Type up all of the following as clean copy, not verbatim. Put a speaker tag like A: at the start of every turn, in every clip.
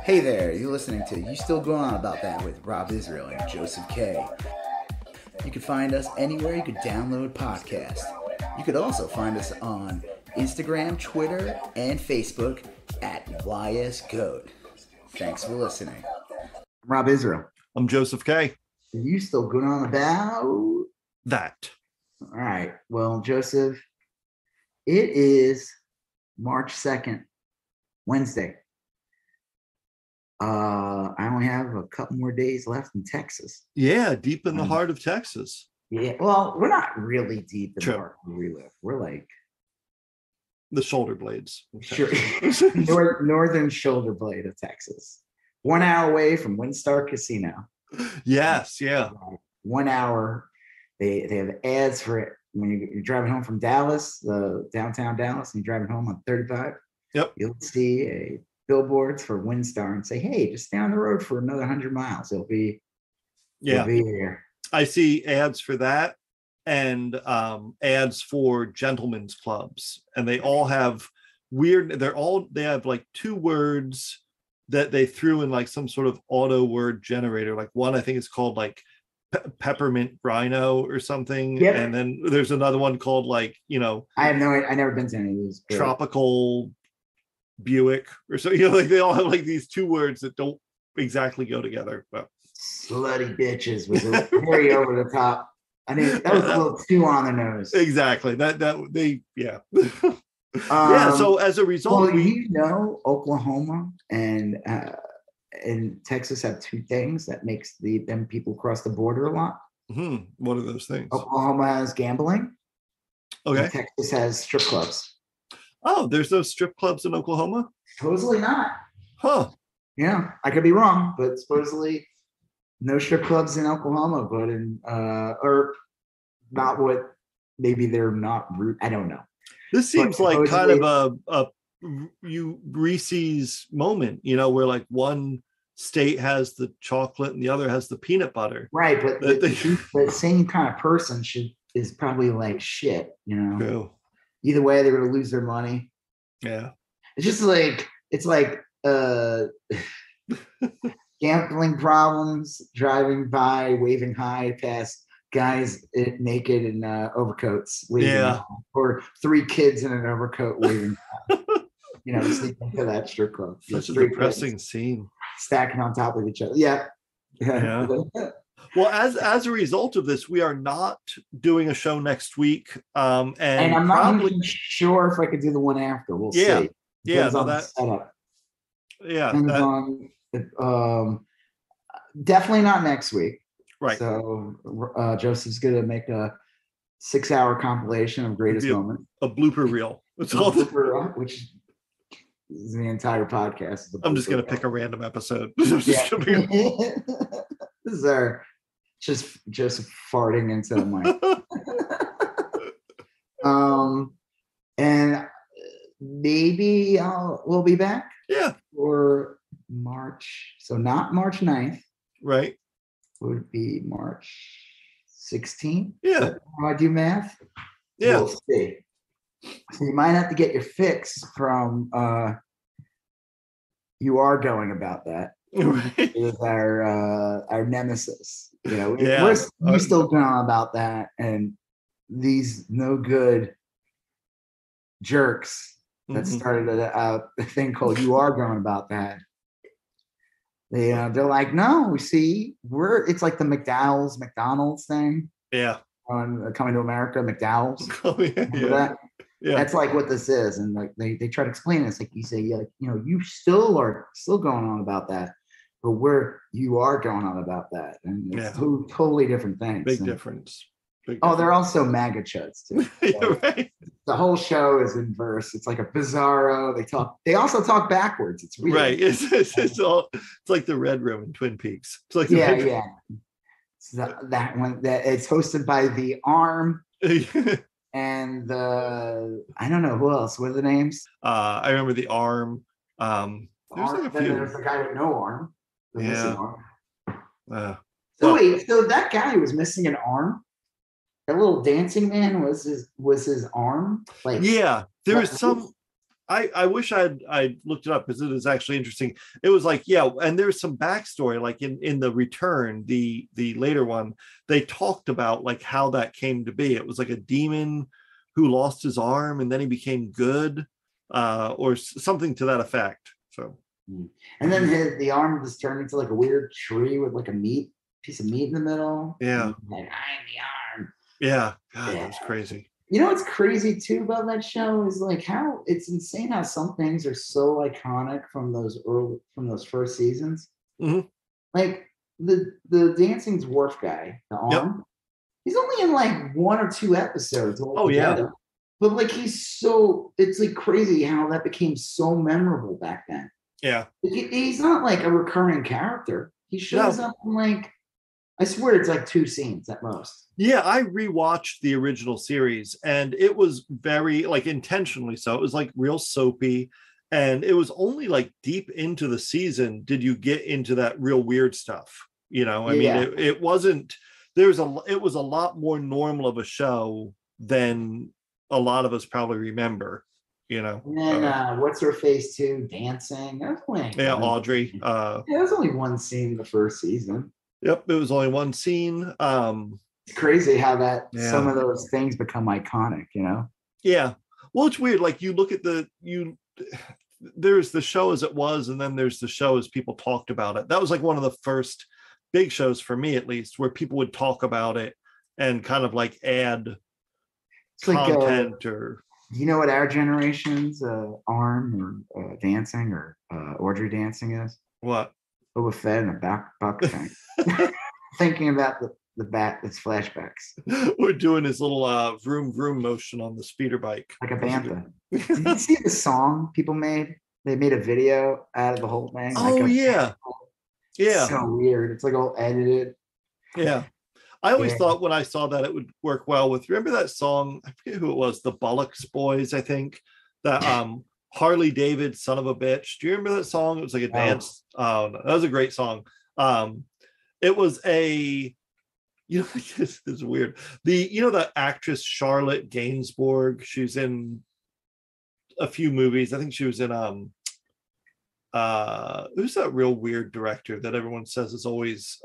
A: Hey there, you're listening to You Still Going On About That with Rob Israel and Joseph K. You can find us anywhere you could download podcasts. You could also find us on Instagram, Twitter, and Facebook at YSGOAT. Thanks for listening. I'm Rob Israel.
B: I'm Joseph K.
A: Are you still going on about
B: that?
A: All right. Well, Joseph, it is March 2nd, Wednesday. I only have a couple more days left in Texas.
B: Yeah, deep in the heart of Texas.
A: Yeah, well, we're not really deep in the heart where we live. We're like
B: the shoulder blades.
A: Sure. Northern shoulder blade of Texas. 1 hour away from Windstar Casino.
B: Yes, yeah.
A: 1 hour. They have ads for it when you're driving home from Dallas, downtown Dallas, and you're driving home on 35.
B: Yep.
A: You'll see billboards for Windstar and say, hey, just down the road for another 100 miles. It'll be here.
B: I see ads for that and ads for gentlemen's clubs. And they all have they have like two words that they threw in like some sort of auto word generator. Like one, I think it's called like peppermint rhino or something. Yep. And then there's another one called like,
A: I have I never been to any of these.
B: Tropical Buick or so, like they all have like these two words that don't exactly go together. But
A: slutty bitches was very over the top. I mean, that was a little too on the nose.
B: Exactly. Yeah. So as a result,
A: Oklahoma and Texas have two things that makes them people cross the border a lot.
B: Mm-hmm. What are those things?
A: Oklahoma has gambling.
B: Okay.
A: Texas has strip clubs.
B: Oh, there's no strip clubs in Oklahoma?
A: Supposedly not.
B: Huh.
A: Yeah, I could be wrong, but supposedly no strip clubs in Oklahoma, but or not what, maybe they're not, I don't know.
B: This seems like kind of a Reese's moment, where like one state has the chocolate and the other has the peanut butter.
A: Right, but the same kind of person is probably like shit,
B: True.
A: Either way, they're going to lose their money.
B: Yeah.
A: It's just like, gambling problems, driving by, waving high past guys naked in overcoats, waving high, or three kids in an overcoat waving high, sleeping to that strip club.
B: Such a depressing scene.
A: Stacking on top of each other. Yeah.
B: Well, as a result of this, we are not doing a show next week. And
A: I'm not even sure if I could do the one after. We'll see.
B: Yeah.
A: Setup.
B: Yeah.
A: Definitely not next week.
B: Right.
A: So Joseph's going to make a 6-hour compilation of greatest moments.
B: A blooper reel. It's
A: which is the entire podcast.
B: I'm just going to pick a random episode.
A: This is just Joseph farting into the mic. And maybe we'll be back.
B: Yeah.
A: For March. So not March 9th.
B: Right.
A: Would be March 16th.
B: Yeah.
A: How I do math?
B: Yeah.
A: We'll see. So you might have to get your fix from You Are Going About That.
B: Right.
A: Is our nemesis. We're still going on about that, and these no good jerks that started a thing called You Are Going About That. They're like, no, see, it's like the McDonald's thing.
B: Yeah.
A: On Coming to America, McDowell's.
B: Oh, yeah.
A: That? Yeah. That's like what this is. And like they try to explain this. Like you say, you still are going on about that, but you are going on about that. And it's two totally different things.
B: Big difference.
A: They're also MAGA chuds too. So
B: right.
A: The whole show is in verse. It's like a bizarro. They also talk backwards. It's weird.
B: Right. It's like the Red Room in Twin Peaks. It's like
A: So that one it's hosted by the Arm and I don't know who else. What are the names?
B: I remember the Arm.
A: There's the guy with no arm. Missing arm. So that guy was missing an arm. That little dancing man was his arm. Like
B: there was some I wish I looked it up because it is actually interesting. It was like, yeah, and there's some backstory, like in the Return, the later one, they talked about like how that came to be. It was like a demon who lost his arm and then he became good, or something to that effect. So,
A: and then the arm was turned into like a weird tree with like a piece of meat in the middle.
B: Yeah,
A: like I'm the arm.
B: Yeah, God, that was crazy.
A: You know what's crazy too about that show is like how it's insane how some things are so iconic from those first seasons.
B: Mm-hmm.
A: Like the dancing dwarf guy, the arm. Yep. He's only in like 1 or 2 episodes altogether. Yeah. But like it's like crazy how that became so memorable back then.
B: Yeah.
A: He's not like a recurring character. He shows up in like, I swear it's like 2 scenes at most.
B: Yeah, I rewatched the original series and it was very like intentionally so. It was like real soapy, and it was only like deep into the season did you get into that real weird stuff. You know, I mean, it wasn't. It was a lot more normal of a show than a lot of us probably remember. You know,
A: and then what's her face too dancing?
B: Audrey.
A: There was only 1 scene in the first season.
B: Yep, it was only 1 scene.
A: It's crazy how some of those things become iconic, you know?
B: Yeah. Well, it's weird. Like you look at there's the show as it was, and then there's the show as people talked about it. That was like one of the first big shows for me, at least, where people would talk about it and kind of like add content or.
A: You know what our generation's arm or dancing or Audrey dancing is?
B: What?
A: Boba Fett in a buck tank. Thinking about the bat, it's flashbacks.
B: We're doing his little vroom vroom motion on the speeder bike.
A: Like a bantha. Did you see the song people made? They made a video out of the whole thing.
B: Oh, like yeah.
A: It's so weird. It's like all edited.
B: Yeah. I always thought when I saw that it would work well with, remember that song? I forget who it was, the Bullocks Boys, I think. That Harley David, son of a bitch. Do you remember that song? It was like a dance. That was a great song. It was this is weird. The actress Charlotte Gainsbourg, she's in a few movies. I think she was in who's that real weird director that everyone says is always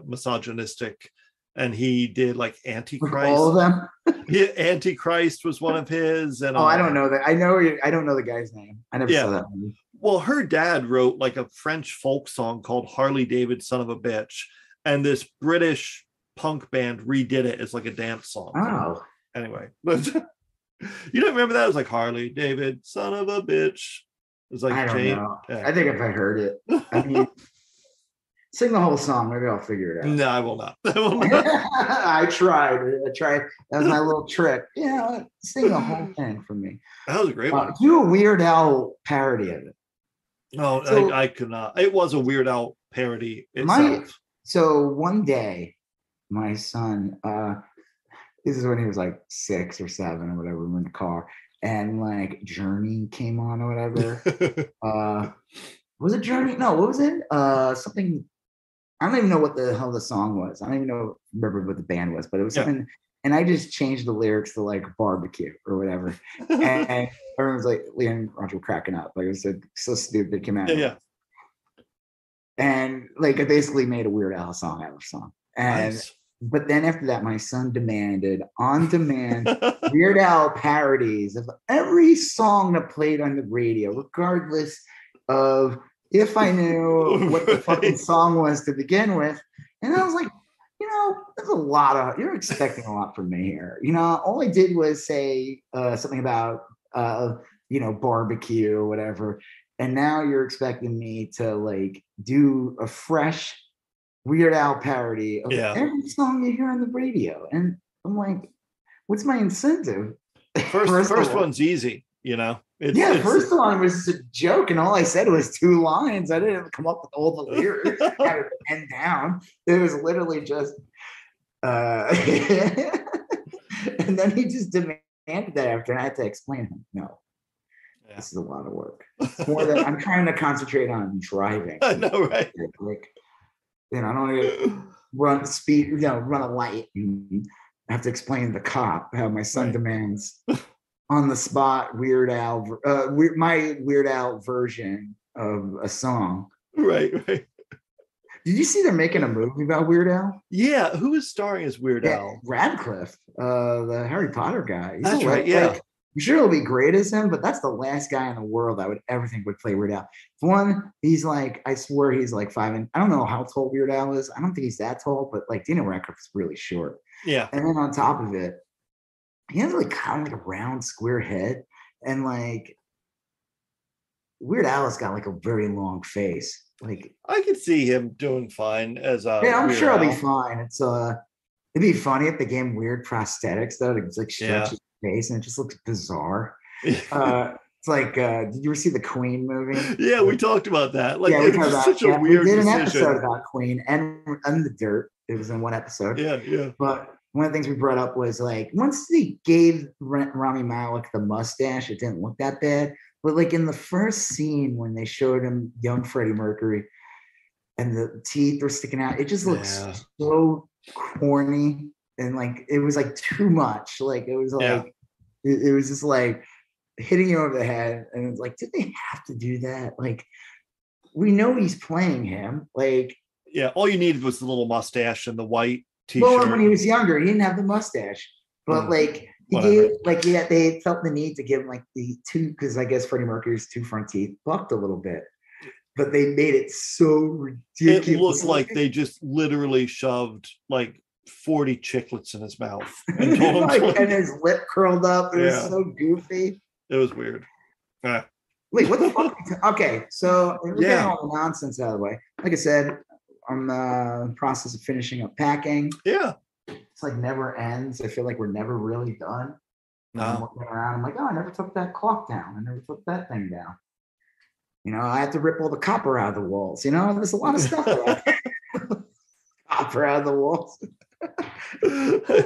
B: misogynistic, and he did like Antichrist.
A: All of them.
B: Antichrist was one of his. And
A: I don't know that. I don't know the guy's name. I never saw that movie.
B: Well, her dad wrote like a French folk song called Harley David, Son of a Bitch, and this British punk band redid it as like a dance song.
A: Oh,
B: anyway, but you don't remember that? It was like Harley David, son of a bitch. It was like
A: I don't know. Yeah. I think if I heard it, I mean, sing the whole song. Maybe I'll figure it out.
B: No, I will not. I
A: tried. That was my little trick. Yeah, sing the whole thing for me.
B: That was a great one.
A: Do a Weird Al parody of it.
B: No, so, I could not. It was a Weird Al parody itself.
A: So one day, my son, this is when he was like 6 or 7 or whatever, we were in the car, and like Journey came on or whatever. Was it Journey? No, what was it? Something. I don't even know what the hell the song was. I don't even remember what the band was, but it was something. And I just changed the lyrics to like barbecue or whatever. And everyone was like, Leon and Roger were cracking up. Like it was so stupid. It came out.
B: Yeah.
A: And like I basically made a Weird Al song out of the song. And
B: nice.
A: But then after that, my son demanded on-demand Weird Al parodies of every song that played on the radio, regardless of if I knew what the fucking song was to begin with. And I was like, there's a lot you're expecting a lot from me here. All I did was say something about, barbecue or whatever. And now you're expecting me to like do a fresh Weird Al parody of every song you hear on the radio. And I'm like, what's my incentive?
B: First one's easy,
A: First one was just a joke, and all I said was 2 lines. I didn't come up with all the lyrics. I had it penned down. It was literally just and then he just demanded that after, and I had to explain to him, no. This is a lot of work. More than I'm trying to concentrate on driving.
B: I know, right?
A: Like, I don't want to run a light and I have to explain to the cop how my son demands on the spot Weird Al, my Weird Al version of a song.
B: Right.
A: Did you see they're making a movie about Weird Al?
B: Yeah, who is starring as Weird Al?
A: Radcliffe, the Harry Potter guy.
B: That's right. Yeah.
A: Like, I'm sure he'll be great as him, but that's the last guy in the world I would ever think would play Weird Al. One, he's like, I swear he's like 5 and I don't know how tall Weird Al is. I don't think he's that tall, but like Daniel Radcliffe is really short.
B: Yeah.
A: And then on top of it, he has like kind of like a round, square head, and like Weird Al has got like a very long face. Like
B: I could see him doing fine as
A: yeah, I'm
B: Weird
A: sure
B: Al.
A: I'll be fine. It'd be funny if they gave him weird prosthetics though to like stretch his face, and it just looks bizarre. It's like, did you ever see the Queen movie?
B: Yeah, we talked about that. Like,
A: yeah,
B: it was such a weird
A: we did an
B: decision.
A: episode about Queen and the Dirt. It was in one episode.
B: Yeah.
A: But one of the things we brought up was like once they gave Rami Malek the mustache, it didn't look that bad. But like in the first scene when they showed him young Freddie Mercury and the teeth were sticking out, it just looks so corny and like it was like too much. Like it was like it was just like hitting you over the head, and it's like, did they have to do that? Like we know he's playing him. Like
B: all you needed was the little mustache and the white t-shirt.
A: Well, when he was younger, he didn't have the mustache, but like he gave, like they felt the need to give him like the two, because I guess Freddie Mercury's two front teeth bucked a little bit, but they made it so ridiculous.
B: It looked like they just literally shoved like 40 chiclets in his mouth and told him
A: like, and his lip curled up. It was so goofy.
B: It was weird.
A: Wait, what the fuck? Okay, so we're getting all the nonsense out of the way. Like I said, I'm in the process of finishing up packing.
B: Yeah.
A: It's like never ends. I feel like we're never really done.
B: No.
A: I'm looking around. I'm like, oh, I never took that clock down. I never took that thing down. You know, I have to rip all the copper out of the walls. You know, there's a lot of stuff. Copper out of the walls. I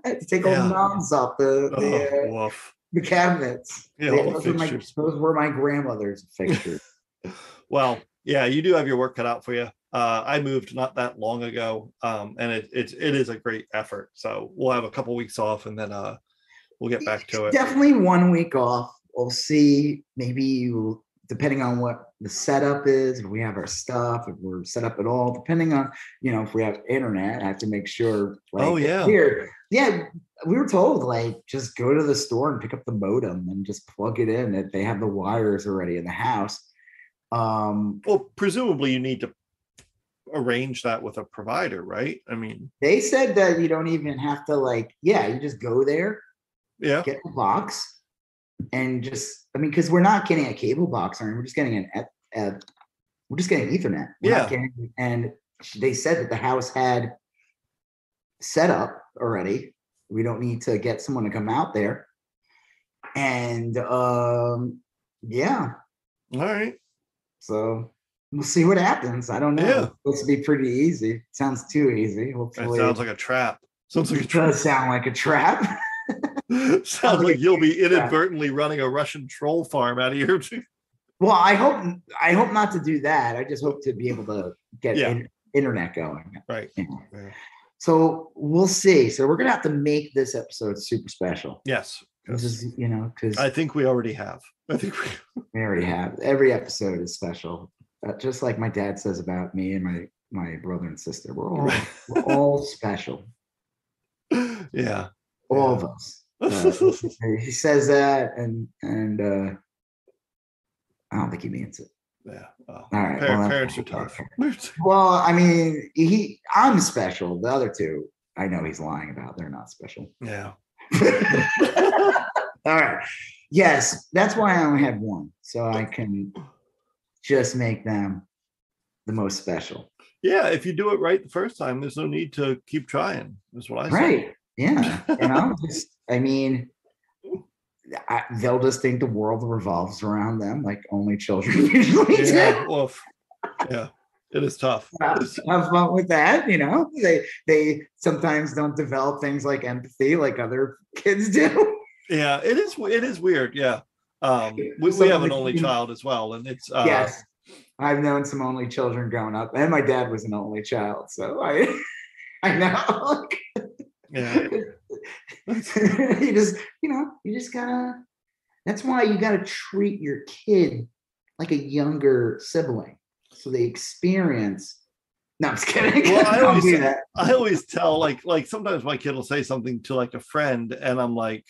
A: have to take all the knobs off the cabinets.
B: Yeah,
A: those were my grandmother's fixtures.
B: Well, yeah, you do have your work cut out for you. I moved not that long ago, and it is a great effort. So we'll have a couple weeks off, and then we'll get back to it.
A: Definitely 1 week off. We'll see. Maybe depending on what the setup is, if we have our stuff, if we're set up at all, depending on if we have internet, I have to make sure. Like, here, we were told like just go to the store and pick up the modem and just plug it in if they have the wires already in the house.
B: Well, presumably you need to arrange that with a provider, right? I mean,
A: they said that you don't even have to you just go there, get the box, and just because we're not getting a cable box, or we're just getting we're just getting Ethernet. And they said that the house had set up already. We don't need to get someone to come out there. And
B: all right.
A: So we'll see what happens. I don't know.
B: Yeah.
A: It's supposed to be pretty easy. Sounds too easy. Hopefully.
B: It sounds like a trap.
A: It does sound like a trap.
B: Sounds like you'll be inadvertently running a Russian troll farm out of your.
A: Well, I hope not to do that. I just hope to be able to get internet going.
B: Right.
A: Yeah. So we'll see. So we're gonna have to make this episode super special.
B: Yes.
A: Because
B: I think we already have.
A: We already have. Every episode is special. Just like my dad says about me and my brother and sister. We're all special.
B: Yeah.
A: All of us. He says that, and I don't think he means it.
B: Yeah.
A: All right.
B: Parents are tough.
A: Well, I mean, I'm special. The other two, I know he's lying about. They're not special.
B: Yeah.
A: All right. Yes, that's why I only have one, so I can just make them the most special.
B: Yeah, if you do it right the first time, there's no need to keep trying. That's what I say.
A: Right. Yeah. They'll just think the world revolves around them, like only children usually do.
B: Well, yeah, it is tough.
A: Have fun with that. They sometimes don't develop things like empathy like other kids do.
B: Yeah, it is weird. Yeah. We have an only child as well, and it's
A: yes. I've known some only children growing up, and my dad was an only child, so I know.
B: Yeah.
A: You just, you just gotta. That's why you gotta treat your kid like a younger sibling, so they experience. No, I'm just kidding.
B: Well,
A: Don't do that.
B: I always tell like sometimes my kid will say something to like a friend, and I'm like,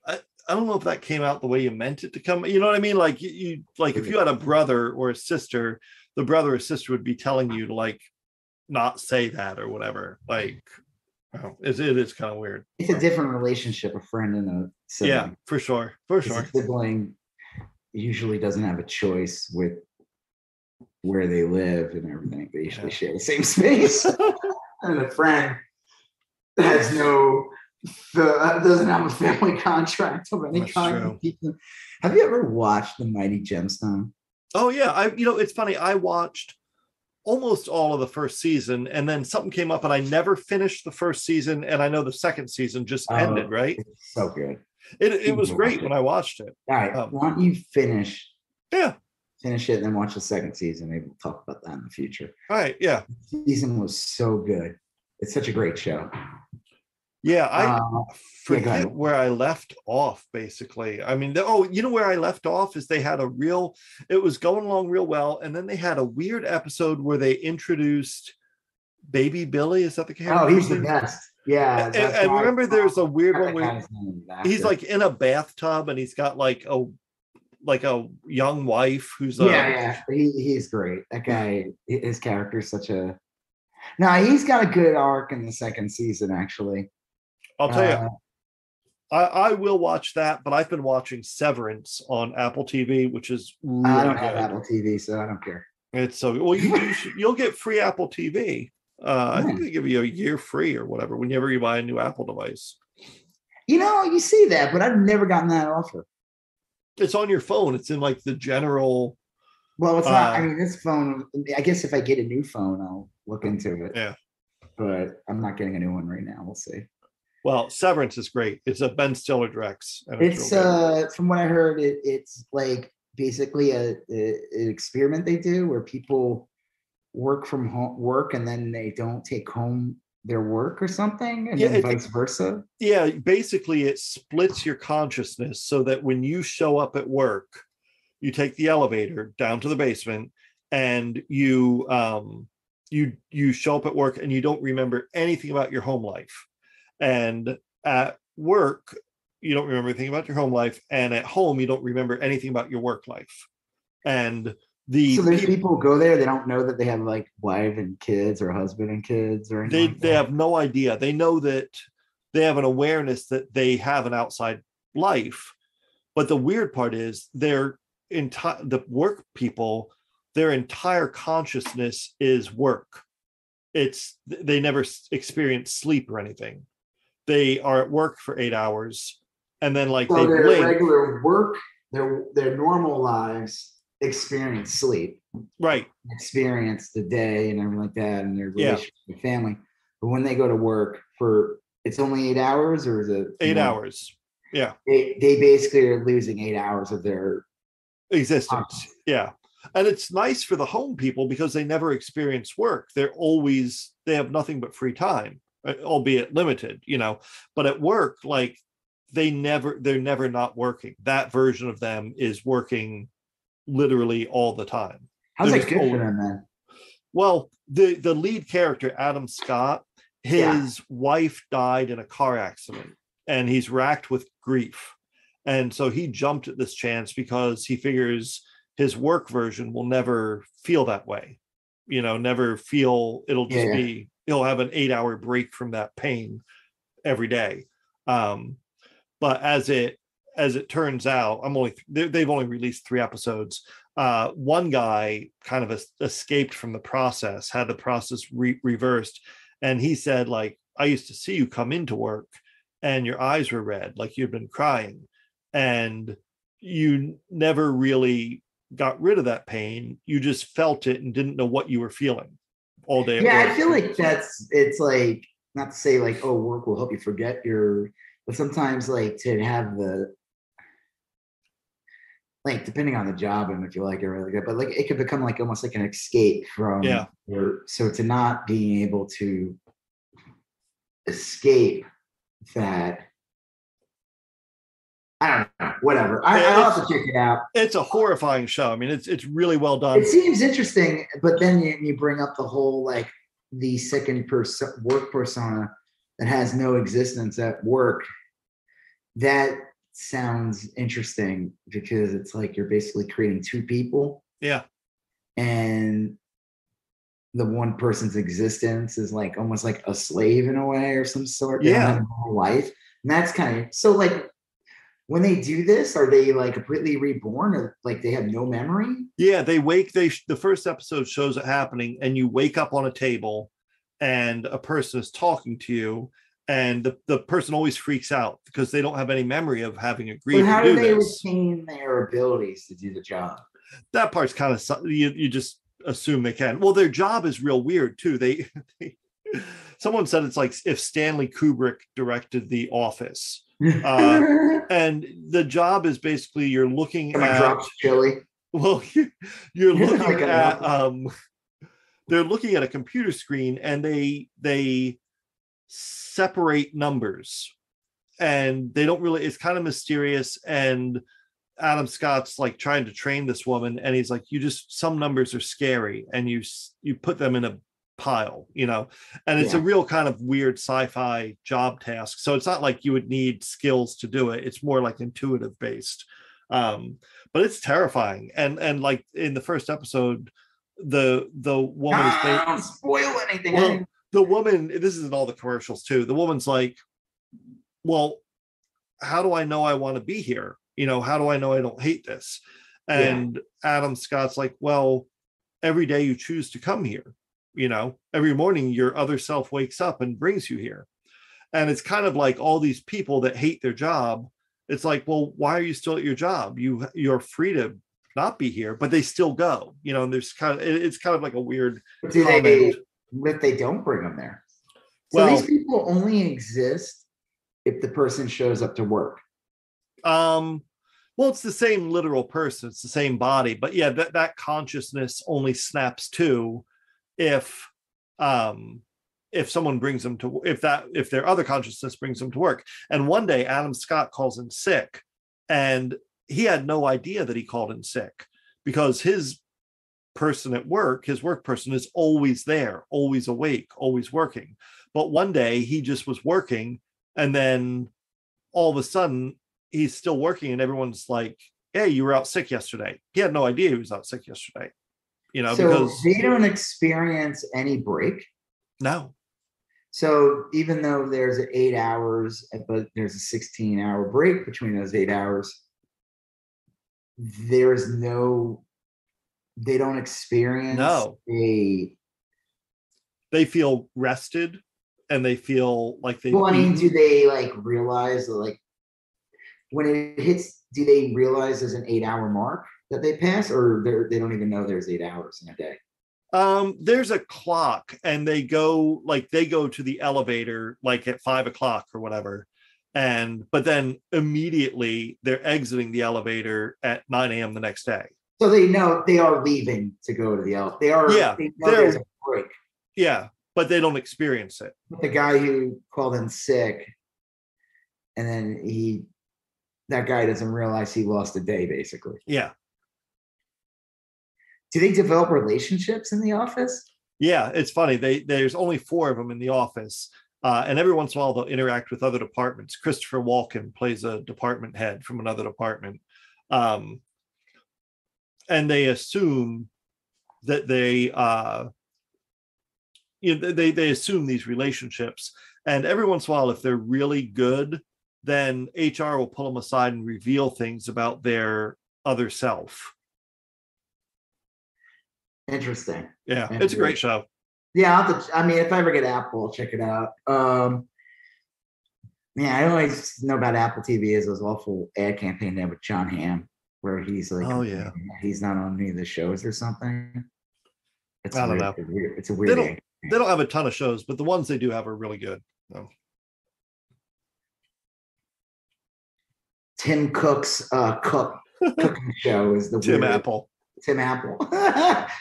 B: I don't know if that came out the way you meant it to come. You know what I mean? Like you like if you had a brother or a sister, the brother or sister would be telling you to like not say that or whatever. Like, it is kind of weird.
A: It's a different relationship, a friend and a sibling.
B: Yeah, for sure. For sure.
A: A sibling usually doesn't have a choice with where they live and everything. They usually share the same space. And a friend has doesn't have a family contract of any kind. Have you ever watched The Mighty Gemstone?
B: Oh yeah, it's funny. I watched almost all of the first season, and then something came up, and I never finished the first season. And I know the second season just ended, right?
A: It's so good.
B: It was great when I watched it.
A: All right, why don't you finish?
B: Yeah.
A: Finish it and then watch the second season. Maybe we'll talk about that in the future.
B: All right, yeah.
A: The season was so good. It's such a great show.
B: Yeah, I forget where I left off, basically. I mean, where I left off is it was going along real well, and then they had a weird episode where they introduced Baby Billy. Is that the character?
A: Oh, he's the best. Yeah.
B: And remember there's a weird one where he's like in a bathtub, and he's got like a young wife who's
A: he's great. That guy, his character is such a he's got a good arc in the second season, actually.
B: I'll tell you, I will watch that, but I've been watching Severance on Apple TV, which is really
A: I don't have Apple TV, so I don't care.
B: It's so well. You'll get free Apple TV. I think they give you a year free or whatever whenever you buy a new Apple device.
A: You see that, but I've never gotten that offer.
B: It's on your phone. It's in like the general.
A: Well, it's not. I mean, this phone. I guess if I get a new phone, I'll look into it.
B: Yeah,
A: but I'm not getting a new one right now. We'll see.
B: Well, Severance is great. It's a Ben Stiller directs.
A: It's from what I heard, it's like basically an experiment they do where people work from work and then they don't take home their work or something, and then vice versa.
B: Yeah, basically it splits your consciousness so that when you show up at work, you take the elevator down to the basement, and you show up at work and you don't remember anything about your home life. And at work, you don't remember anything about your home life, and at home, you don't remember anything about your work life. And so
A: there's people who go there, they don't know that they have like wife and kids or husband and kids or anything.
B: They have no idea. They know that they have an awareness that they have an outside life. But the weird part is the work people, their entire consciousness is work. They never experience sleep or anything. They are at work for 8 hours, and then like
A: so their regular work, their normal lives experience sleep,
B: right?
A: Experience the day and everything like that, and their relationship with family. But when they go to work it's only 8 hours, or is it
B: 8 hours? Yeah,
A: they basically are losing 8 hours of their
B: existence. Yeah. And it's nice for the home people because they never experience work. They have nothing but free time, albeit limited, but at work, like they're never not working. That version of them is working literally all the time.
A: How's that good for them, then?
B: Well, the lead character, Adam Scott, his wife died in a car accident, and he's racked with grief. And so he jumped at this chance because he figures his work version will never feel that way, never feel, it'll just be, he'll have an 8-hour break from that pain every day. But as it turns out, they've only released 3 episodes. One guy kind of escaped from the process, had the process reversed. And he said, like, I used to see you come into work and your eyes were red, like you'd been crying, and you never really got rid of that pain. You just felt it and didn't know what you were feeling all day.
A: Yeah, I feel like it's like, not to say like, oh, work will help you forget but sometimes like to have like depending on the job and if you like it really good, but like it could become like almost like an escape from so to not being able to escape
C: that I don't know, whatever. I'll have to check it out.
B: It's a horrifying show. I mean, it's really well done.
C: It seems interesting, but then you bring up the whole like the second work persona that has no existence at work. That sounds interesting because it's like you're basically creating two people.
B: Yeah.
C: And the one person's existence is like almost like a slave in a way or some sort. They don't have a whole life. And that's kind of so like when they do this, are they like completely reborn or like they have no memory?
B: Yeah, the first episode shows it happening, and you wake up on a table and a person is talking to you, and the person always freaks out because they don't have any memory of having agreed to do this.
C: How do they retain their abilities to do the job?
B: That part's kind of, you just assume they can. Well, their job is real weird too. Someone said it's like if Stanley Kubrick directed The Office. And the job is basically you're looking at
C: drops chili.
B: Well, you're looking at they're looking at a computer screen, and they separate numbers, and they don't really, it's kind of mysterious. And Adam Scott's like trying to train this woman, and he's like, some numbers are scary, and you put them in a pile, and it's a real kind of weird sci-fi job task. So it's not like you would need skills to do it. It's more like intuitive based. But it's terrifying. And like in the first episode, the woman is
C: don't spoil anything.
B: Well, the woman, this is in all the commercials too. The woman's like, well, how do I know I want to be here? How do I know I don't hate this? And Adam Scott's like, well, every day you choose to come here. Every morning your other self wakes up and brings you here. And it's kind of like all these people that hate their job. It's like, well, why are you still at your job? You're free to not be here, but they still go, and it's kind of like a weird comment.
C: If they don't bring them there. So these people only exist if the person shows up to work.
B: Well, it's the same literal person. It's the same body, but yeah, that consciousness only snaps to if someone brings them to, if their other consciousness brings them to work. And one day Adam Scott calls in sick, and he had no idea that he called in sick because his person at work, his work person, is always there, always awake, always working. But one day he just was working, and then all of a sudden he's still working, and everyone's like, hey, you were out sick yesterday. He had no idea he was out sick yesterday. So
C: because they don't experience any break.
B: No.
C: So even though there's 8 hours, but there's a 16-hour break between those 8 hours, they don't experience
B: they feel rested, and they feel like they.
C: Well, I mean, do they like realize like when it hits? Do they realize there's an 8-hour mark that they pass, or they don't even know there's 8 hours in a day?
B: There's a clock, and they go to the elevator like at 5 o'clock or whatever, but then immediately they're exiting the elevator at 9 a.m. the next day.
C: So they know they are leaving to go to the elevator. They know there's a break.
B: Yeah, but they don't experience it.
C: But the guy who called in sick, and then that guy doesn't realize he lost a day, basically.
B: Yeah.
C: Do they develop relationships in the office?
B: Yeah, it's funny. There's only 4 of them in the office, and every once in a while they'll interact with other departments. Christopher Walken plays a department head from another department, and they assume that they assume these relationships. And every once in a while, if they're really good, then HR will pull them aside and reveal things about their other self.
C: Interesting.
B: Yeah, it's a great show.
C: Yeah, if I ever get Apple, I'll check it out. I always know about Apple TV is those awful ad campaign there with John Hamm, where he's like, he's not on any of the shows or something.
B: I don't know.
C: It's a weird.
B: They don't have a ton of shows, but the ones they do have are really good. So.
C: Tim Cook's cooking show is the
B: Tim Apple.
C: Tim Apple.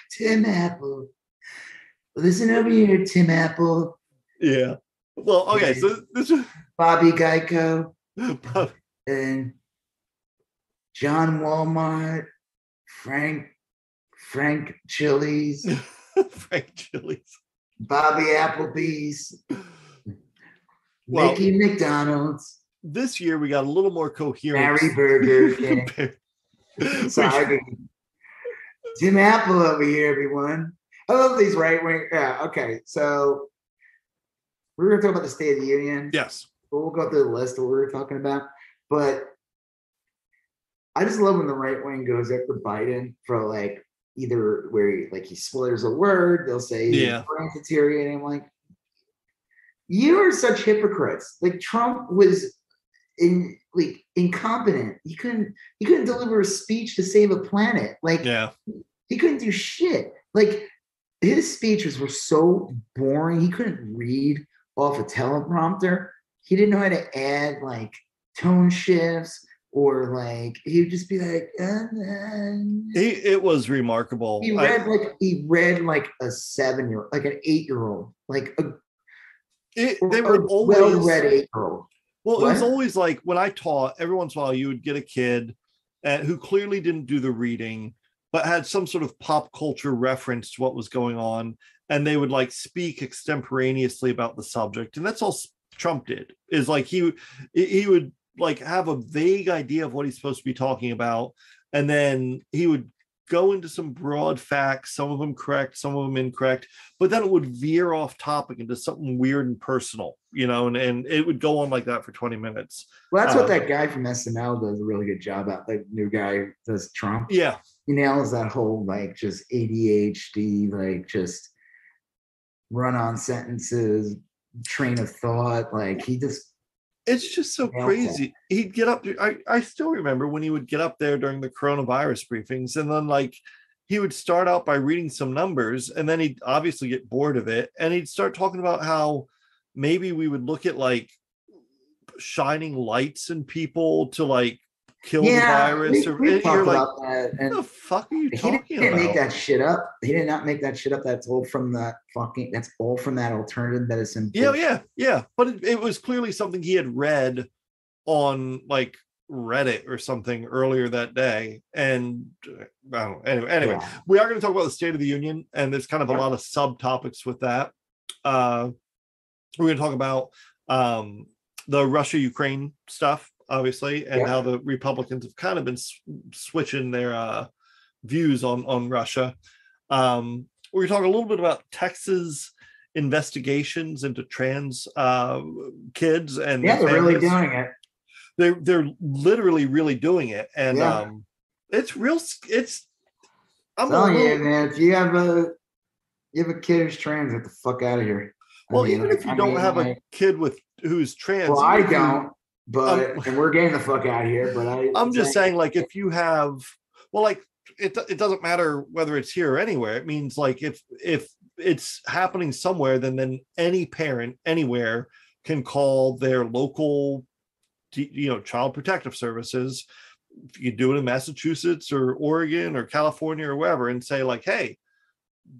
C: Tim Apple. Listen over here, Tim Apple.
B: Yeah. Well, okay, so this is
C: Bobby Geico and John Walmart, Frank Chili's,
B: Frank Chili's,
C: Bobby Applebee's,
B: well,
C: Mickey McDonald's.
B: This year we got a little more coherence.
C: Barry Burger King. Sorry. Tim Apple over here, everyone. I love these right wing. Yeah, okay. So we're going to talk about the State of the Union.
B: Yes.
C: We'll go through the list of what we were talking about. But I just love when the right wing goes after Biden for like either where he slurs a word, they'll say brain deteriorating. I'm like, you are such hypocrites. Like Trump was incompetent. He couldn't deliver a speech to save a planet. He couldn't do shit. Like his speeches were so boring. He couldn't read off a teleprompter. He didn't know how to add like tone shifts or like he would just be like.
B: It was remarkable.
C: He read like a 7-year-old, like an 8-year-old, like
B: they were always
C: well-read 8-year-old.
B: Well, it was always like when I taught, every once in a while you would get a kid who clearly didn't do the reading, but had some sort of pop culture reference to what was going on. And they would like speak extemporaneously about the subject. And that's all Trump did, is like he would like have a vague idea of what he's supposed to be talking about. And then he would go into some broad facts, some of them correct, some of them incorrect, but then it would veer off topic into something weird and personal, and it would go on like that for 20 minutes.
C: Well, that's what that guy from SNL does a really good job at. Like new guy who does Trump.
B: Yeah.
C: He nails that whole like just ADHD, like just run on sentences, train of thought. Like he just.
B: It's just so crazy. He'd get up there. I still remember when he would get up there during the coronavirus briefings, and then like he would start out by reading some numbers, and then he'd obviously get bored of it, and he'd start talking about how maybe we would look at like shining lights in people to like kill the virus.
C: We talked about that.
B: And what the fuck are you talking about? He
C: didn't make that shit up. He did not make that shit up. That's all from that alternative medicine.
B: Yeah. But it was clearly something he had read on like Reddit or something earlier that day. And I don't know. Anyway, we are going to talk about the State of the Union, and there's kind of a lot of subtopics with that. We're going to talk about the Russia-Ukraine stuff, obviously, and how the Republicans have kind of been switching their views on Russia. We're going to talk a little bit about Texas investigations into trans kids, and
C: they're really doing it.
B: They're literally really doing it, and it's real. I'm telling
C: you, man. If you have a kid who's trans, get the fuck out of here.
B: Well, even if you don't have a kid who's trans,
C: well, I don't. But and we're getting the fuck out of here. But
B: I'm just saying, like, if you have, well, like it doesn't matter whether it's here or anywhere. It means like if it's happening somewhere, then any parent anywhere can call their local, child protective services. You do it in Massachusetts or Oregon or California or wherever, and say like, hey,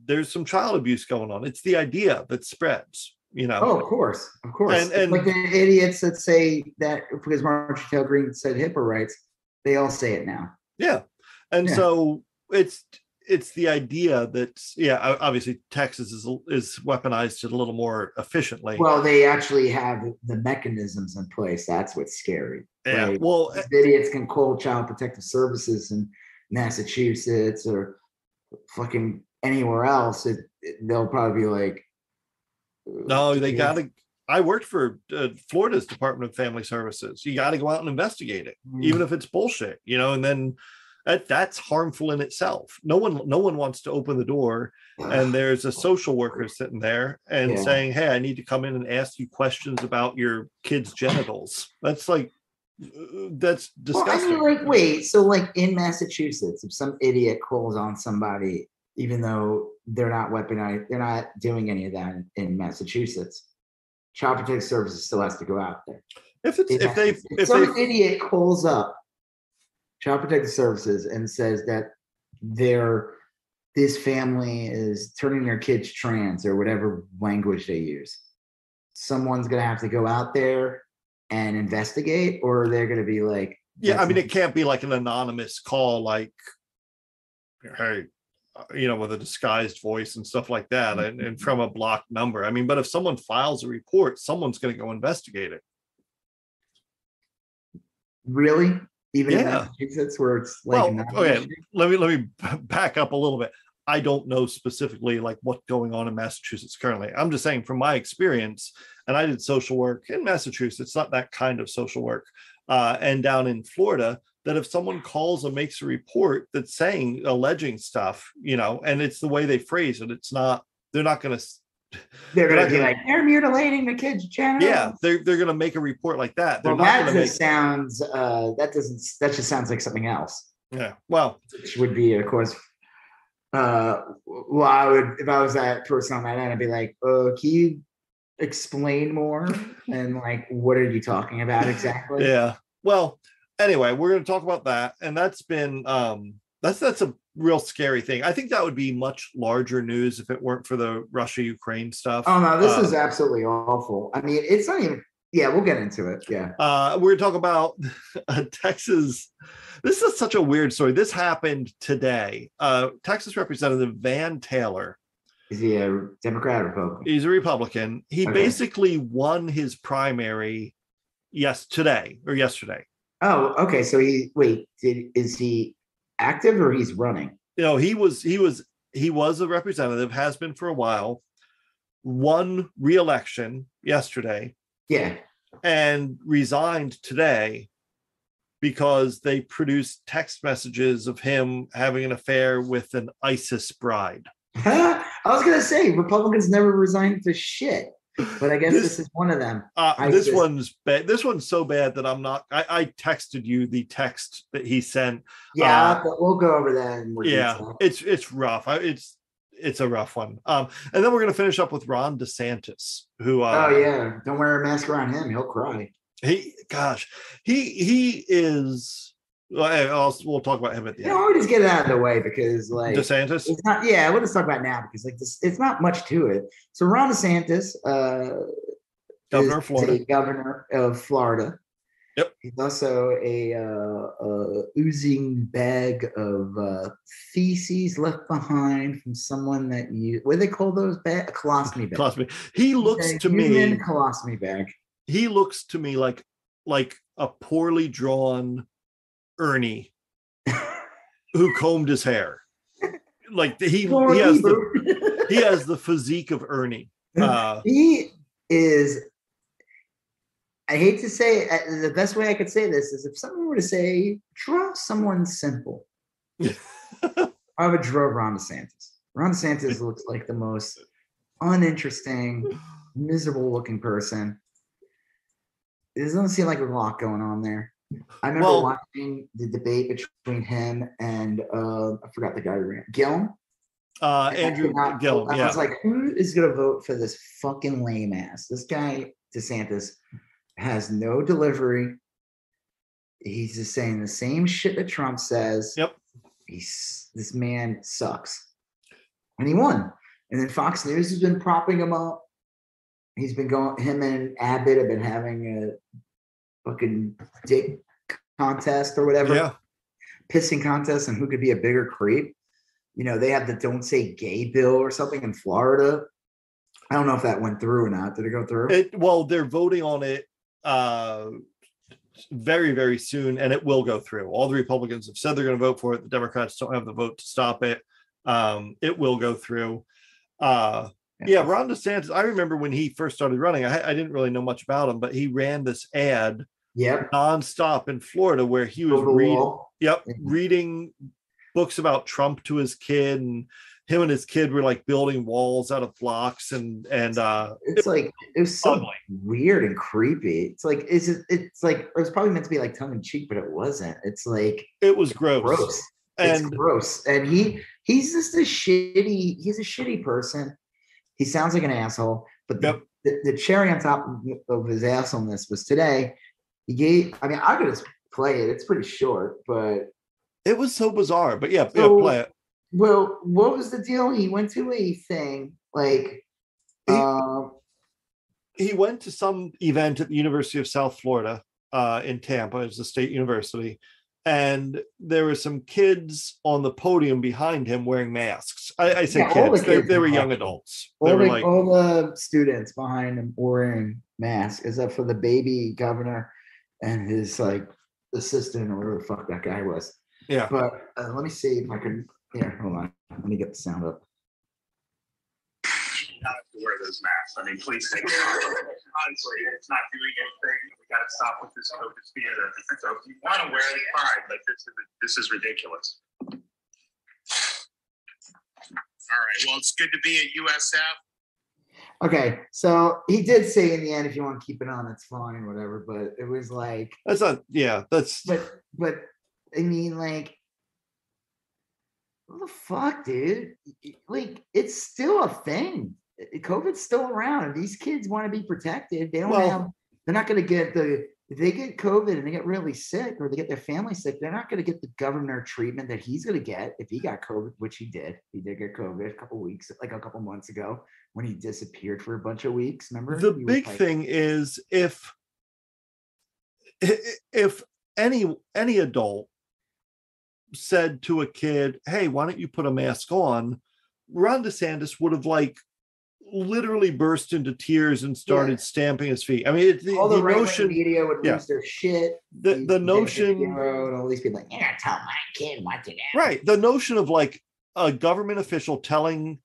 B: there's some child abuse going on. It's the idea that spreads.
C: Oh, of course. And like the idiots that say that because Marjorie Greene said HIPAA rights, they all say it now.
B: Yeah, and so it's the idea that obviously Texas is weaponized it a little more efficiently.
C: Well, they actually have the mechanisms in place. That's what's scary.
B: Yeah.
C: Right?
B: Well,
C: these idiots can call Child Protective Services in Massachusetts or fucking anywhere else. They'll probably be like.
B: No, they got to. I worked for Florida's Department of Family Services. You got to go out and investigate it, even if it's bullshit, and then that's harmful in itself. No one wants to open the door, and there's a social worker sitting there and saying, "Hey, I need to come in and ask you questions about your kid's genitals." That's disgusting.
C: Well, I mean, like, wait, so like in Massachusetts, if some idiot calls on somebody, even though they're not weaponized, they're not doing any of that in Massachusetts, Child Protective Services still has to go out there. If some idiot calls up Child Protective Services and says that this family is turning their kids trans or whatever language they use, someone's going to have to go out there and investigate, or they're going to be like,
B: yeah, I mean, it can't be like an anonymous call, like, hey, with a disguised voice and stuff like that, and from a blocked number. I mean, but if someone files a report, someone's going to go investigate it.
C: Really? Even in Massachusetts, where it's like,
B: okay, let me back up a little bit. I don't know specifically like what's going on in Massachusetts currently. I'm just saying from my experience, and I did social work in Massachusetts, not that kind of social work, and down in Florida, that if someone calls or makes a report that's alleging stuff, and it's the way they phrase it, it's not, they're not going to,
C: they're going to be like, they're mutilating the kids' genitals.
B: Yeah, they're going to make a report like that.
C: Well, that just sounds, that just sounds like something else.
B: Yeah, well,
C: which would be, of course, well, I would, if I was that person on that end, I'd be like, can you explain more? And like, what are you talking about exactly?
B: Yeah. Well, anyway, we're going to talk about that. And that's been, that's a real scary thing. I think that would be much larger news if it weren't for the Russia-Ukraine stuff.
C: Oh, no, this is absolutely awful. I mean, it's not even, yeah, we'll get into it. Yeah.
B: We're going to talk about Texas. This is such a weird story. This happened today. Texas Representative Van Taylor.
C: Is he a Democrat or Republican?
B: He's a Republican. He basically won his primary yesterday.
C: Oh, okay. So is he active or he's running?
B: He was a representative, has been for a while, won re-election yesterday.
C: Yeah.
B: And resigned today because they produced text messages of him having an affair with an ISIS bride.
C: I was going to say, Republicans never resigned to shit, but I guess this is one of them.
B: This one's bad. This one's so bad that I'm not, I texted you the text that he sent.
C: Yeah, but we'll go over that in more detail.
B: It's rough. It's a rough one. And then we're going to finish up with Ron DeSantis, who
C: oh yeah, don't wear a mask around him, he'll cry.
B: He is. We'll talk about him at the end.
C: We'll just get it out of the way because like
B: DeSantis.
C: It's not. Yeah, we'll just talk about it now because like this, it's not much to it. So Ron DeSantis,
B: governor of Florida.
C: Governor of Florida.
B: Yep.
C: He's also a oozing bag of feces left behind from someone that what do they call those bag? A colostomy bag.
B: Colostomy. He looks to me
C: a colostomy bag.
B: He looks to me like a poorly drawn Ernie who combed his hair. Like he has the physique of Ernie.
C: He is. I hate to say the best way I could say this is if someone were to say, draw someone simple, I would draw Ron DeSantis. Ron DeSantis looks like the most uninteresting, miserable looking person. It doesn't seem like a lot going on there. I remember watching the debate between him and I forgot the guy who ran, Gillum.
B: Andrew Gillum.
C: I was like, who is going to vote for this fucking lame ass? This guy, DeSantis, has no delivery. He's just saying the same shit that Trump says.
B: Yep.
C: This man sucks. And he won. And then Fox News has been propping him up. He's been him and Abbott have been having a fucking dick contest or whatever.
B: Yeah.
C: Pissing contest and who could be a bigger creep. They have the Don't Say Gay bill or something in Florida. I don't know if that went through or not. Did it go through?
B: They're voting on it very, very soon, and it will go through. All the Republicans have said they're going to vote for it. The Democrats don't have the vote to stop it. It will go through. Ron DeSantis, I remember when he first started running, I didn't really know much about him, but he ran this ad nonstop in Florida where he was reading books about Trump to his kid, and him and his kid were like building walls out of blocks and
C: it's like it was so ugly. Weird and creepy. It's like it was probably meant to be like tongue in cheek, but it wasn't. It's like
B: it was gross.
C: It's gross. And he's just he's a shitty person. He sounds like an asshole. But the cherry on top of his assholeness was today. I'm gonna just play it. It's pretty short, but
B: it was so bizarre. But play it.
C: Well, what was the deal? He went to a thing like
B: he went to some event at the University of South Florida in Tampa. It's a state university. And there were some kids on the podium behind him wearing masks. I say kids. They were young adults.
C: All the students behind him wearing masks, except for the baby governor and his like assistant or whatever the fuck that guy was.
B: Yeah.
C: But let me see if I can. Here, hold on. Let me get the sound up.
D: Not to wear those masks. I mean, please take it. Honestly, it's not doing anything. We got to stop with this COVID theater. So if you want to wear it, fine. But this is ridiculous. All right. Well, it's good to be at USF.
C: Okay, so he did say in the end, if you want to keep it on, that's fine, whatever. But it was like
B: that's not. Yeah, that's.
C: But I mean, like, what the fuck, dude? Like, it's still a thing. COVID's still around, and these kids want to be protected. They don't have. They're not going to get if they get COVID and they get really sick, or they get their family sick. They're not going to get the governor treatment that he's going to get if he got COVID, which he did. He did get COVID a couple months ago when he disappeared for a bunch of weeks. Remember?
B: The big thing is if any adult said to a kid, "Hey, why don't you put a mask on?" Ron DeSantis would have literally burst into tears and started stamping his feet. I mean,
C: all the notion media would lose their shit.
B: The notion,
C: and all these people like, "Yeah, tell my kid what to do."
B: Right. The notion of a government official telling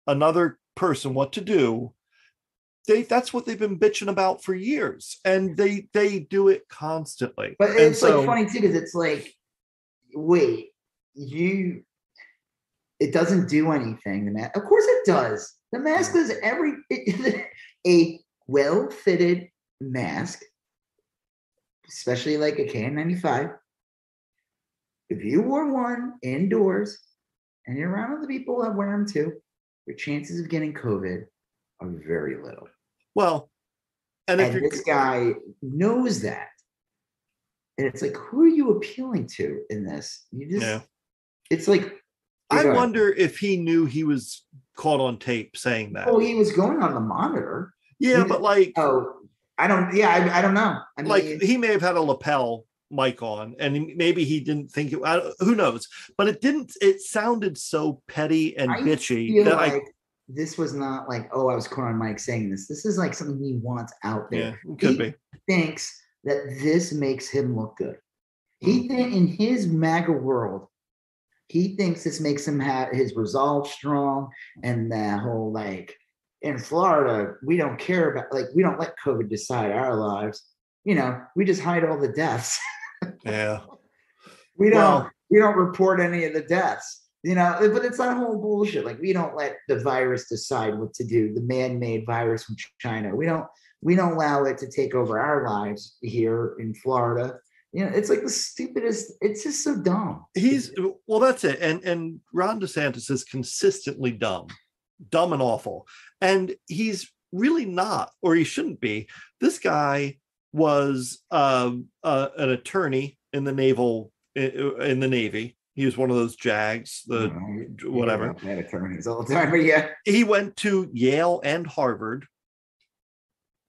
B: another person what to do. That's what they've been bitching about for years, and they do it constantly.
C: But it's funny too, because it's like, wait, it doesn't do anything. The mask, of course it does. The mask does a well-fitted mask, especially like a KN95. If you wore one indoors and you're around other people that wear them too, your chances of getting COVID are very little.
B: Well, and
C: this guy knows that. And it's like, who are you appealing to in this? It's like,
B: I wonder if he knew he was caught on tape saying that.
C: Oh, he was going on the monitor.
B: Yeah, but
C: I don't know. I mean,
B: he may have had a lapel mic on, and maybe he didn't think it. Who knows? But it sounded so petty and bitchy that
C: this was not like, oh, I was caught on mic saying this. This is like something he wants out there.
B: Yeah, could be.
C: Thinks that this makes him look good. He think in his MAGA world, he thinks this makes him have his resolve strong, and that whole in Florida, we don't care about we don't let COVID decide our lives. We just hide all the deaths.
B: Yeah.
C: We don't report any of the deaths. But it's that whole bullshit. We don't let the virus decide what to do. The man-made virus from China. We don't allow it to take over our lives here in Florida. It's like the stupidest. It's just so dumb.
B: That's it. And Ron DeSantis is consistently dumb and awful. And he's really not, or he shouldn't be. This guy was an attorney in the Navy. He was one of those JAGs, whatever.
C: I had attorneys all the time, but yeah.
B: He went to Yale and Harvard.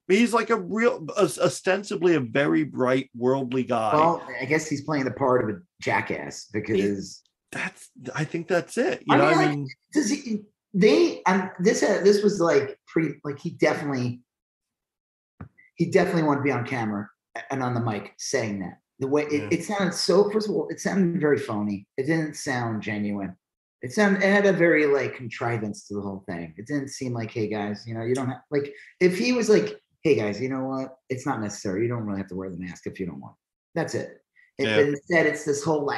B: He's like ostensibly a very bright, worldly guy.
C: Well, I guess he's playing the part of a jackass because
B: I think that's it.
C: This was he definitely wanted to be on camera and on the mic saying that. The way it sounded first of all, it sounded very phony. It didn't sound genuine. It had a very contrivance to the whole thing. It didn't seem like, hey guys, you don't have if he was like, hey guys, you know what? It's not necessary. You don't really have to wear the mask if you don't want. That's it. But instead, it's this whole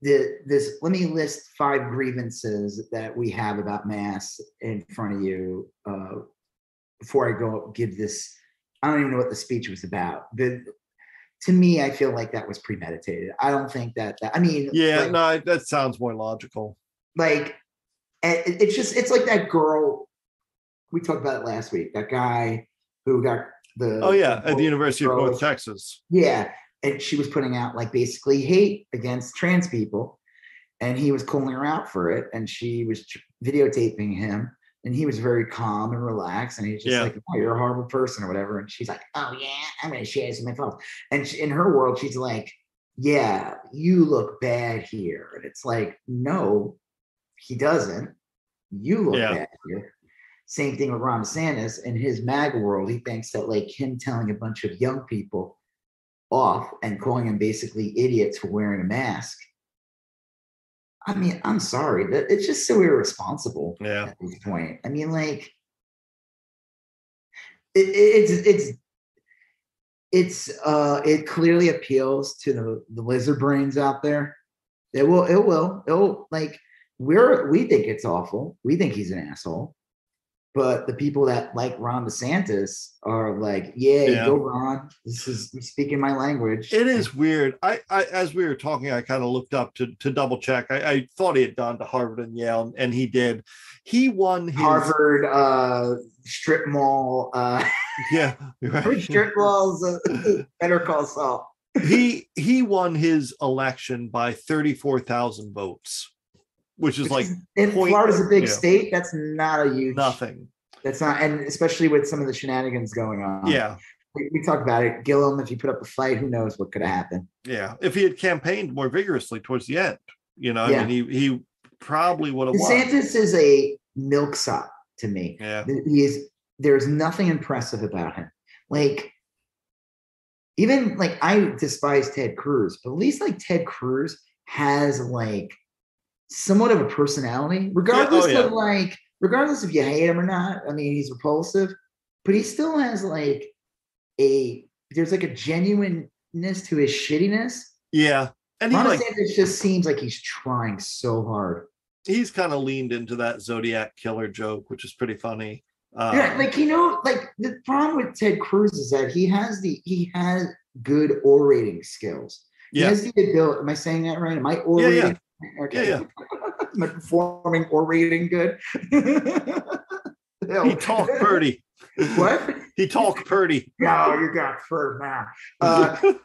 C: this. Let me list 5 grievances that we have about masks in front of you before I go give this. I don't even know what the speech was about. To me, I feel like that was premeditated. I don't think that I mean,
B: that sounds more logical.
C: It's like that girl. We talked about it last week. That guy who got
B: at the University of North Texas.
C: Yeah, and she was putting out basically hate against trans people, and he was calling her out for it, and she was videotaping him And he was very calm and relaxed. And he's just like, oh, you're a horrible person or whatever. And she's like, oh, yeah, I'm going to share some info. And in her world, she's like, yeah, you look bad here. And it's like, no, he doesn't. You look bad here. Same thing with Ron DeSantis. In his MAGA world, he thinks that like him telling a bunch of young people off and calling them basically idiots for wearing a mask. I mean, I'm sorry, that it's just so irresponsible at this point. I mean, like, it clearly appeals to the lizard brains out there. It'll like we think it's awful. We think he's an asshole. But the people that like Ron DeSantis are like, go Ron. This is speaking my language.
B: It is weird. I as we were talking, I kind of looked up to double check. I thought he had gone to Harvard and Yale, and he did. He won his
C: Harvard strip mall.
B: Yeah, right.
C: Strip malls. Better Call Saul.
B: He won his election by 34,000 votes. Which is like,
C: and Florida's a big state. That's not a huge
B: nothing.
C: That's not, and especially with some of the shenanigans going on.
B: Yeah,
C: we talked about it. Gillum, if you put up a fight, who knows what could have happened?
B: Yeah, if he had campaigned more vigorously towards the end, I mean, he probably would have won.
C: DeSantis is a milksop to me.
B: Yeah,
C: there's nothing impressive about him. Like, even like I despise Ted Cruz, but at least like Ted Cruz has like somewhat of a personality, regardless of like, regardless if you hate him or not. I mean, he's repulsive, but he still has like there's like a genuineness to his shittiness.
B: Yeah. And
C: it just seems like he's trying so hard.
B: He's kind of leaned into that Zodiac killer joke, which is pretty funny.
C: Like, like the problem with Ted Cruz is that he has good orating skills. He has the ability. Am I saying that right? Am I orating?
B: Yeah.
C: Okay. Yeah. Am I performing orating good?
B: He talked pretty.
C: What?
B: He talked pretty.
C: No, you got fur now.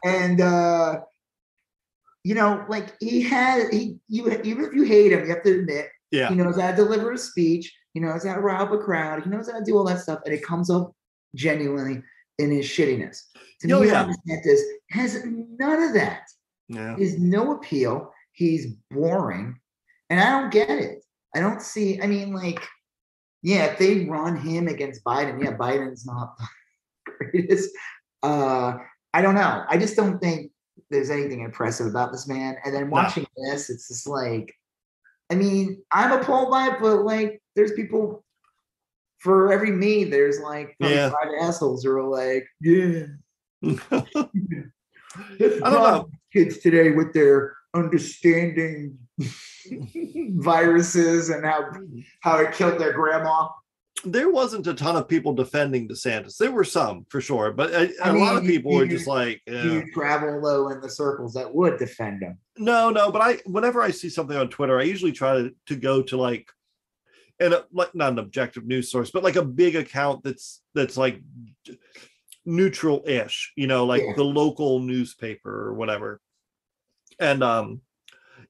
C: And like even if you hate him, you have to admit, he knows how to deliver a speech, he knows how to rile the crowd, he knows how to do all that stuff, and it comes up genuinely in his shittiness. To me, Ron DeSantis has none of that.
B: Yeah.
C: There's no appeal. He's boring, and I don't get it. I don't see. I mean, like, if they run him against Biden, Biden's not the greatest. I don't know. I just don't think there's anything impressive about this man. And then watching this, it's just like, I mean, I'm appalled by it, but like, there's people for every me. There's like 5 assholes who are like, I don't know. Kids today with their understanding viruses and how it killed their grandma.
B: There wasn't a ton of people defending DeSantis. There were some for sure, but a lot of people were just like,
C: you travel low in the circles that would defend him.
B: No, but whenever I see something on Twitter, I usually try to go to like not an objective news source, but like a big account that's like neutral-ish, the local newspaper or whatever. And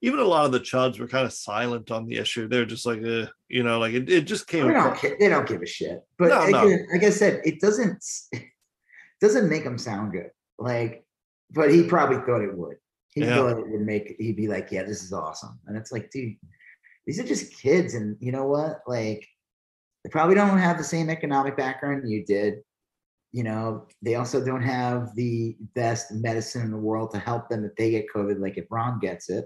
B: even a lot of the chuds were kind of silent on the issue. They're just like, like it just came.
C: They don't give a shit. But like I said, it doesn't make him sound good. Like, but he probably thought it would. He thought it would he'd be like, yeah, this is awesome. And it's like, dude, these are just kids. And you know what? Like, they probably don't have the same economic background you did. They also don't have the best medicine in the world to help them if they get COVID, like if Ron gets it.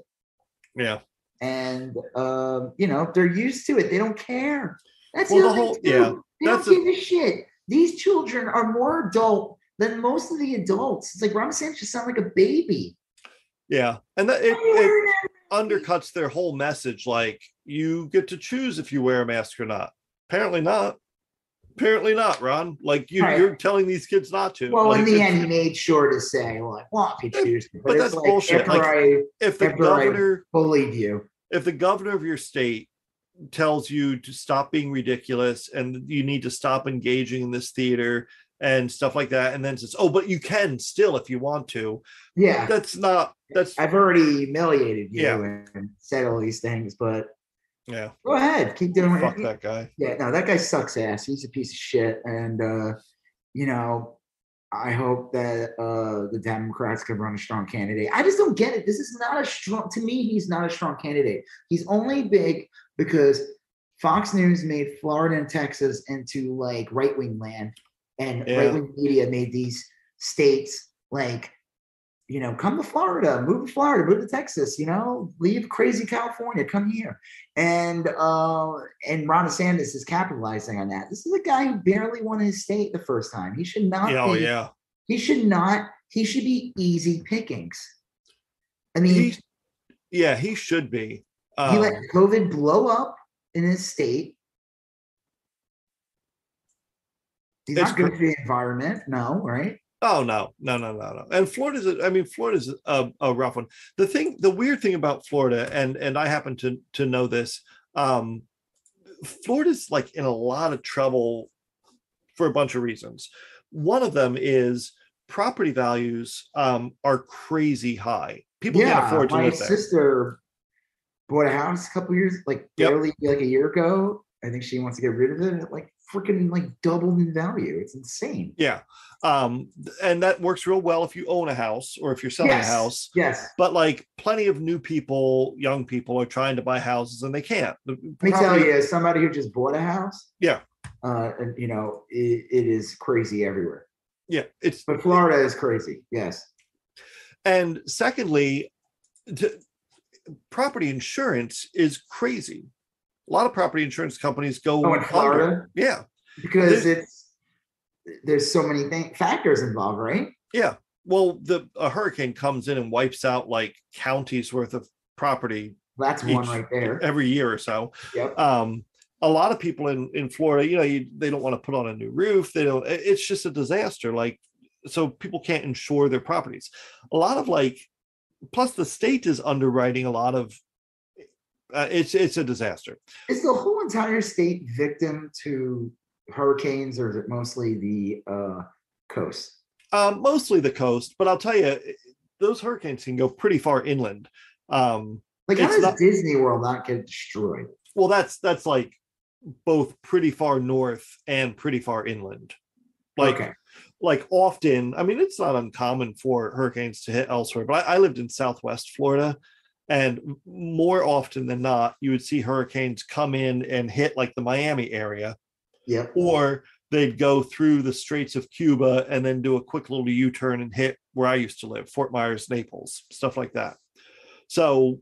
B: Yeah.
C: And, they're used to it. They don't care. That's
B: the whole,
C: They don't give a shit. These children are more adult than most of the adults. It's like Ron DeSantis just sound like a baby.
B: Yeah. And it undercuts their whole message. Like, you get to choose if you wear a mask or not. Apparently not, Ron. Like, you're telling these kids not to.
C: Well,
B: like,
C: in the end, he made sure to say, well, if you choose to.
B: But that's like, bullshit. If the governor
C: bullied you,
B: if the governor of your state tells you to stop being ridiculous and you need to stop engaging in this theater and stuff like that, and then says, oh, but you can still if you want to.
C: Yeah.
B: That's
C: I've already humiliated you and said all these things, but
B: Yeah.
C: Go ahead, keep doing
B: Fuck
C: it.
B: that guy.
C: Yeah, no, that guy sucks ass. He's a piece of shit. And you know, I hope that the Democrats could run a strong candidate. I just don't get it. This is not a strong, to me, he's not a strong candidate. He's only big because Fox News made Florida and Texas into like right-wing land, and right-wing media made these states like, you know, come to Florida, move to Texas, you know, leave crazy California, come here. And Ron DeSantis is capitalizing on that. This is a guy who barely won his state the first time. He should not he should be easy pickings. I mean,
B: he should be.
C: He let COVID blow up in his state. He's not good for the environment, no, right?
B: Oh no. And Florida's a rough one. The weird thing about Florida, and I happen to know this, Florida's like in a lot of trouble for a bunch of reasons. One of them is property values are crazy high. People can't afford to live there.
C: My sister bought a house a couple years, like barely like a year ago. I think she wants to get rid of it. It like freaking like doubled in value. It's insane.
B: Yeah. And that works real well if you own a house or if you're selling a house.
C: Yes.
B: But like plenty of young people are trying to buy houses and they can't.
C: Let me tell you, as somebody who just bought a house.
B: Yeah.
C: And you know, it is crazy everywhere.
B: Yeah.
C: But Florida is crazy. Yes.
B: And secondly, property insurance is crazy. A lot of property insurance companies go
C: in Florida.
B: Under. Yeah.
C: Because there's so many factors involved, right?
B: Yeah. Well, a hurricane comes in and wipes out like counties worth of property.
C: That's one right there.
B: Every year or so.
C: Yep.
B: A lot of people in Florida, you know, they don't want to put on a new roof. It's just a disaster. Like, so people can't insure their properties. A lot of plus the state is underwriting a lot of, it's a disaster.
C: Is the whole entire state victim to hurricanes, or is it mostly the coast?
B: Mostly the coast, but I'll tell you, those hurricanes can go pretty far inland.
C: How does Disney World not get destroyed?
B: Well, that's like both pretty far north and pretty far inland. Like often, I mean, it's not uncommon for hurricanes to hit elsewhere, but I lived in Southwest Florida, and more often than not, you would see hurricanes come in and hit like the Miami area.
C: Yeah.
B: Or they'd go through the Straits of Cuba and then do a quick little U-turn and hit where I used to live, Fort Myers, Naples, stuff like that. So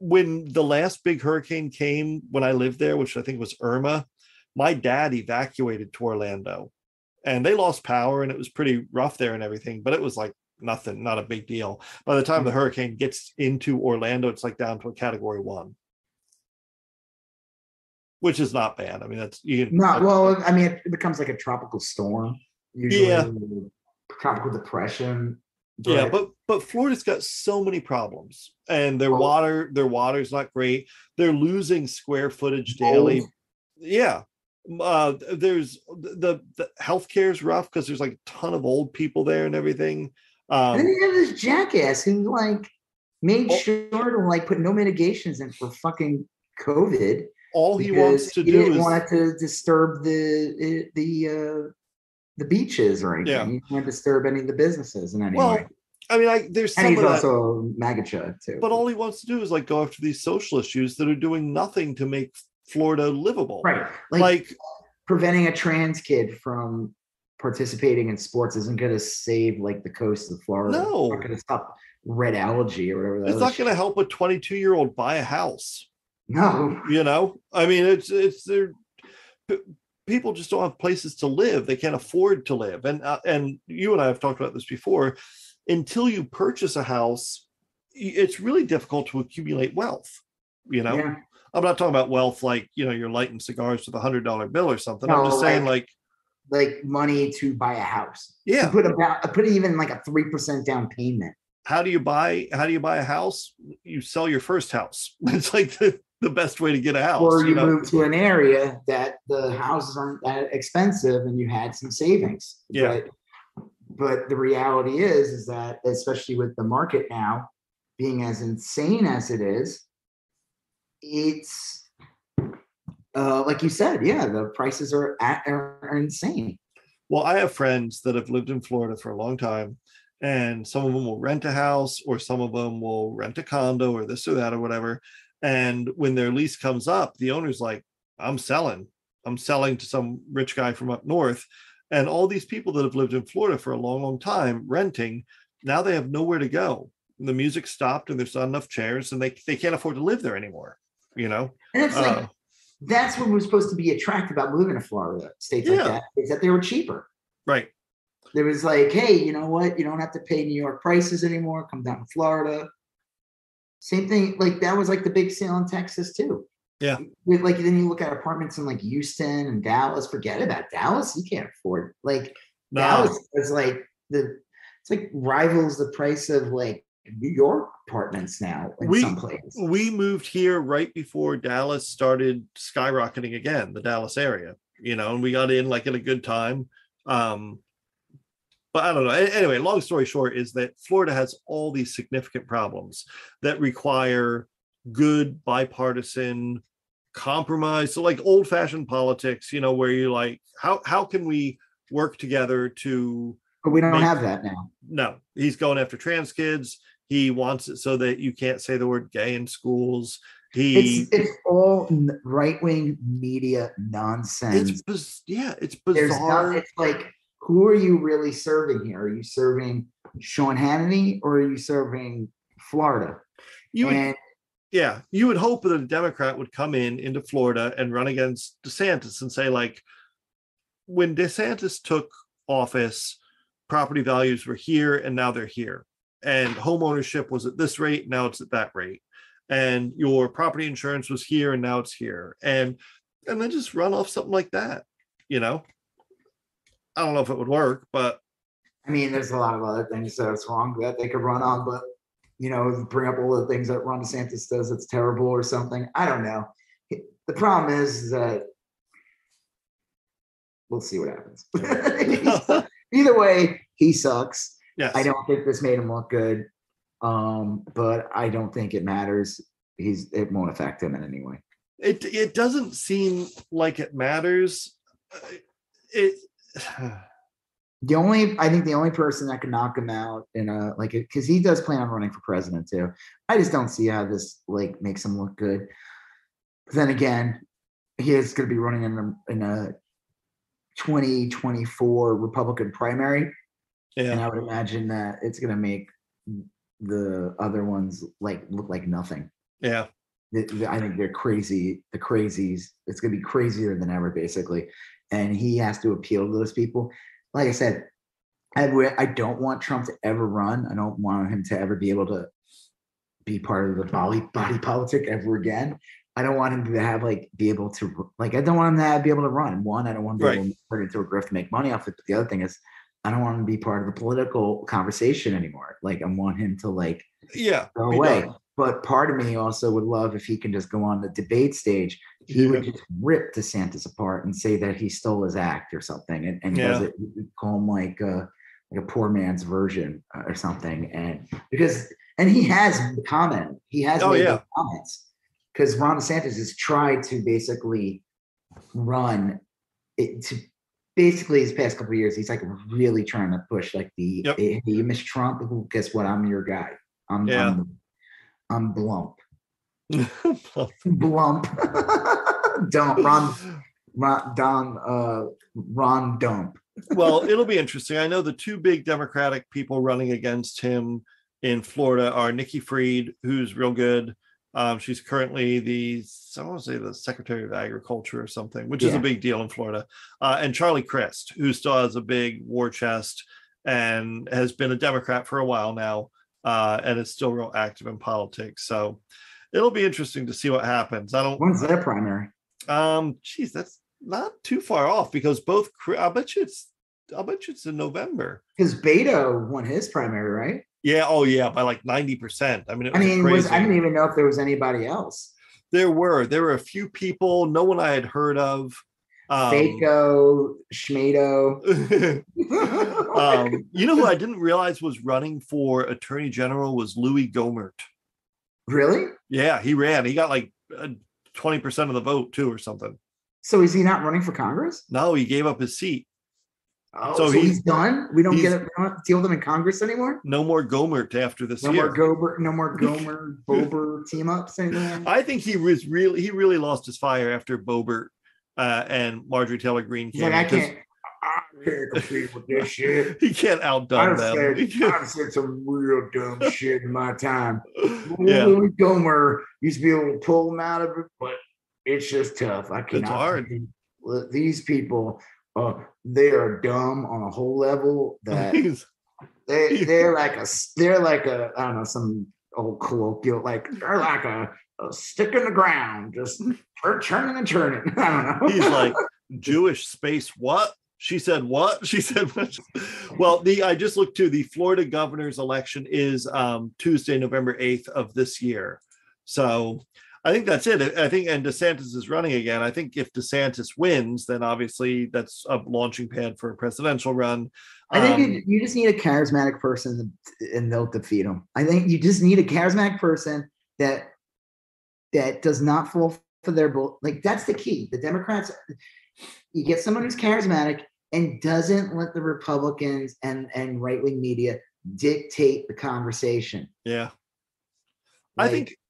B: when the last big hurricane came, when I lived there, which I think was Irma, my dad evacuated to Orlando, and they lost power and it was pretty rough there and everything, but it was like nothing, not a big deal. By the time the hurricane gets into Orlando, it's like down to a category 1. Which is not bad. I mean,
C: it becomes like a tropical storm, usually tropical depression.
B: But Florida's got so many problems, and their water's not great. They're losing square footage daily. Yeah. There's the healthcare is rough because there's like a ton of old people there and everything.
C: And then you have this jackass who like made sure to put no mitigations in for fucking COVID.
B: All he wants to do
C: didn't want to disturb the beaches or anything. Yeah. He didn't want to disturb any of the businesses in any way.
B: I mean, there's some,
C: and he's also MAGA chud too.
B: But all he wants to do is go after these social issues that are doing nothing to make Florida livable.
C: Right. Like preventing a trans kid from participating in sports isn't going to save the coast of Florida.
B: No.
C: It's not going to stop red algae or whatever.
B: It's not going to help a 22-year-old buy a house.
C: No.
B: You know, I mean, it's people just don't have places to live. They can't afford to live. And you and I have talked about this before. Until you purchase a house, it's really difficult to accumulate wealth. You know, yeah. I'm not talking about wealth you're lighting cigars with $100 bill or something. No, I'm just saying like
C: money to buy a house.
B: Yeah.
C: To put even a 3% down payment.
B: How do you buy a house? You sell your first house. It's like the best way to get a house.
C: Or you move to an area that the houses aren't that expensive and you had some savings.
B: Yeah.
C: But the reality is that, especially with the market now being as insane as it is, it's like you said, yeah, the prices are insane.
B: Well, I have friends that have lived in Florida for a long time, and some of them will rent a house, or some of them will rent a condo, or this or that or whatever. And when their lease comes up, the owner's like, I'm selling to some rich guy from up north. And all these people that have lived in Florida for a long, long time renting, now they have nowhere to go. The music stopped and there's not enough chairs, and they can't afford to live there anymore, you know?
C: And it's like, that's what was supposed to be attractive about moving to Florida, states like that, is that they were cheaper.
B: Right.
C: There was like, hey, you know what? You don't have to pay New York prices anymore. Come down to Florida. Same thing. Like that was like the big sale in Texas too.
B: Yeah.
C: With like, then you look at apartments in like Houston and Dallas. Forget about Dallas. You can't afford like Dallas is like it's like rivals the price of like New York apartments now in some places.
B: We moved here right before Dallas started skyrocketing again, the Dallas area, you know, and we got in like at a good time. But I don't know. Anyway, long story short is that Florida has all these significant problems that require good bipartisan compromise. So like old-fashioned politics, you know, where you're like, how can we work together to...
C: But we don't have that now.
B: No, he's going after trans kids. He wants it so that you can't say the word gay in schools.
C: It's all right-wing media nonsense.
B: It's bizarre.
C: It's like, who are you really serving here? Are you serving Sean Hannity or are you serving Florida?
B: You would hope that a Democrat would come into Florida and run against DeSantis and say, like, when DeSantis took office, property values were here and now they're here. And home ownership was at this rate, now it's at that rate. And your property insurance was here and now it's here. And then just run off something like that, you know? I don't know if it would work, but
C: I mean, there's a lot of other things that's wrong that they could run on, but you know, bring up all the things that Ron DeSantis does that's terrible or something. I don't know. The problem is that we'll see what happens. Either way, he sucks.
B: Yes.
C: I don't think this made him look good, but I don't think it matters. It won't affect him in any way.
B: It doesn't seem like it matters.
C: I think the only person that could knock him out in a like it, because he does plan on running for president too. I just don't see how this like makes him look good. But then again, he is going to be running in a 2024 Republican primary, and I would imagine that it's going to make the other ones like look like nothing.
B: Yeah,
C: I think they're crazy. The crazies. It's going to be crazier than ever, basically. And he has to appeal to those people. Like I said, I don't want Trump to ever run. I don't want him to ever be able to be part of the body politic ever again. I don't want him to have be able to I don't want him to be able to run. One, I don't want him to be able to turn into a grift to make money off it. But the other thing is, I don't want him to be part of the political conversation anymore. I want him to go away. But part of me also would love if he can just go on the debate stage. He would just rip DeSantis apart and say that he stole his act or something, and does it, call him like a poor man's version or something. And he has commented, he has made comments, because Ron DeSantis has tried to basically run it to basically his past couple of years. He's really trying to push hey, you miss Trump? Well, guess what? I'm your guy. I'm Blump. Blump. Ron Dump.
B: Well, it'll be interesting. I know the two big Democratic people running against him in Florida are Nikki Fried, who's real good. She's currently the Secretary of Agriculture or something, which is a big deal in Florida. And Charlie Crist, who still has a big war chest and has been a Democrat for a while now. And is still real active in politics. So it'll be interesting to see what happens.
C: When's their primary?
B: That's not too far off, because I bet you it's in November.
C: Because Beto won his primary, right?
B: Yeah. Oh yeah. By 90%. I mean,
C: crazy. I didn't even know if there was anybody else.
B: There were a few people, no one I had heard of.
C: Faco, Schmado.
B: You know who I didn't realize was running for Attorney General was Louis Gohmert.
C: Really?
B: Yeah, he ran. He got 20% of the vote too, or something.
C: So is he not running for Congress?
B: No, he gave up his seat.
C: Oh, so he's done. We don't deal with him in Congress anymore.
B: No more Goebert after this
C: year. No more Gomer Boebert team ups anymore.
B: I think he really lost his fire after Boebert and Marjorie Taylor Greene came.
C: I can't compete with this shit.
B: He can't outdone them.
C: I've said some real dumb shit in my time.
B: Yeah.
C: Gomer used to be able to pull them out of it, but it's just tough. I cannot.
B: It's hard.
C: These people. They are dumb on a whole level that they're like a I don't know, some old colloquial, like they're like a stick in the ground, just turning and turning. I don't know.
B: He's like, Jewish space what? She said what? She said what? Well, I just looked to the Florida governor's election is Tuesday, November 8th of this year. So I think that's it. I think, and DeSantis is running again. I think if DeSantis wins, then obviously that's a launching pad for a presidential run.
C: I think you just need a charismatic person and they'll defeat him. I think you just need a charismatic person that does not fall for their bull. Like that's the key. The Democrats, you get someone who's charismatic and doesn't let the Republicans and right-wing media dictate the conversation.
B: Yeah.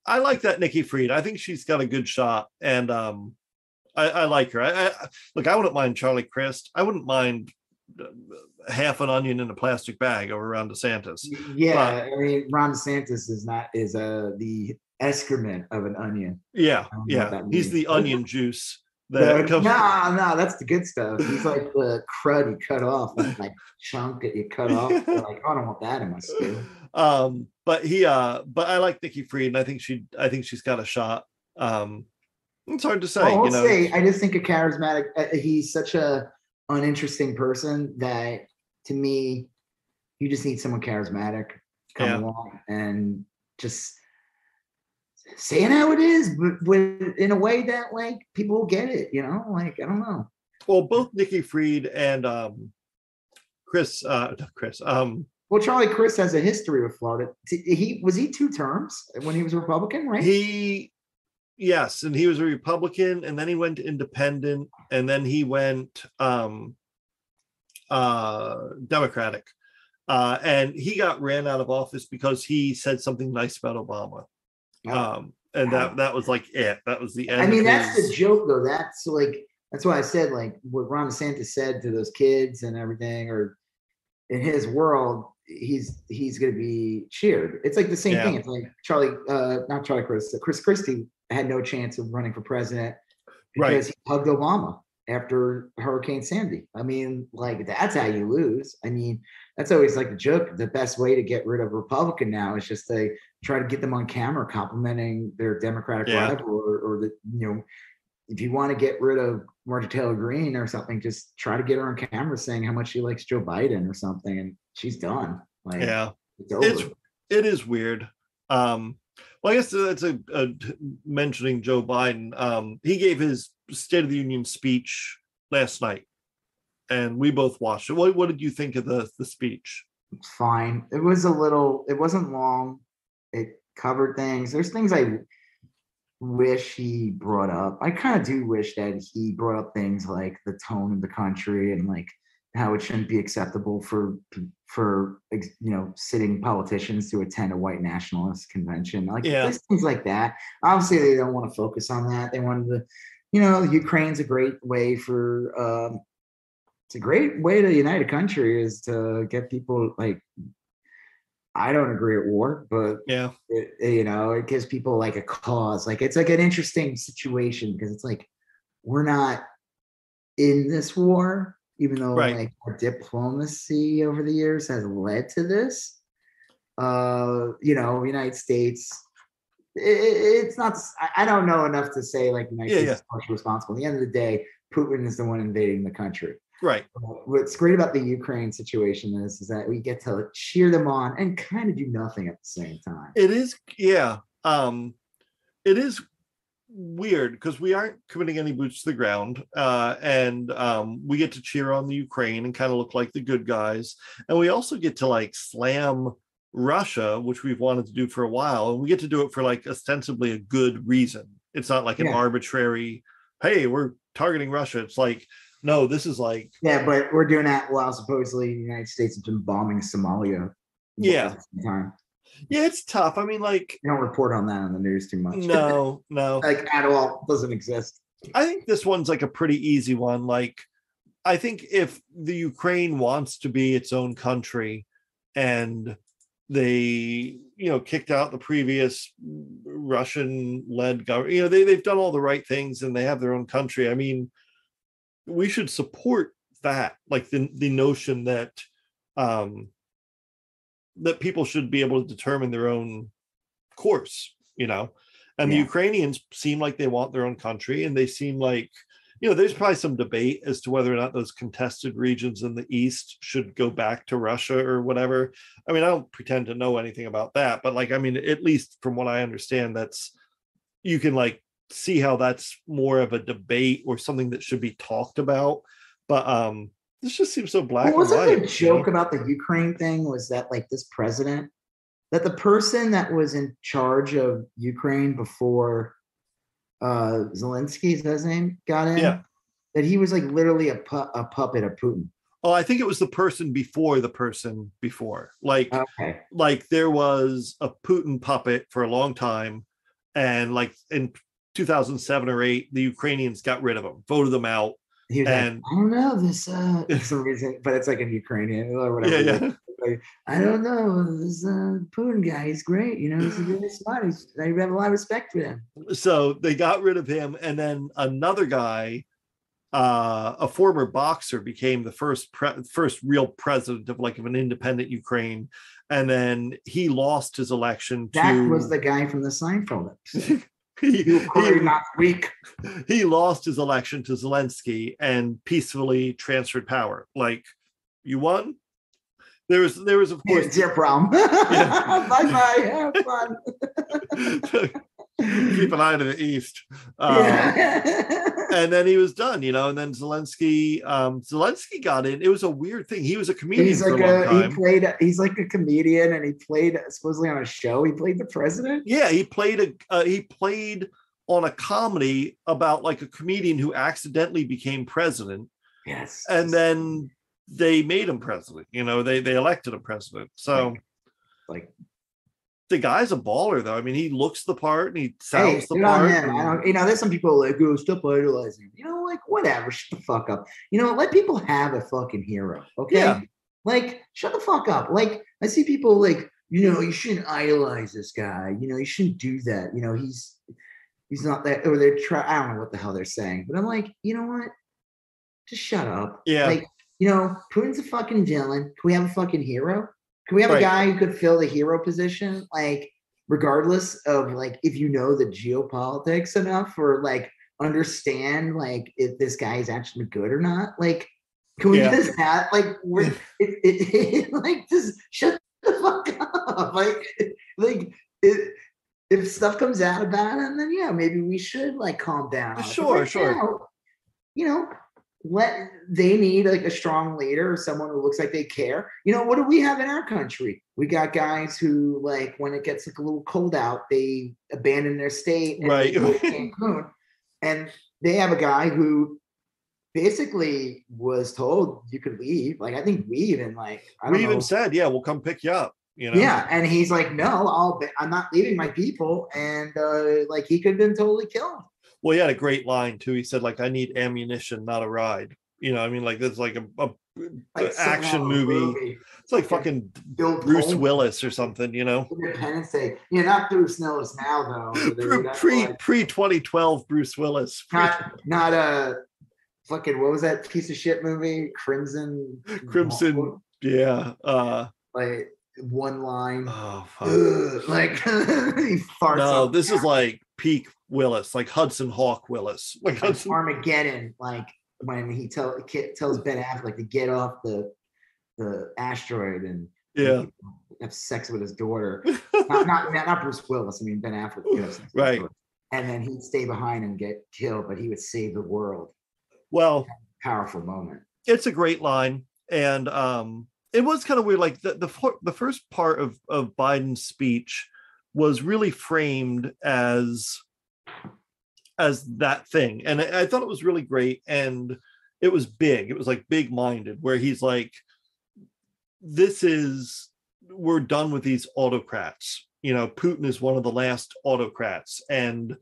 B: I like that Nikki Fried. I think she's got a good shot, and I like her. I wouldn't mind Charlie Crist. I wouldn't mind half an onion in a plastic bag over Ron DeSantis.
C: Yeah, I mean, Ron DeSantis is the excrement of an onion.
B: Yeah, he's the onion juice.
C: No, that's the good stuff. He's like the crud you cut off, like chunk that you cut off. You're like, I don't want that in my stew.
B: But I like Nikki Fried, and I think she's got a shot. It's hard to say.
C: I just think a charismatic. He's such a uninteresting person that, to me, you just need someone charismatic come along and just saying how it is, but in a way that like people will get it. Like I don't know.
B: Well, both Nikki Fried and Chris.
C: Well, Charlie Crist has a history with Florida. Was he 2 terms when he was a Republican, right?
B: Yes, and he was a Republican, and then he went independent, and then he went Democratic, and he got ran out of office because he said something nice about Obama, and that was like it. That was the end.
C: I mean, that's the joke, though. That's why I said like what Ron DeSantis said to those kids and everything, or in his world. He's going to be cheered. It's like the same thing. It's like not Charlie Crist. Chris Christie had no chance of running for president because he hugged Obama after Hurricane Sandy. I mean, like that's how you lose. I mean, that's always like the joke. The best way to get rid of a Republican now is just to try to get them on camera complimenting their Democratic rival, or if you want to get rid of Marjorie Taylor Greene or something, just try to get her on camera saying how much she likes Joe Biden or something, and she's done. Like, it's over.
B: It is weird. Well, I guess that's a mentioning Joe Biden. He gave his State of the Union speech last night, and we both watched it. What did you think of the speech?
C: Fine. It wasn't long. It covered things. There's things I wish he brought up. I kind of do wish that he brought up things like the tone of the country and like how it shouldn't be acceptable for sitting politicians to attend a white nationalist convention. Like things like that. Obviously, they don't want to focus on that. They wanted to, Ukraine's a great way for it's a great way to unite a country is to get people like. I don't agree at war, but it gives people like a cause. Like it's like an interesting situation because it's like we're not in this war, even though like our diplomacy over the years has led to this. United States. It's not. I don't know enough to say like the United States is partially responsible. At the end of the day, Putin is the one invading the country.
B: Right.
C: What's great about the Ukraine situation is that we get to cheer them on and kind of do nothing at the same time.
B: It is, it is weird because we aren't committing any boots to the ground, and we get to cheer on the Ukraine and kind of look like the good guys, and we also get to like slam Russia, which we've wanted to do for a while, and we get to do it for like ostensibly a good reason. It's not like an arbitrary, hey, we're targeting Russia. It's like, no, this is like,
C: yeah, but we're doing that while supposedly the United States has been bombing Somalia.
B: Yeah.
C: Time.
B: Yeah, it's tough. I mean, like,
C: you don't report on that on the news too much.
B: No.
C: Like at all, doesn't exist.
B: I think this one's like a pretty easy one. Like, I think if the Ukraine wants to be its own country and they, kicked out the previous Russian-led government, they've done all the right things and they have their own country. I mean, we should support that, like the notion that that people should be able to determine their own course, and the Ukrainians seem like they want their own country, and they seem like, there's probably some debate as to whether or not those contested regions in the East should go back to Russia or whatever. I mean, I don't pretend to know anything about that, but like, I mean, at least from what I understand, you can like see how that's more of a debate or something that should be talked about. But this just seems so black and white.
C: Wasn't the joke about the Ukraine thing was that like this president, that the person that was in charge of Ukraine before Zelensky, is that his name, got in?
B: Yeah.
C: That he was like literally a puppet of Putin.
B: Oh, I think it was the person before the person before. Like,
C: okay.
B: Like there was a Putin puppet for a long time. And like in 2007 or 8, the Ukrainians got rid of him, voted them out.
C: He was like, I don't know this for some reason, but it's like a Ukrainian or whatever.
B: Yeah.
C: Like, I don't know this Putin guy. He's great. He's really smart. I have a lot of respect for him.
B: So they got rid of him, and then another guy, a former boxer, became the first real president of an independent Ukraine, and then he lost his election.
C: That was the guy from the Seinfeld episode. Not weak.
B: He lost his election to Zelensky and peacefully transferred power. Like, you won. There was of course
C: it's your problem. Bye. Have fun.
B: Keep an eye to the east. And then he was done, and then Zelensky got in. It was a weird thing. He was a comedian for a long time.
C: He's like a comedian, and he played supposedly on a show. He played the president.
B: Yeah, he played on a comedy about like a comedian who accidentally became president.
C: Yes.
B: And then they made him president. They elected him president. So
C: like
B: the guy's a baller, though. I mean, he looks the part and he sounds the part.
C: There's some people like, oh, stop idolizing. Whatever. Shut the fuck up. Let people have a fucking hero. Okay.
B: Yeah.
C: Like, shut the fuck up. Like, I see people like, you shouldn't idolize this guy. You shouldn't do that. He's not that, or they're I don't know what the hell they're saying, but I'm like, you know what? Just shut up.
B: Yeah.
C: Like, Putin's a fucking villain. Can we have a fucking hero? Can we have a guy who could fill the hero position, like, regardless of, like, if the geopolitics enough or, like, understand, like, if this guy is actually good or not? Like, can we just have, like, like, just shut the fuck up? Like, if stuff comes out about him, then, maybe we should, like, calm down.
B: Sure.
C: They need like a strong leader or someone who looks like they care. What do we have in our country? We got guys who, like, when it gets like a little cold out, they abandon their state and
B: right.
C: They go to Cancun. And they have a guy who basically was told you could leave. Like, I think we even
B: said, yeah, we'll come pick you up.
C: Yeah, and he's like, no, I'm not leaving my people, and like he could have been totally killed.
B: Well, he had a great line too. He said, like, I need ammunition, not a ride. I mean, like, that's like a action movie. It's like fucking Bruce Willis or something,
C: Independence Day. Yeah, not Bruce Willis now though.
B: Pre 2012 Bruce Willis.
C: Not a fucking, what was that piece of shit movie? Crimson.
B: Yeah.
C: Like one line.
B: Oh fuck.
C: Like he farts.
B: No, this is like peak Willis, like Hudson Hawk Willis, like
C: Armageddon, like when he tells Ben Affleck to get off the asteroid and have sex with his daughter. not Bruce Willis. I mean Ben Affleck.
B: Right.
C: And then he'd stay behind and get killed, but he would save the world.
B: Well,
C: powerful moment.
B: It's a great line, and it was kind of weird. Like the first part of Biden's speech was really framed as as that thing. And I thought it was really great. And it was big. It was like big-minded, where he's like, we're done with these autocrats. Putin is one of the last autocrats. And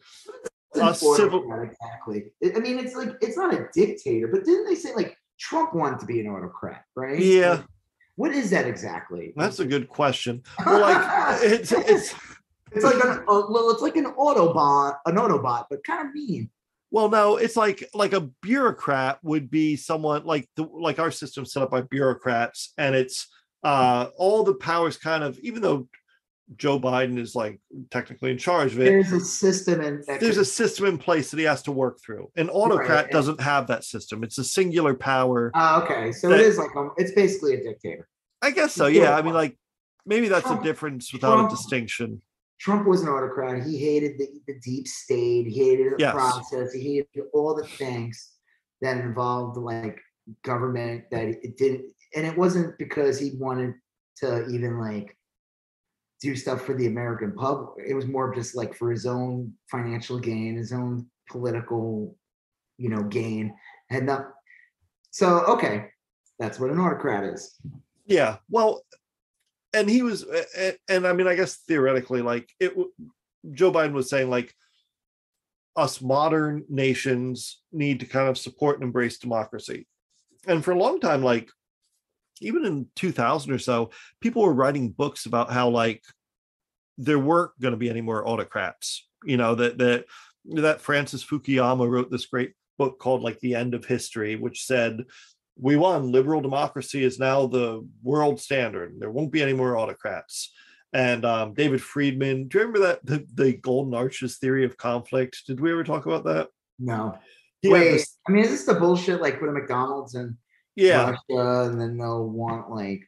C: exactly. I mean, it's like, it's not a dictator, but didn't they say like Trump wanted to be an autocrat, right?
B: Yeah.
C: Like, what is that exactly?
B: That's a good question. Well, like it's
C: it's like an Autobot, but kind of mean.
B: Well, no, it's like a bureaucrat would be someone like our system set up by bureaucrats, and it's all the powers kind of, even though Joe Biden is like technically in charge of it.
C: There's a system
B: in place that he has to work through. An autocrat doesn't have that system. It's a singular power.
C: Okay, so it is like it's basically a dictator.
B: I guess so. Yeah, I mean, like maybe that's a difference without a distinction.
C: Trump was an autocrat. He hated the deep state. He hated the process. He hated all the things that involved like government. That it didn't, and it wasn't because he wanted to even like do stuff for the American public. It was more just like for his own financial gain, his own political, gain. And so okay, that's what an autocrat is.
B: Yeah, well, and he was, and I mean, I guess theoretically, like Joe Biden was saying, like, us modern nations need to kind of support and embrace democracy. And for a long time, like, even in 2000 or so, people were writing books about how, like, there weren't going to be any more autocrats. That Francis Fukuyama wrote this great book called, like, The End of History, which said, we won. Liberal democracy is now the world standard. There won't be any more autocrats. And David Friedman, do you remember that the Golden Arches theory of conflict? Did we ever talk about that?
C: No. Wait, I mean, is this the bullshit like put a McDonald's in Russia and then they'll want like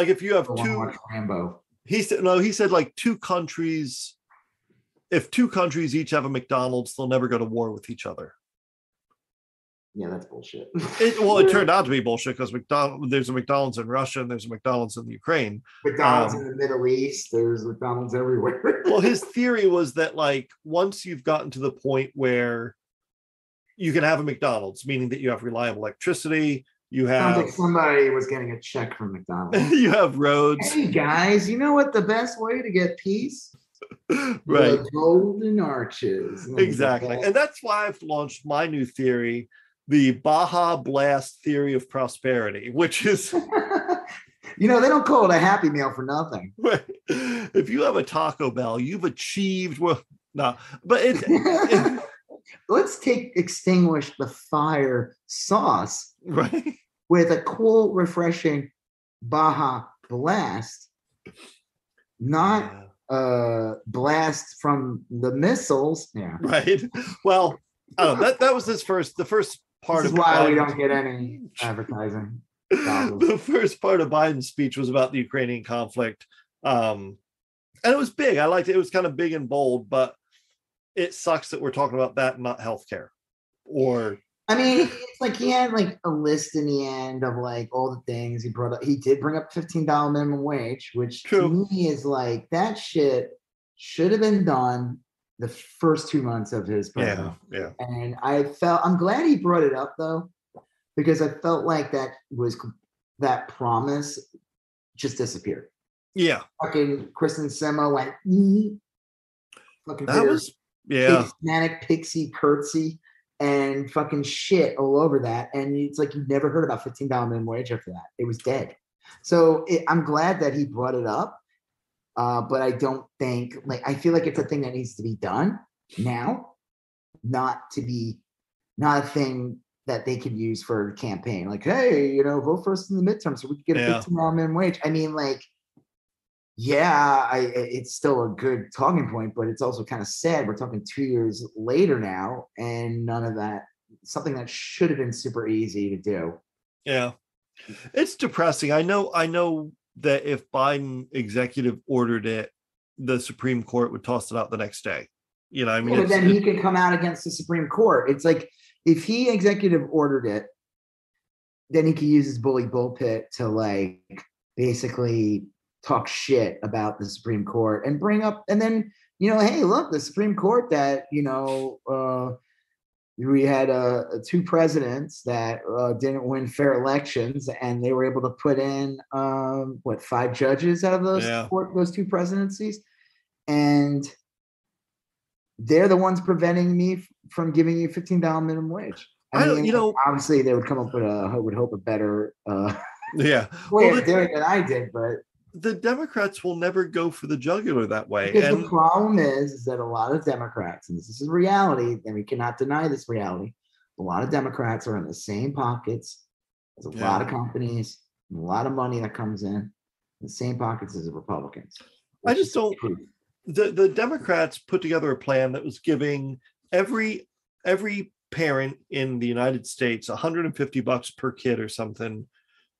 B: if you have two
C: Rambo?
B: He said like two countries. If two countries each have a McDonald's, they'll never go to war with each other.
C: Yeah, that's bullshit.
B: It turned out to be bullshit because there's a McDonald's in Russia and there's a McDonald's in the Ukraine.
C: McDonald's in the Middle East, there's McDonald's everywhere.
B: Well, his theory was that like once you've gotten to the point where you can have a McDonald's, meaning that you have reliable electricity, you have
C: sounds like somebody was getting a check from McDonald's.
B: You have roads.
C: Hey guys, you know what the best way to get peace?
B: Right.
C: The Golden Arches.
B: Exactly. And that's why I've launched my new theory, the Baja Blast theory of prosperity, which is
C: they don't call it a Happy Meal for nothing.
B: Right. If you have a Taco Bell, you've achieved
C: let's extinguish the fire sauce,
B: right,
C: with a cool, refreshing Baja Blast, not blast from the missiles. Yeah,
B: right. Well, that was the first part
C: of why we don't get any advertising.
B: The first part of Biden's speech was about the Ukrainian conflict, and it was big. I liked it. It was kind of big and bold, but it sucks that we're talking about that and not healthcare.
C: I mean, it's like he had like a list in the end of like all the things he brought up. He did bring up $15 minimum wage, which to me is like that shit should have been done the first 2 months of his presidency.
B: Yeah.
C: And I'm glad he brought it up though, because I felt like that promise just disappeared.
B: Yeah.
C: Fucking Kristen Sima went, fucking
B: that was,
C: manic pixie curtsy and fucking shit all over that. And it's like, you never heard about $15 minimum wage after that. It was dead. So I'm glad that he brought it up. But I don't think I feel like it's a thing that needs to be done now, not a thing that they could use for a campaign. Like, hey, vote for us in the midterm so we can get a $15 minimum wage. I mean, like, it's still a good talking point, but it's also kind of sad. We're talking 2 years later now, and none of that, something that should have been super easy to do.
B: Yeah. It's depressing. I know that if Biden executive ordered it, the Supreme Court would toss it out the next day.
C: But then he can come out against the Supreme Court. It's like, if he executive ordered it, then he could use his bully bullpit to like basically talk shit about the Supreme Court and bring up, and then, hey, look, the Supreme Court that, we had two presidents that didn't win fair elections, and they were able to put in 5 judges out of those two presidencies, and they're the ones preventing me from giving you $15 minimum wage. I mean, obviously they would come up with a better way of doing it than I did, but
B: the Democrats will never go for the jugular that way.
C: Because the problem is that a lot of Democrats, and this is reality, and we cannot deny this reality, a lot of Democrats are in the same pockets as a lot of companies, and a lot of money that comes in the same pockets as the Republicans.
B: I just don't. The Democrats put together a plan that was giving every parent in the United States $150 per kid or something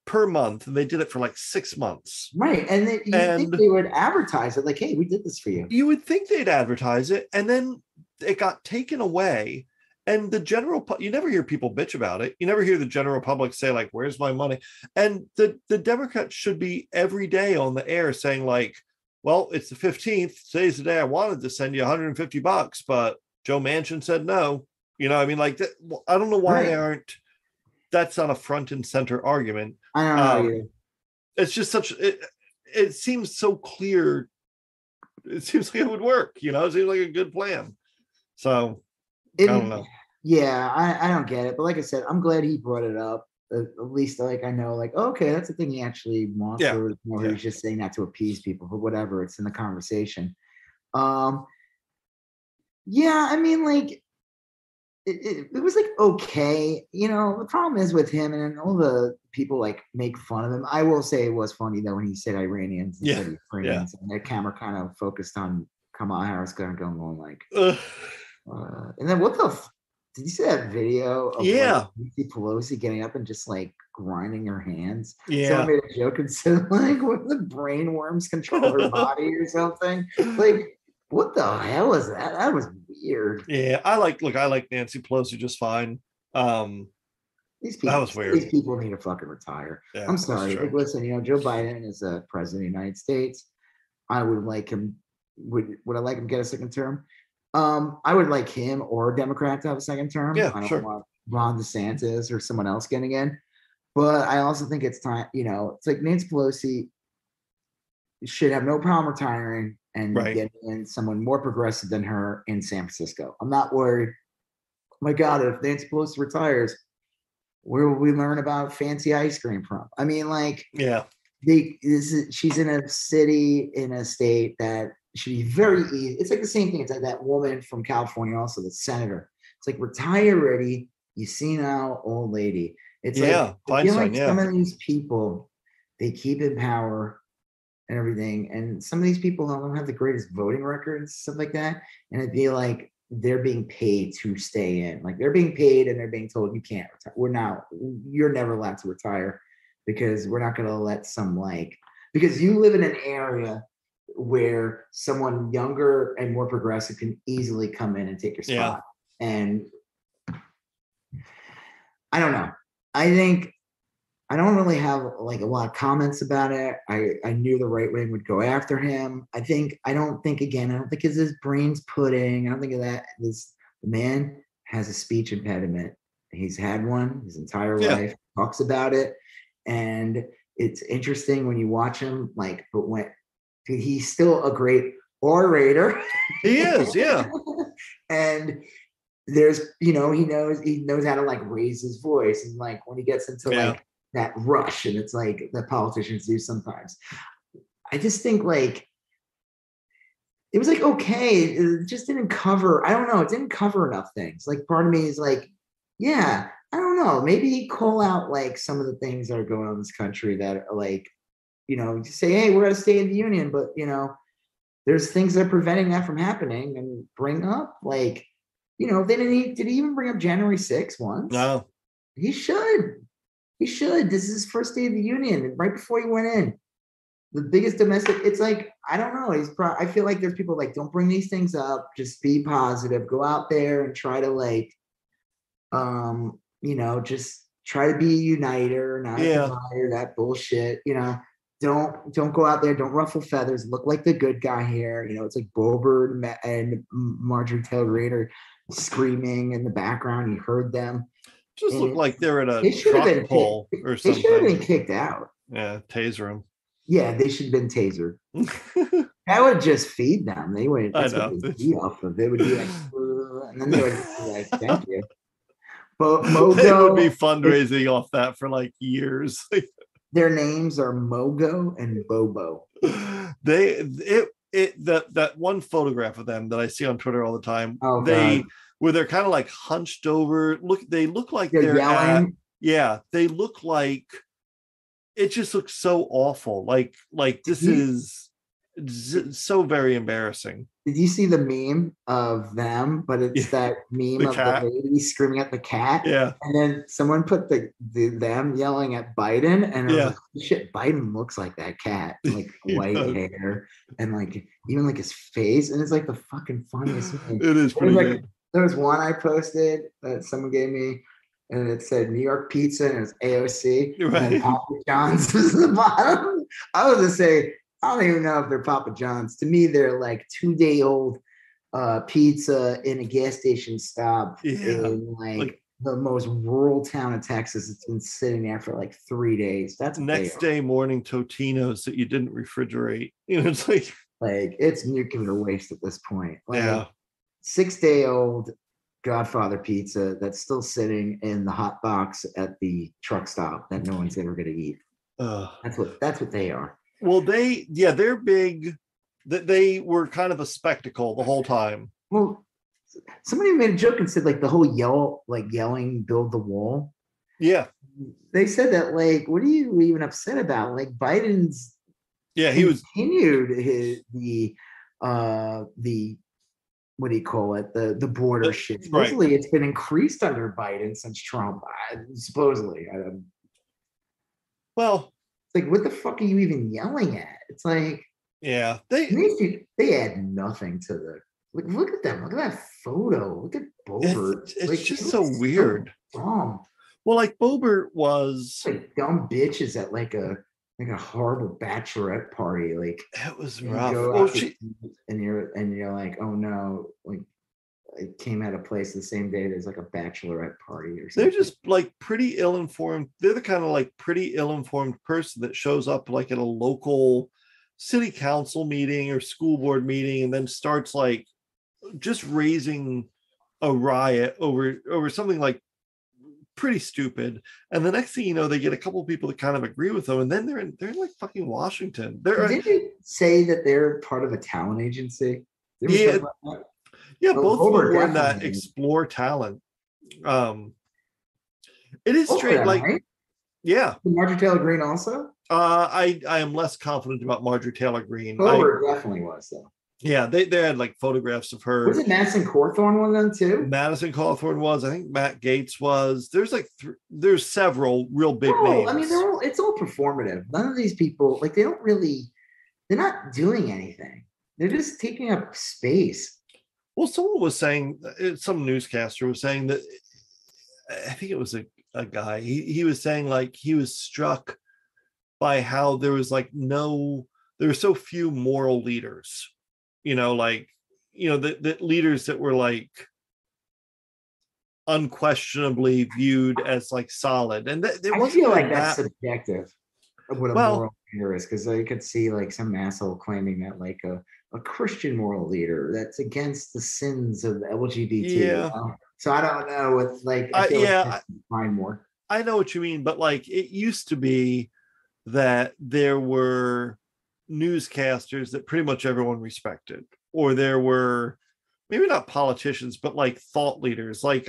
B: per month, and they did it for like 6 months.
C: Right. And you think they would advertise it like, hey, we did this for you.
B: You would think they'd advertise it, and then it got taken away. And the general, you never hear people bitch about it. You never hear the general public say, like, where's my money? And the Democrats should be every day on the air saying, like, well, it's the 15th. Today's the day I wanted to send you $150, but Joe Manchin said no. You know, I mean, like, I don't know why they aren't. That's not a front and center argument.
C: I don't know.
B: It's just it seems so clear. It seems like it would work, you know, it seems like a good plan. So I don't know.
C: Yeah, I don't get it. But like I said, I'm glad he brought it up. At least like I know, like, okay, that's the thing he actually wants.
B: Yeah.
C: Or he's just saying that to appease people, but whatever, it's in the conversation. Yeah, I mean, like, it was like okay, you know. The problem is with him, and all the people like make fun of him. I will say it was funny though when he said Iranians instead of Ukrainians, and their camera kind of focused on Kamala Harris going like, and then what the did you see that video of like, Nancy Pelosi getting up and just like grinding her hands? Someone made a joke and said like, what the brain worms control her body or something, like. What the hell was that? That was weird.
B: Yeah, I like Nancy Pelosi just fine.
C: These people,
B: that was weird.
C: These people need to fucking retire.
B: Yeah,
C: I'm sorry. Like, listen, you know, Joe Biden is a president of the United States. I would like him. Would I like him to get a second term? I would like him or a Democrat to have a second term.
B: Yeah,
C: I don't want Ron DeSantis or someone else getting in. But I also think it's time, you know, it's like Nancy Pelosi should have no problem retiring and getting in someone more progressive than her in San Francisco. I'm not worried. Oh my God, if Nancy Pelosi retires, where will we learn about fancy ice cream from? I mean, like, she's in a city, in a state that should be very easy. It's like the same thing. It's like that woman from California, also the senator. It's like, retire already, you senile old lady. It's like, I feel like some of these people, they keep in power and everything, and some of these people don't have the greatest voting records, stuff like that, and it'd be like they're being paid to stay in. Like, they're being paid and they're being told, you can't retire. You're never allowed to retire, because we're not going to let because you live in an area where someone younger and more progressive can easily come in and take your spot. And I don't know. I don't really have like a lot of comments about it. I knew the right wing would go after him. I don't think it's his brain's pudding. I don't think of that. The man has a speech impediment. He's had one his entire life, talks about it. And it's interesting when you watch him, like, but when he's still a great orator.
B: He is, yeah.
C: And there's, you know, he knows how to like raise his voice. And like when he gets into like that rush, and it's like that politicians do sometimes. I just think like it was like, okay, it just didn't cover. I don't know. It didn't cover enough things. Like, part of me is like, yeah, I don't know. Maybe call out like some of the things that are going on in this country that are like, you know, just say, hey, we're going to stay in the union, but you know, there's things that are preventing that from happening, and bring up like, you know, did he even bring up January 6th once?
B: No.
C: He should. This is his first day of the union, right before he went in. The biggest domestic. It's like, I don't know. I feel like there's people like, don't bring these things up. Just be positive. Go out there and try to like, you know, just try to be a uniter, not a divider. That bullshit. You know, don't go out there. Don't ruffle feathers. Look like the good guy here. You know, it's like Boebert and Marjorie Taylor Greene are screaming in the background. He heard them.
B: Just looked like they're at a
C: They should have
B: truck
C: been
B: pull
C: kicked.
B: or
C: They should have
B: something.
C: been kicked out.
B: Yeah, taser them.
C: Yeah, they should have been tasered. That would just feed them. They would. That's what they feed off of. They would be like, and then they would be like, "Thank you." But Mogo,
B: they would be fundraising off that for like years.
C: Their names are Mogo and Bobo.
B: That one photograph of them that I see on Twitter all the time. Where they're kind of like hunched over. They look like they're yelling. They look like it just looks so awful. Like this is so very embarrassing.
C: Did you see the meme of them? But it's that meme of the lady screaming at the cat.
B: Yeah.
C: And then someone put them yelling at Biden, and I was like, shit, Biden looks like that cat, like white hair, and like even like his face, and it's like the fucking funniest meme.
B: It is pretty good.
C: There was one I posted that someone gave me, and it said New York pizza, and it was AOC,
B: right.
C: And Papa John's was the bottom. I was gonna say, I don't even know if they're Papa John's. To me, they're like 2-day-old pizza in a gas station stop in like the most rural town of Texas. It's been sitting there for like 3 days. That's
B: next day morning Totinos that you didn't refrigerate. It's like
C: it's nuclear waste at this point. 6-day-old Godfather pizza that's still sitting in the hot box at the truck stop that no one's ever going to eat. That's what they are.
B: Well, they're big. That they were kind of a spectacle the whole time.
C: Well, somebody made a joke and said like the whole yelling, build the wall.
B: Yeah,
C: they said that like, what are you even upset about? Like Biden's.
B: Yeah, he
C: continued the what do you call it? The border shit. Supposedly it's been increased under Biden since Trump. Supposedly.
B: Well,
C: it's like, what the fuck are you even yelling at? It's like,
B: yeah,
C: they add nothing to the. Like, look at them. Look at that photo. Look at Boebert.
B: It's just so weird.
C: So dumb.
B: Well, like Boebert was
C: like dumb bitches at like a horrible bachelorette party. Like
B: it was rough. Well,
C: and you're like, oh no, like it came out of place the same day there's like a bachelorette party or something.
B: They're just like pretty ill-informed. They're the kind of like pretty ill-informed person that shows up like at a local city council meeting or school board meeting and then starts like just raising a riot over something like pretty stupid, and the next thing you know they get a couple of people that kind of agree with them, and then they're in like fucking Washington.
C: Did they say that they're part of a talent agency?
B: Both of them were in that Explore Talent. It is straight, like right?
C: Marjorie Taylor Greene also.
B: I am less confident about Marjorie Taylor Greene.
C: Boebert definitely was though.
B: Yeah, they had like photographs of her.
C: Was it Madison Cawthorn one of them too?
B: Madison Cawthorn was. I think Matt Gaetz was. There's like there's several real big names.
C: I mean, it's all performative. None of these people, like, they're not doing anything. They're just taking up space.
B: Well, someone was saying, some newscaster was saying that, I think it was a guy. He was saying like he was struck by how there was like there were so few moral leaders. The leaders that were like unquestionably viewed as like solid, and I
C: feel like that's subjective of what a moral leader is, because I could see like some asshole claiming that like a Christian moral leader that's against the sins of the LGBT.
B: Yeah.
C: So I don't know what like. Find more.
B: I know what you mean, but like it used to be that there were newscasters that pretty much everyone respected, or there were maybe not politicians but like thought leaders, like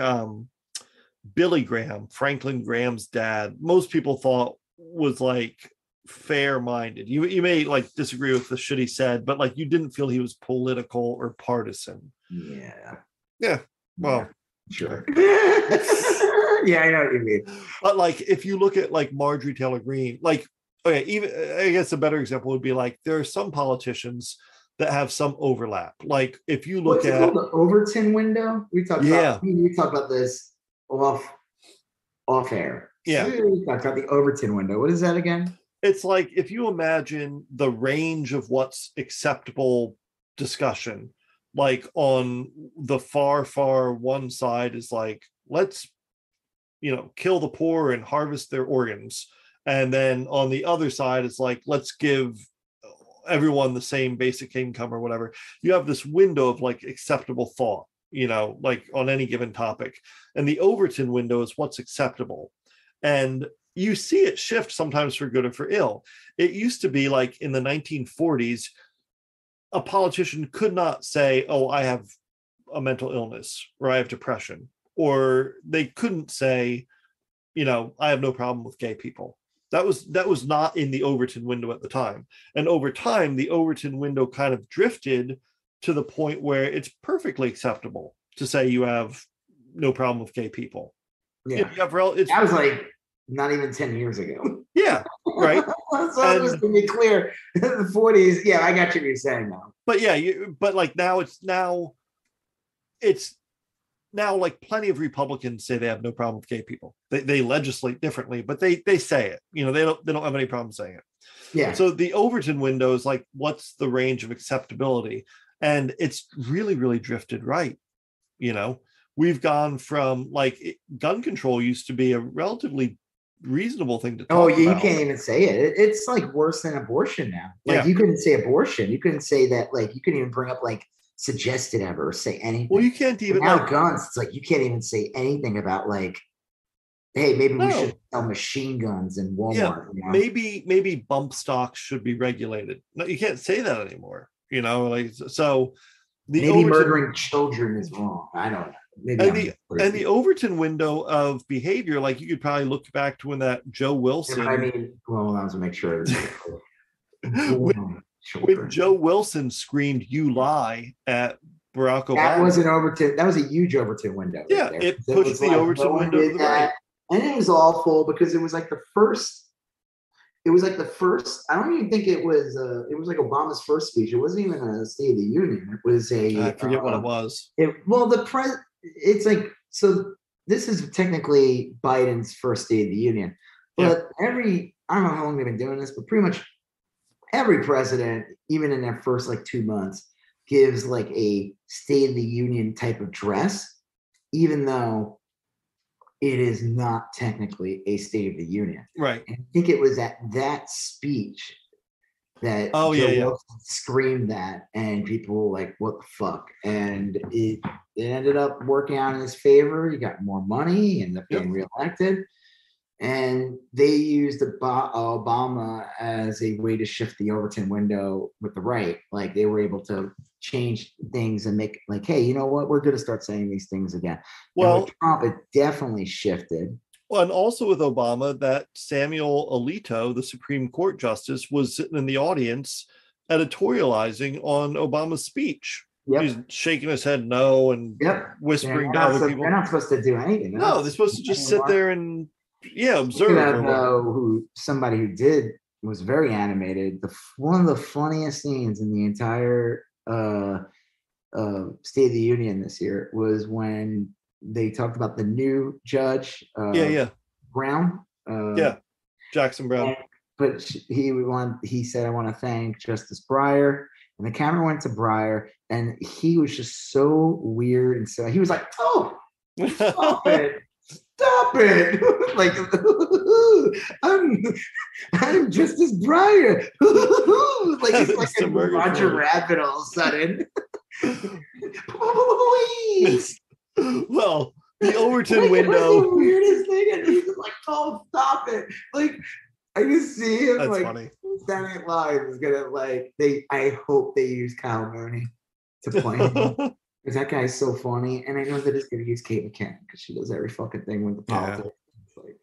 B: Billy Graham, Franklin Graham's dad. Most people thought was like fair-minded. You may like disagree with the shit he said, but like you didn't feel he was political or partisan. Yeah well,
C: sure. Yeah, I know what you mean.
B: But like if you look at like Marjorie Taylor Greene, like, okay, even I guess a better example would be like there are some politicians that have some overlap. Like if you look at
C: the Overton window, we talked about this off air.
B: Yeah,
C: we talked about the Overton window. What is that again?
B: It's like if you imagine the range of what's acceptable discussion, like on the far one side is like, let's, kill the poor and harvest their organs. And then on the other side, it's like, let's give everyone the same basic income or whatever. You have this window of like acceptable thought, like on any given topic. And the Overton window is what's acceptable. And you see it shift sometimes for good or for ill. It used to be like in the 1940s, a politician could not say, oh, I have a mental illness or I have depression, or they couldn't say, I have no problem with gay people. That was not in the Overton window at the time. And over time, the Overton window kind of drifted to the point where it's perfectly acceptable to say you have no problem with gay people.
C: Yeah.
B: That
C: was like not even 10 years ago.
B: Yeah, right.
C: So just to be clear, the 40s, yeah, I got what you're saying now.
B: But yeah, but like it's now like plenty of Republicans say they have no problem with gay people. They legislate differently, but they say it. They don't have any problem saying it.
C: Yeah.
B: So the Overton window is like, what's the range of acceptability? And it's really, really drifted right. We've gone from like gun control used to be a relatively reasonable thing to talk about.
C: You can't even say it. It's like worse than abortion now. Like you couldn't say abortion. You couldn't say that. Like you couldn't even bring up like suggested ever or say anything.
B: Well, you can't even
C: now guns. It's like you can't even say anything about like, hey, maybe we should sell machine guns in Walmart.
B: Yeah, maybe bump stocks should be regulated. No, you can't say that anymore. So
C: maybe murdering children is wrong. I don't know.
B: And the Overton window of behavior, like you could probably look back to when that Joe Wilson.
C: Yeah, well, I was to make sure.
B: When Joe Wilson screamed "You lie" at Barack Obama.
C: That was an Overton. That was a huge Overton window.
B: Yeah, right, it pushed the Overton window to the right.
C: And it was awful because it was like the first. It was like the first. I don't even think it was. It was like Obama's first speech. It wasn't even a State of the Union. It was
B: I forget what it was.
C: It's like, so this is technically Biden's first State of the Union, but I don't know how long they've been doing this, but pretty much every president, even in their first like 2 months, gives like a State of the Union type of address, even though it is not technically a State of the Union.
B: Right.
C: And I think it was at that speech that Joe Wilson screamed that, and people were like, what the fuck? And it ended up working out in his favor. He got more money, ended up getting reelected. And they used Obama as a way to shift the Overton window with the right. Like they were able to change things and make like, hey, you know what? We're going to start saying these things again. Well, with Trump, it definitely shifted.
B: Well, and also with Obama, that Samuel Alito, the Supreme Court justice, was sitting in the audience editorializing on Obama's speech.
C: Yep.
B: He's shaking his head no and whispering to other people.
C: They're not supposed to do anything.
B: No, they're supposed to just sit there and observe.
C: Somebody who did was very animated. One of the funniest scenes in the entire State of the Union this year was when they talked about the new judge, Brown.
B: Jackson Brown.
C: But he said, I want to thank Justice Breyer. And the camera went to Breyer, and he was just so weird. And so he was like, oh, stop it. Stop it. Like, I'm Justice Breyer. Like, it's like a Roger Rabbit all of a sudden. Please.
B: Well, the Overton window.
C: The weirdest thing, and he's just like, "Oh, stop it!" Like, I can see him.
B: That's
C: like,
B: funny.
C: Saturday Night Live is gonna like. I hope they use Kyle Mooney to play him because that guy's so funny, and I know that it's gonna use Kate McKinnon because she does every fucking thing with the politics. It's like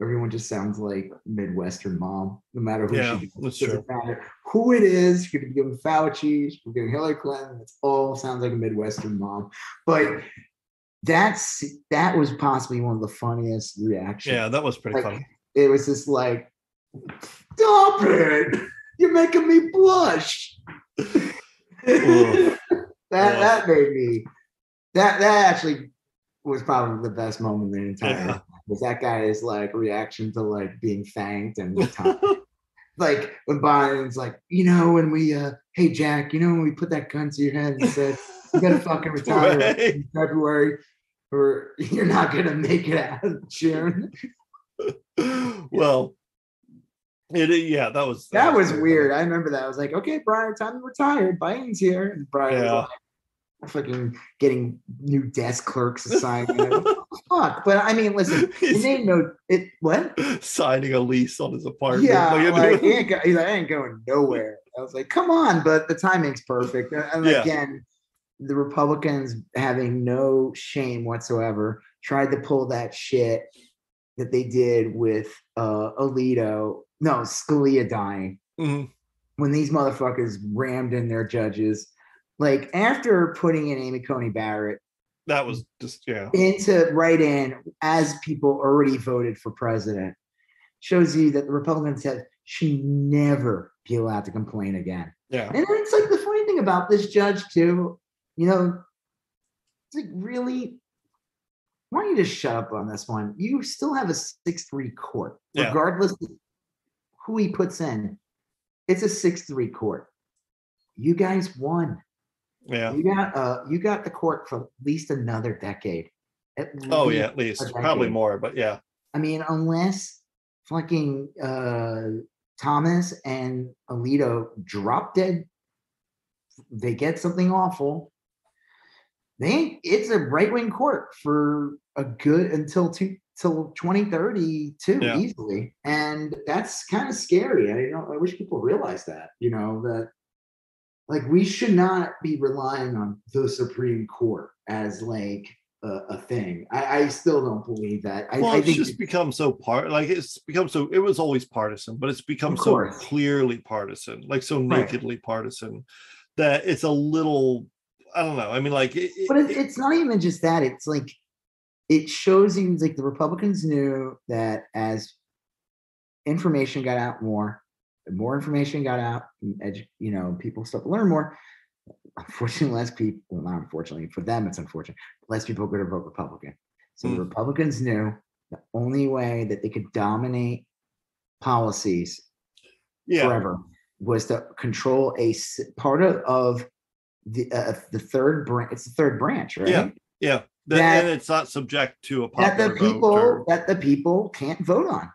C: everyone just sounds like Midwestern mom, no matter who she is. Doesn't matter who it is. She could be giving Fauci. She could be giving Hillary Clinton. It all sounds like a Midwestern mom, but. That was possibly one of the funniest reactions.
B: Yeah, that was pretty funny.
C: It was just like, stop it! You're making me blush. That made me. That actually was probably the best moment in the entire. Was that guy's like reaction to like being thanked and like when Biden's like, when we hey, Jack, you know, when we put that gun to your head and said, you got to fucking retire
B: Right.
C: in February or you're not going to make it out of June.
B: Well, yeah, that was
C: weird. I remember that. I was like, okay, Brian, time to retire. Biden's here. And Brian was like, fucking getting new desk clerks assigned. Fuck. But I mean, listen, what?
B: Signing a lease on his apartment.
C: Yeah, like, he's like, I ain't going nowhere. I was like, come on, but the timing's perfect. And again, the Republicans, having no shame whatsoever, tried to pull that shit that they did with Scalia dying.
B: Mm-hmm.
C: When these motherfuckers rammed in their judges, like after putting in Amy Coney Barrett,
B: that was just
C: right in as people already voted for president, shows you that the Republicans should never be allowed to complain again.
B: Yeah.
C: And it's like the funny thing about this judge too, you know, it's like, really, why don't you just shut up on this one? You still have a 6-3 court, regardless of who he puts in. It's a 6-3 court. You guys won.
B: Yeah.
C: You got the court for at least another decade.
B: At least. Probably more, but yeah.
C: I mean, unless fucking Thomas and Alito drop dead, they get something awful. It's a right-wing court for a good until 2032 easily, and that's kind of scary. I wish people realize that, that like we should not be relying on the Supreme Court as like a thing. I still don't believe that. I think
B: it's just become so it was always partisan, but it's become so clearly partisan, like so nakedly partisan, that it's a little, I don't know. I mean, like,
C: but it's not even just that. It's like, it shows you like the Republicans knew that as information got out more information got out, people start to learn more. Unfortunately, less people, well, not unfortunately, for them, it's unfortunate, less people are going to vote Republican. So the Republicans knew the only way that they could dominate policies forever was to control a part of the third branch. It's the third branch, right?
B: Yeah. And it's not subject to a popular vote
C: that the people can't vote on,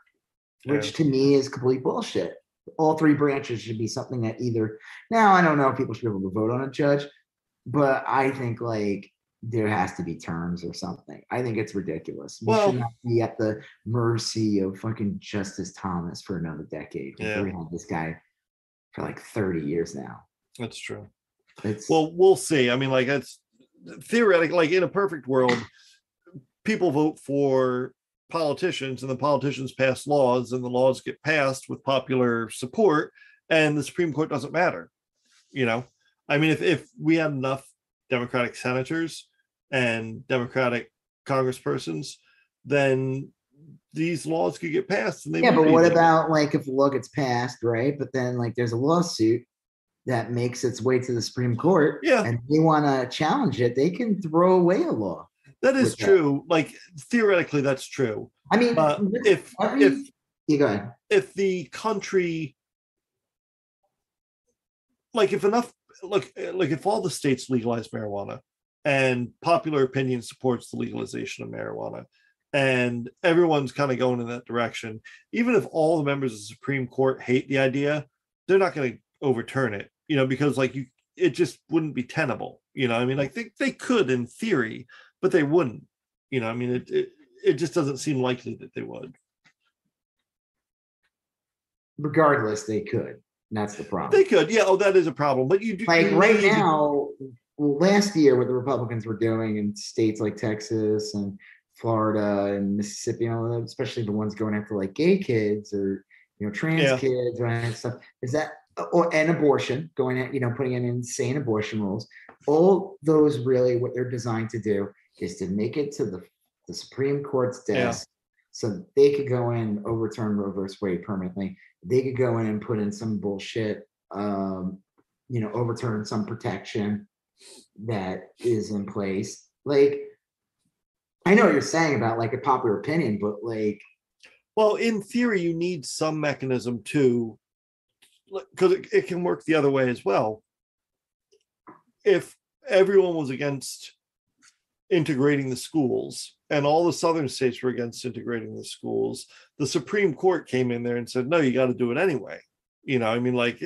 C: which to me is complete bullshit. All three branches should be something that now I don't know if people should be able to vote on a judge, but I think like there has to be terms or something. I think it's ridiculous. We should not be at the mercy of fucking Justice Thomas for another decade. We had this guy for like 30 years now.
B: That's true. We'll see. I mean, like, it's theoretically, like in a perfect world, people vote for politicians and the politicians pass laws and the laws get passed with popular support and the Supreme Court doesn't matter. I mean, if we had enough Democratic senators and Democratic congresspersons, then these laws could get passed. And
C: but what about like if the law gets passed, right? But then like there's a lawsuit that makes its way to the Supreme Court, and they want to challenge it, they can throw away a law.
B: That is true. Like theoretically, that's true.
C: I mean,
B: if
C: go ahead.
B: If the country, like if all the states legalize marijuana and popular opinion supports the legalization of marijuana and everyone's kind of going in that direction, even if all the members of the Supreme Court hate the idea, they're not going to overturn it, because like it just wouldn't be tenable. I mean, like they could in theory, but they wouldn't. I mean, it just doesn't seem likely that they would.
C: Regardless, they could. That's the problem.
B: They could, that is a problem. But you do
C: like right now. Last year, what the Republicans were doing in states like Texas and Florida and Mississippi, especially the ones going after like gay kids or trans kids or any stuff, is that and abortion, going at putting in insane abortion rules. All those really what they're designed to do is to make it to the Supreme Court's desk so they could go in, overturn Roe versus Wade permanently. They could go in and put in some bullshit, overturn some protection that is in place. Like, I know what you're saying about like a popular opinion, but like,
B: well, in theory, you need some mechanism to, because it can work the other way as well. if everyone was against integrating the schools and all the southern states were against integrating the schools, the Supreme Court came in there and said, no, you got to do it anyway. I mean, like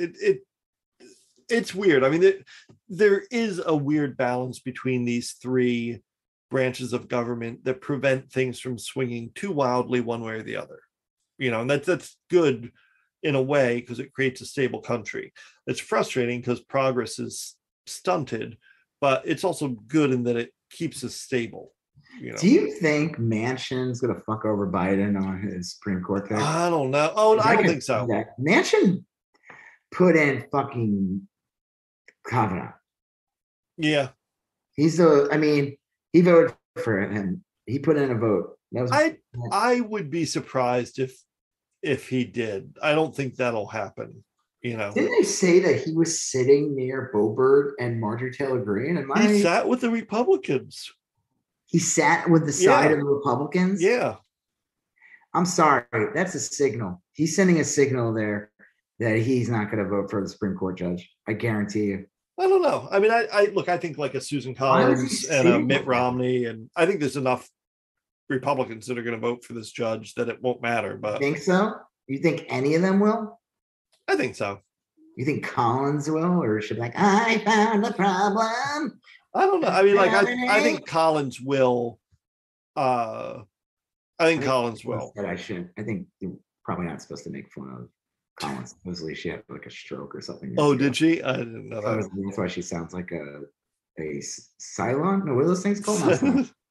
B: it's weird. I mean, there is a weird balance between these three branches of government that prevent things from swinging too wildly one way or the other. And that's good in a way because it creates a stable country. It's frustrating because progress is stunted, but it's also good in that it keeps us stable.
C: Do you think Manchin's gonna fuck over Biden on his Supreme Court pick?
B: I don't know. Oh, I don't think so.
C: Manchin put in fucking Kavanaugh.
B: Yeah.
C: He voted for him. He put in a vote.
B: I would be surprised if he did. I don't think that'll happen.
C: Didn't they say that he was sitting near Boebert and Marjorie Taylor Greene?
B: He sat with the Republicans.
C: He sat with the side of the Republicans?
B: Yeah.
C: I'm sorry. That's a signal. He's sending a signal there that he's not going to vote for the Supreme Court judge. I guarantee you.
B: I don't know. I mean, I think like a Susan Collins and a Mitt Romney, and I think there's enough Republicans that are going to vote for this judge that it won't matter. But
C: you think so? You think any of them will?
B: I think so.
C: You think Collins will, or should be like, I found the problem?
B: I don't know. I mean, like, I think Collins will. I think Collins will.
C: I should. I think you're probably not supposed to make fun of Collins. Supposedly she had like a stroke or something.
B: Oh, did she? I didn't know that.
C: That's why she sounds like a Cylon. No, what are those things called?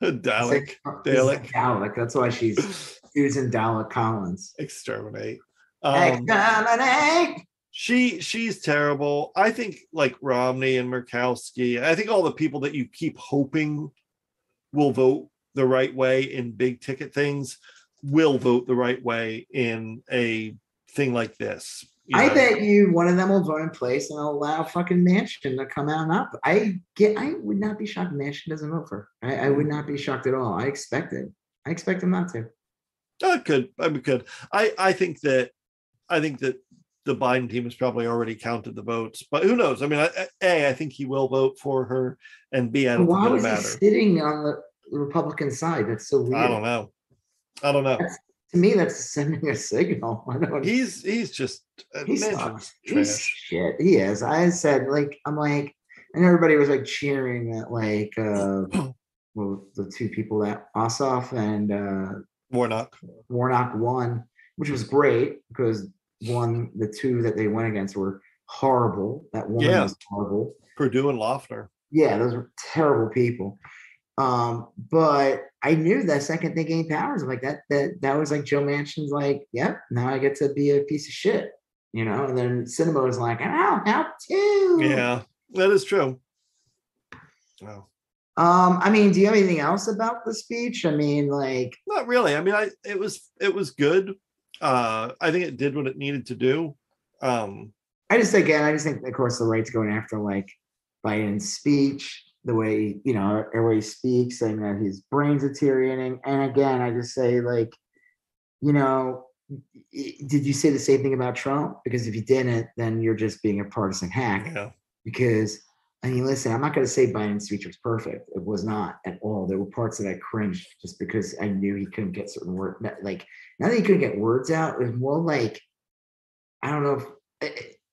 B: Dalek.
C: Dalek. That's why she's using Dalek Collins.
B: Exterminate.
C: Exterminate.
B: She's terrible. I think like Romney and Murkowski, I think all the people that you keep hoping will vote the right way in big ticket things will vote the right way in a thing like this.
C: I bet you one of them will vote in place and allow fucking Manchin to come out and up. I would not be shocked if Manchin doesn't vote for her. I would not be shocked at all. I expect him not to.
B: Oh, it could. I mean, could. I think that the Biden team has probably already counted the votes, but who knows? I mean, I think he will vote for her, and B, I don't think it'll matter. Why was
C: he sitting on the Republican side? That's so weird.
B: I don't know.
C: To me, that's sending a signal.
B: He's just
C: he's shit. He is. I said, I'm like, and everybody was like cheering at the two people that Ossoff and
B: Warnock
C: won, which was great because the two that they went against were horrible. That one was horrible.
B: Purdue and Loeffler.
C: Yeah, those were terrible people. But I knew that second they gained powers. I'm like that was like Joe Manchin's like, yep, now I get to be a piece of shit, and then Sinema was like, I'll help too.
B: Yeah, that is true. Wow.
C: I mean, do you have anything else about the speech? I mean, like,
B: not really. I mean, it was good. I think it did what it needed to do.
C: I just think, of course, the right's going after like Biden's speech, the way, everybody speaks, saying that his brain's deteriorating. And again, I just say, like, did you say the same thing about Trump? Because if you didn't, then you're just being a partisan hack. Yeah. Because, I mean, listen, I'm not going to say Biden's speech was perfect. It was not at all. There were parts that I cringed just because I knew he couldn't get certain words. Like, not that he couldn't get words out, it was more like, I don't know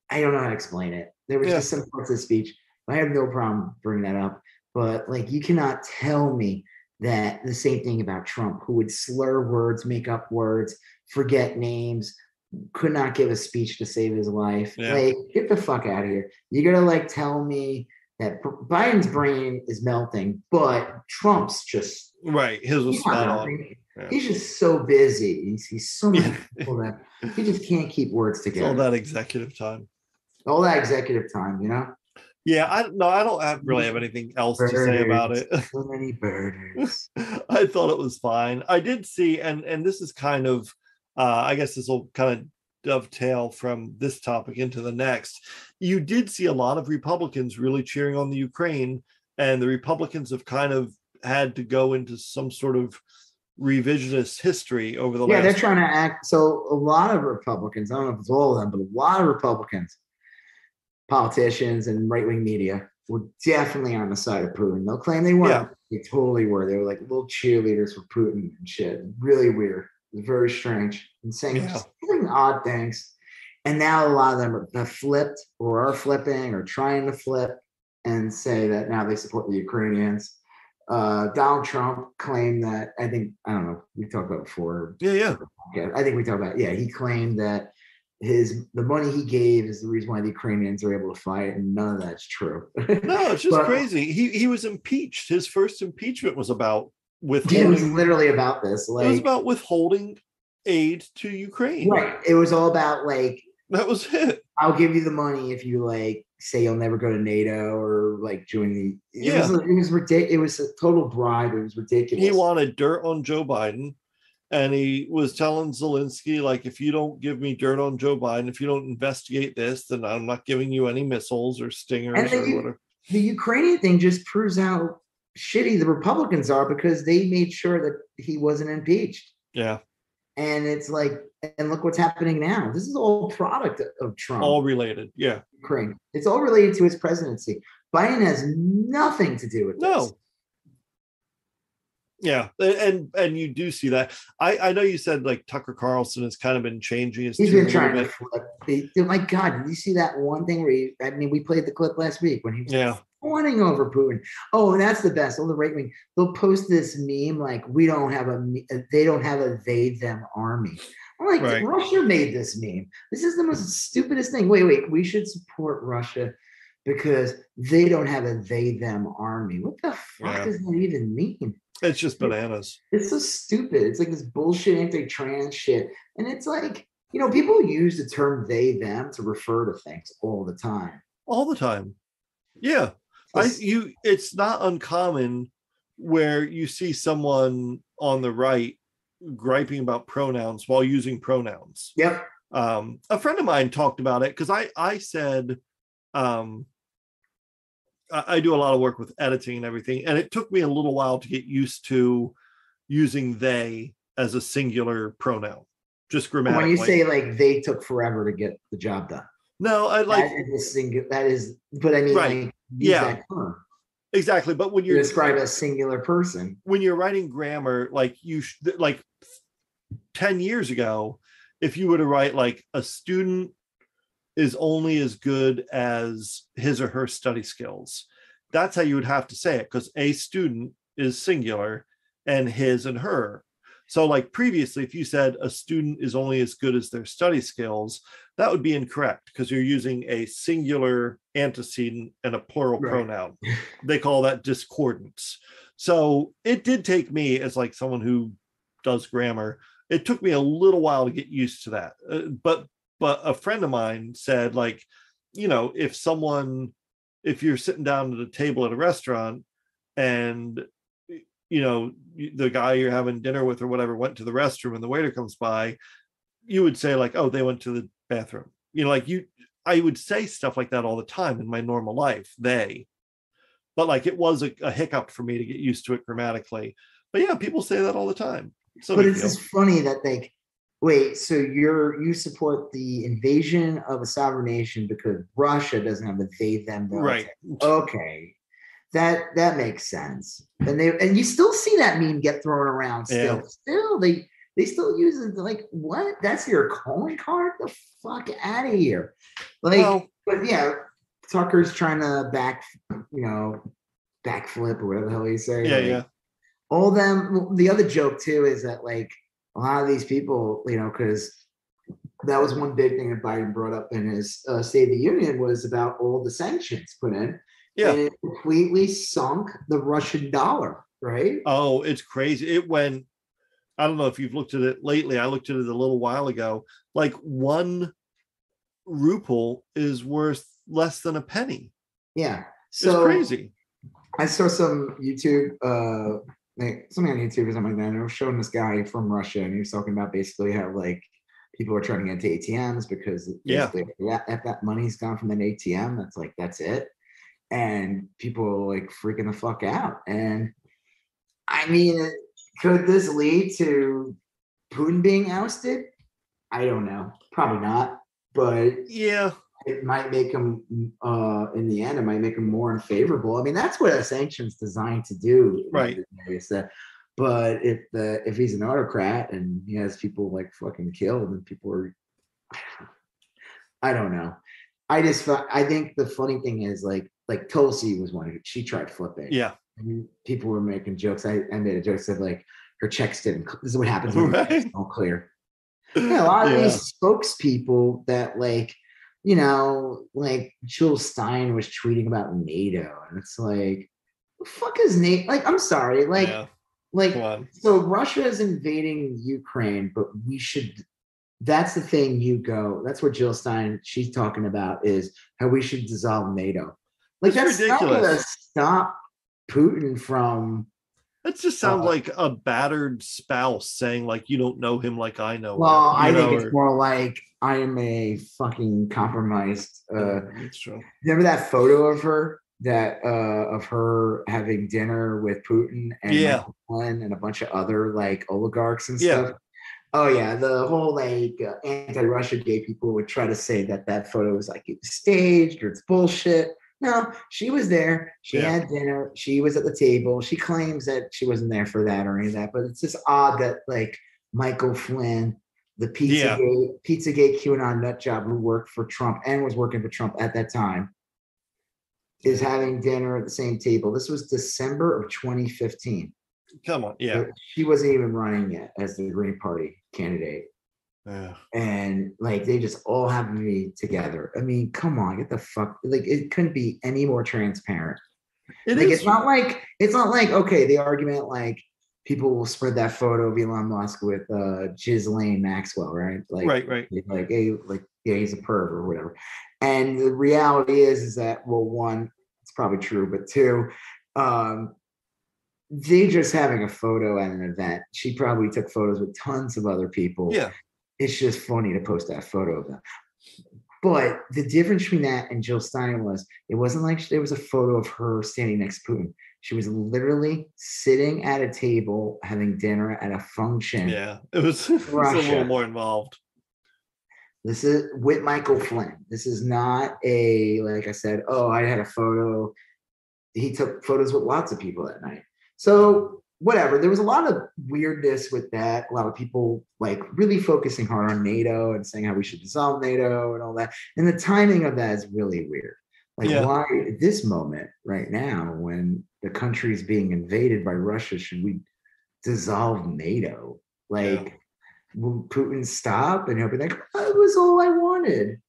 C: how to explain it. There was just some parts of the speech. I have no problem bringing that up. But, like, you cannot tell me that the same thing about Trump, who would slur words, make up words, forget names, could not give a speech to save his life. Yeah. Like, get the fuck out of here. You're going to, like, tell me that Biden's brain is melting, but Trump's just...
B: Right. His was spot on.
C: Yeah. He's just so busy. He's so many people that he just can't keep words together.
B: All that executive time. Yeah, I don't really have anything else to say about it.
C: So many birders.
B: I thought it was fine. I did see, and this is kind of, I guess this will kind of dovetail from this topic into the next. You did see a lot of Republicans really cheering on the Ukraine, and the Republicans have kind of had to go into some sort of revisionist history over the last.
C: Yeah, they're trying to act. So a lot of Republicans, I don't know if it's all of them, but a lot of Republicans, politicians and right-wing media were definitely on the side of Putin. They'll claim they weren't. They totally were. They were like little cheerleaders for Putin and shit. Really weird. It was very strange and saying odd things. And now a lot of them have flipped or are flipping or trying to flip and say that now they support the Ukrainians. Donald Trump claimed that, I don't know, we talked about it before.
B: Yeah.
C: I think we talked about it. He claimed that the money he gave is the reason why the Ukrainians are able to fight, and none of that's true.
B: No, it's just crazy. He was impeached. His first impeachment was about withholding.
C: It was literally about this.
B: It was about withholding aid to Ukraine.
C: Right. It was all about
B: that was it.
C: I'll give you the money if you say you'll never go to NATO or join the. It was ridiculous. It was a total bribe. It was ridiculous.
B: He wanted dirt on Joe Biden, and he was telling Zelensky, if you don't give me dirt on Joe Biden, if you don't investigate this, then I'm not giving you any missiles or stingers or whatever. The
C: Ukrainian thing just proves how shitty the Republicans are, because they made sure that he wasn't impeached.
B: Yeah.
C: And it's and look what's happening now. This is all product of Trump.
B: All related. Yeah.
C: Ukraine. It's all related to his presidency. Biden has nothing to do with this.
B: Yeah. And you do see that. I know you said Tucker Carlson has kind of been changing his
C: He's been trying to flip. My God, did you see that one thing where we played the clip last week when he was fawning over Putin? Oh, and that's the best. All the right wing, they'll post this meme they don't have a they them army. I'm Russia made this meme. This is the most stupidest thing. Wait, we should support Russia because they don't have a they them army. What the fuck does that even mean?
B: It's just bananas.
C: It's so stupid. It's this bullshit anti-trans shit. And it's people use the term they them to refer to things all the time.
B: All the time. Yeah. It's not uncommon where you see someone on the right griping about pronouns while using pronouns.
C: Yep.
B: A friend of mine talked about it because I said I do a lot of work with editing and everything, and it took me a little while to get used to using they as a singular pronoun, just grammatically.
C: When you say they took forever to get the job done.
B: No,
C: that is, but I mean,
B: right.
C: That term.
B: Exactly, but when you
C: describe a singular person,
B: when you're writing grammar, 10 years ago, if you were to write a student is only as good as his or her study skills, that's how you would have to say it, because a student is singular and his and her. So previously, if you said a student is only as good as their study skills, that would be incorrect because you're using a singular antecedent and a plural pronoun. They call that discordance. So it did take me, as someone who does grammar, it took me a little while to get used to that. But a friend of mine said, if you're sitting down at a table at a restaurant and the guy you're having dinner with or whatever went to the restroom and the waiter comes by, you would say oh, they went to the bathroom. I would say stuff like that all the time in my normal life, but it was a hiccup for me to get used to it grammatically. But yeah, people say that all the time.
C: But it's just funny that wait, so you support the invasion of a sovereign nation because Russia doesn't have a they them military.
B: Right.
C: Okay. That makes sense. And you still see that meme get thrown around still.
B: Yeah.
C: Still they still use it what? That's your calling card? The fuck out of here. But yeah, Tucker's trying to backflip or whatever the hell you say.
B: Yeah.
C: All them. The other joke too is that a lot of these people, because that was one big thing that Biden brought up in his State of the Union was about all the sanctions put in.
B: Yeah.
C: And it completely sunk the Russian dollar, right?
B: Oh, it's crazy. It went, I don't know if you've looked at it lately. I looked at it a little while ago. 1 ruble is worth less than a penny.
C: Yeah.
B: So it's crazy.
C: I saw some YouTube, something on YouTube or something like that. And it was showing this guy from Russia, and he was talking about basically how people are trying to get into ATMs because if that money's gone from an ATM, that's it. And people are freaking the fuck out. And I mean, could this lead to Putin being ousted? I don't know. Probably not. But
B: yeah,
C: it might make him, in the end, it might make him more unfavorable. I mean, that's what a sanction's designed to do.
B: Right.
C: But if he's an autocrat and he has people like fucking killed and people are, I don't know. I think the funny thing is like Tulsi was one who she tried flipping.
B: Yeah.
C: And people were making jokes. I made a joke, said like her checks didn't. This is what happens when
B: right.
C: it's all clear. Yeah, a lot of these spokespeople that like, you know, like Jill Stein was tweeting about NATO, and it's like, the fuck is NATO? Like, I'm sorry, so Russia is invading Ukraine, but we should. That's the thing. That's what Jill Stein she's talking about is how we should dissolve NATO. Like that's ridiculous. Not going to stop Putin from.
B: That just sounds like a battered spouse saying, like, you don't know him like I know him.
C: Well, I think it's more like I am a fucking compromised.
B: That's true.
C: Remember that photo of her of her having dinner with Putin and Michael Flynn and a bunch of other like oligarchs and stuff? Oh yeah, the whole like anti-Russia gay people would try to say that photo was like it's staged or it's bullshit. No, she was there. She had dinner. She was at the table. She claims that she wasn't there for that or any of that. But it's just odd that like Michael Flynn, the Pizzagate QAnon nut job who worked for Trump and was working for Trump at that time, is having dinner at the same table. This was December of 2015.
B: Come on, yeah.
C: She wasn't even running yet as the Green Party candidate.
B: Yeah.
C: And like they just all happen to be together. I mean, come on, get the fuck. Like it couldn't be any more transparent. It's not like okay, the argument like people will spread that photo of Elon Musk with Ghislaine Maxwell, right? Like
B: right.
C: Like he's a perv or whatever. And the reality is that well, one, it's probably true, but two, they just having a photo at an event. She probably took photos with tons of other people.
B: Yeah.
C: It's just funny to post that photo of them. But the difference between that and Jill Stein it wasn't like there was a photo of her standing next to Putin. She was literally sitting at a table having dinner at a function.
B: Yeah, it was a little more involved.
C: This is with Michael Flynn. This is not like I said, I had a photo. He took photos with lots of people that night. So whatever, there was a lot of weirdness with that. A lot of people like really focusing hard on NATO and saying how we should dissolve NATO and all that. And the timing of that is really weird. Like why at this moment right now when the country is being invaded by Russia, should we dissolve NATO? Like will Putin stop and he'll be like, that was all I wanted.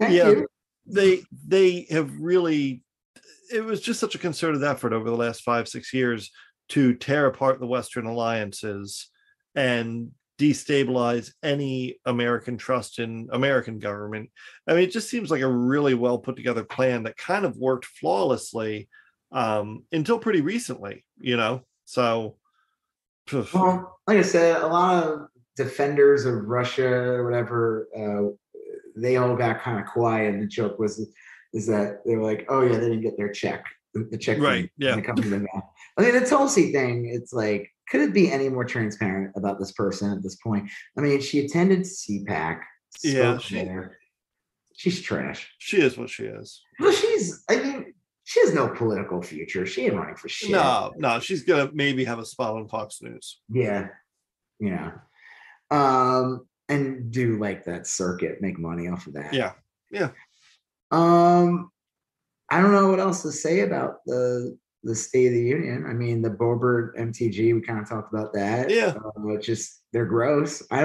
C: Thank you.
B: They have really, it was just such a concerted effort over the last 5-6 years to tear apart the Western alliances and destabilize any American trust in American government. I mean, it just seems like a really well put together plan that kind of worked flawlessly until pretty recently, you know? So.
C: Well, like I said, a lot of defenders of Russia or whatever, they all got kind of quiet. And the joke is that they were like, oh yeah, they didn't get their check. The check
B: right,
C: comes in the mail. I mean, the Tulsi thing, it's like, could it be any more transparent about this person at this point? I mean, she attended CPAC. She's trash.
B: She is what she is.
C: Well, she has no political future. She ain't running for shit.
B: No, she's gonna maybe have a spot on Fox News.
C: Yeah. And do like that circuit, make money off of that.
B: Yeah.
C: I don't know what else to say about the State of the Union. I mean, the Boebert MTG, we kind of talked about that.
B: Yeah.
C: They're gross. I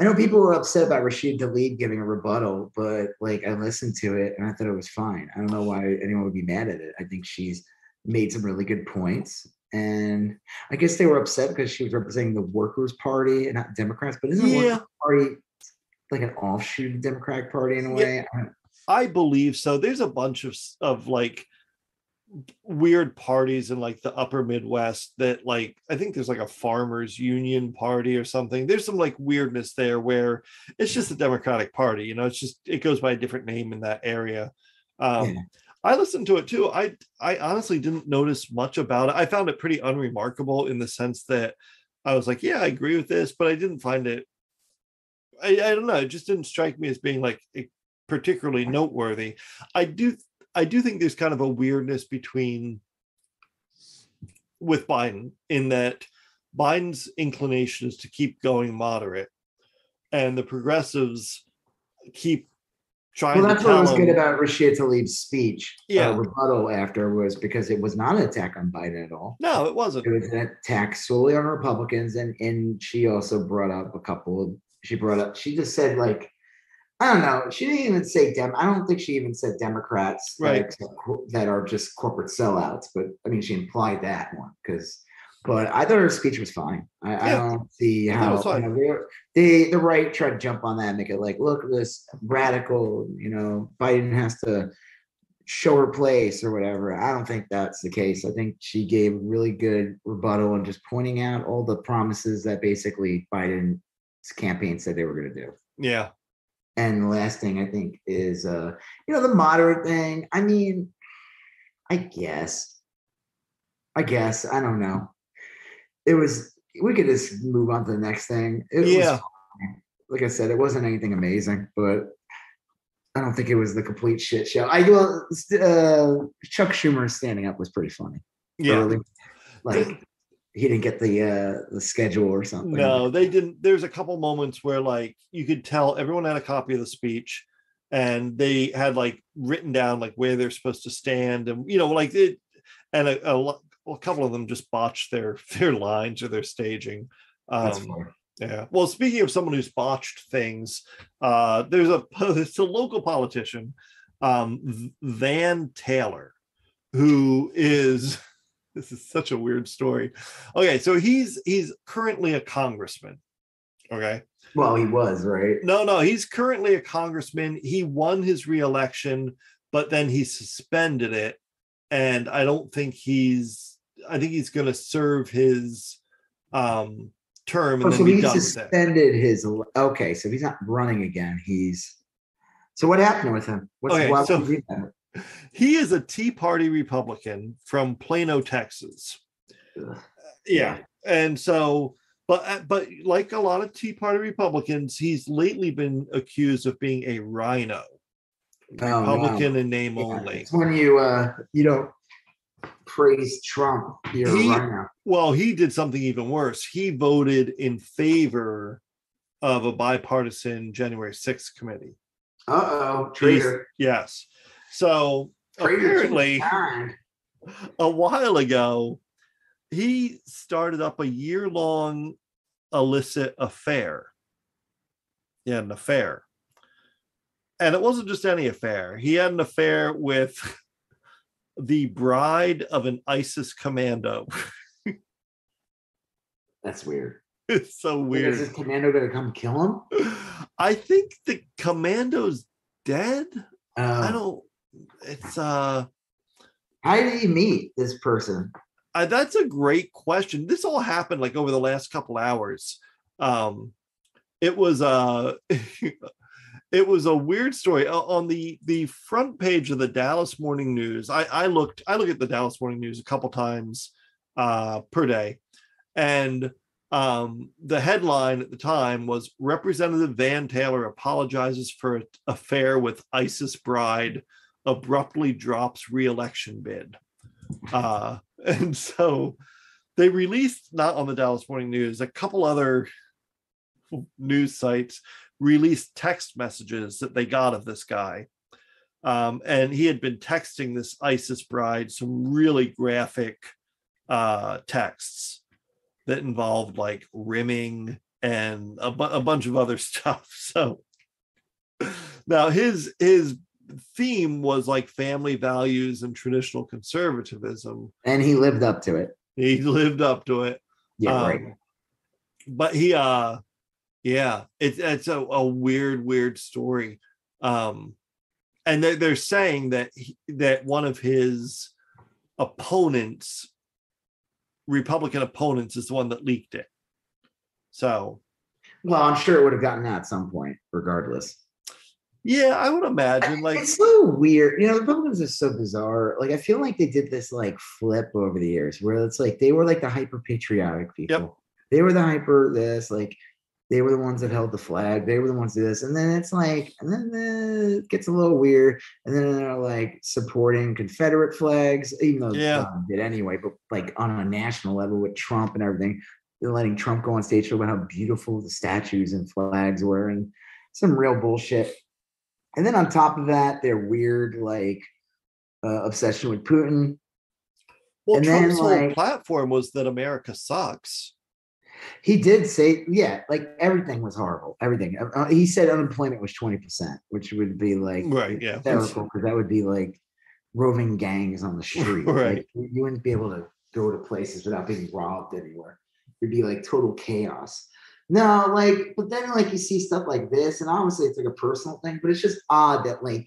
C: know people were upset about Rashid Tlaib giving a rebuttal, but like I listened to it and I thought it was fine. I don't know why anyone would be mad at it. I think she's made some really good points. And I guess they were upset because she was representing the Workers' Party and not Democrats, but isn't the Workers' Party like an offshoot of the Democratic Party in a way?
B: I believe so. There's a bunch of like weird parties in like the upper Midwest that like, I think there's like a farmers union party or something. There's some like weirdness there where it's just the Democratic Party, you know, it goes by a different name in that area. I listened to it too. I honestly didn't notice much about it. I found it pretty unremarkable in the sense that I was like, yeah, I agree with this, but I didn't find it I don't know. It just didn't strike me as being like particularly noteworthy. I do think there's kind of a weirdness with Biden in that Biden's inclination is to keep going moderate, and the progressives keep trying
C: Well, that's
B: to
C: what
B: tell
C: was
B: him.
C: good about Rashid Tlaib's speech.
B: Yeah.
C: Rebuttal after was because it was not an attack on Biden at all.
B: No, it wasn't.
C: It was an attack solely on Republicans, and she also brought up she just said, like, I don't know. She didn't even say I don't think she even said Democrats,
B: right,
C: that are just corporate sellouts. But I mean, she implied that one but I thought her speech was fine. I don't see how the right tried to jump on that and make it like, look, this radical, Biden has to show her place or whatever. I don't think that's the case. I think she gave really good rebuttal and just pointing out all the promises that basically Biden's campaign said they were going to do.
B: Yeah.
C: And the last thing I think is, the moderate thing. I mean, I guess, I don't know. We could just move on to the next thing. Was, like I said, it wasn't anything amazing, but I don't think it was the complete shit show. Chuck Schumer standing up was pretty funny.
B: Yeah.
C: Early. Like, he didn't get the schedule or something.
B: No, they didn't. There's a couple moments where like you could tell everyone had a copy of the speech and they had like written down like where they're supposed to stand, and like it, and a couple of them just botched their lines or their staging.
C: That's funny.
B: Yeah. Well, speaking of someone who's botched things, there's a local politician, Van Taylor, who is. This is such a weird story. Okay, so he's currently a congressman. Okay.
C: Well, he was, right?
B: No, he's currently a congressman. He won his reelection, but then he suspended it. And I think he's going to serve his term and then be done with it.
C: Suspended his. Okay, so he's not running again. So what happened with him?
B: He is a Tea Party Republican from Plano, Texas. Yeah. And so, but like a lot of Tea Party Republicans, he's lately been accused of being a rhino. Republican in name only.
C: It's when you don't praise Trump, you're a rhino.
B: Well, he did something even worse. He voted in favor of a bipartisan January 6th committee.
C: Traitor.
B: Yes. So apparently, a while ago, he started up a year-long illicit affair. He had an affair. And it wasn't just any affair. He had an affair with the bride of an ISIS commando.
C: That's weird.
B: It's so weird.
C: Is this commando going to come kill him?
B: I think the commando's dead. I don't. It's how
C: did he meet this person?
B: That's a great question. This all happened like over the last couple hours. It was it was a weird story on the front page of the Dallas Morning News. I look at the Dallas Morning News a couple times per day, and the headline at the time was Representative Van Taylor apologizes for an affair with ISIS bride, abruptly drops re-election bid. And so they released, not on the Dallas Morning News, a couple other news sites released text messages that they got of this guy. And he had been texting this ISIS bride some really graphic texts that involved like rimming and a bunch of other stuff. So now his theme was like family values and traditional conservatism.
C: And he lived up to it.
B: Yeah,
C: right.
B: But he it's a weird story. And they're saying that one of his opponents, Republican opponents, is the one that leaked it. So,
C: well, I'm sure it would have gotten out at some point, regardless.
B: Yeah, I would imagine. Like,
C: it's so weird. The Republicans are so bizarre. Like, I feel like they did this like flip over the years, where it's like they were like the hyper patriotic people.
B: Yep.
C: They were the hyper this like. They were the ones that held the flag. They were the ones that did this. And then it's like, and then it gets a little weird. And then they're like supporting Confederate flags, even though Trump did anyway, but like on a national level with Trump and everything. They're letting Trump go on stage, show about how beautiful the statues and flags were, and some real bullshit. And then on top of that, their weird like obsession with Putin.
B: Well,
C: and
B: Trump's
C: then,
B: whole platform was that America sucks.
C: He did say, yeah, like everything was horrible. Everything. He said unemployment was 20%, which would be like hysterical, because that would be like roving gangs on the street.
B: Right.
C: Like, you wouldn't be able to go to places without being robbed anywhere. It'd be like total chaos. No, like, but then like you see stuff like this, and obviously it's like a personal thing, but it's just odd that like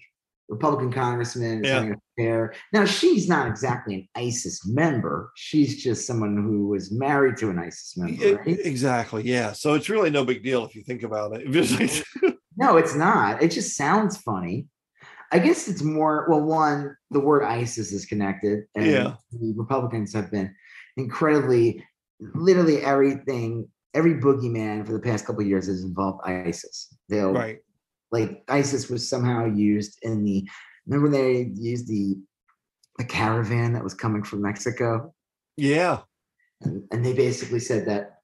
C: Republican congressman is having an affair. Now, she's not exactly an ISIS member. She's just someone who was married to an ISIS member, right?
B: Exactly, yeah. So it's really no big deal if you think about it.
C: No, it's not. It just sounds funny. I guess it's more, well, one, the word ISIS is connected, and the Republicans have been incredibly, literally everything, every boogeyman for the past couple of years has involved ISIS. Like ISIS was somehow used in the, remember they used the caravan that was coming from Mexico?
B: Yeah.
C: And they basically said that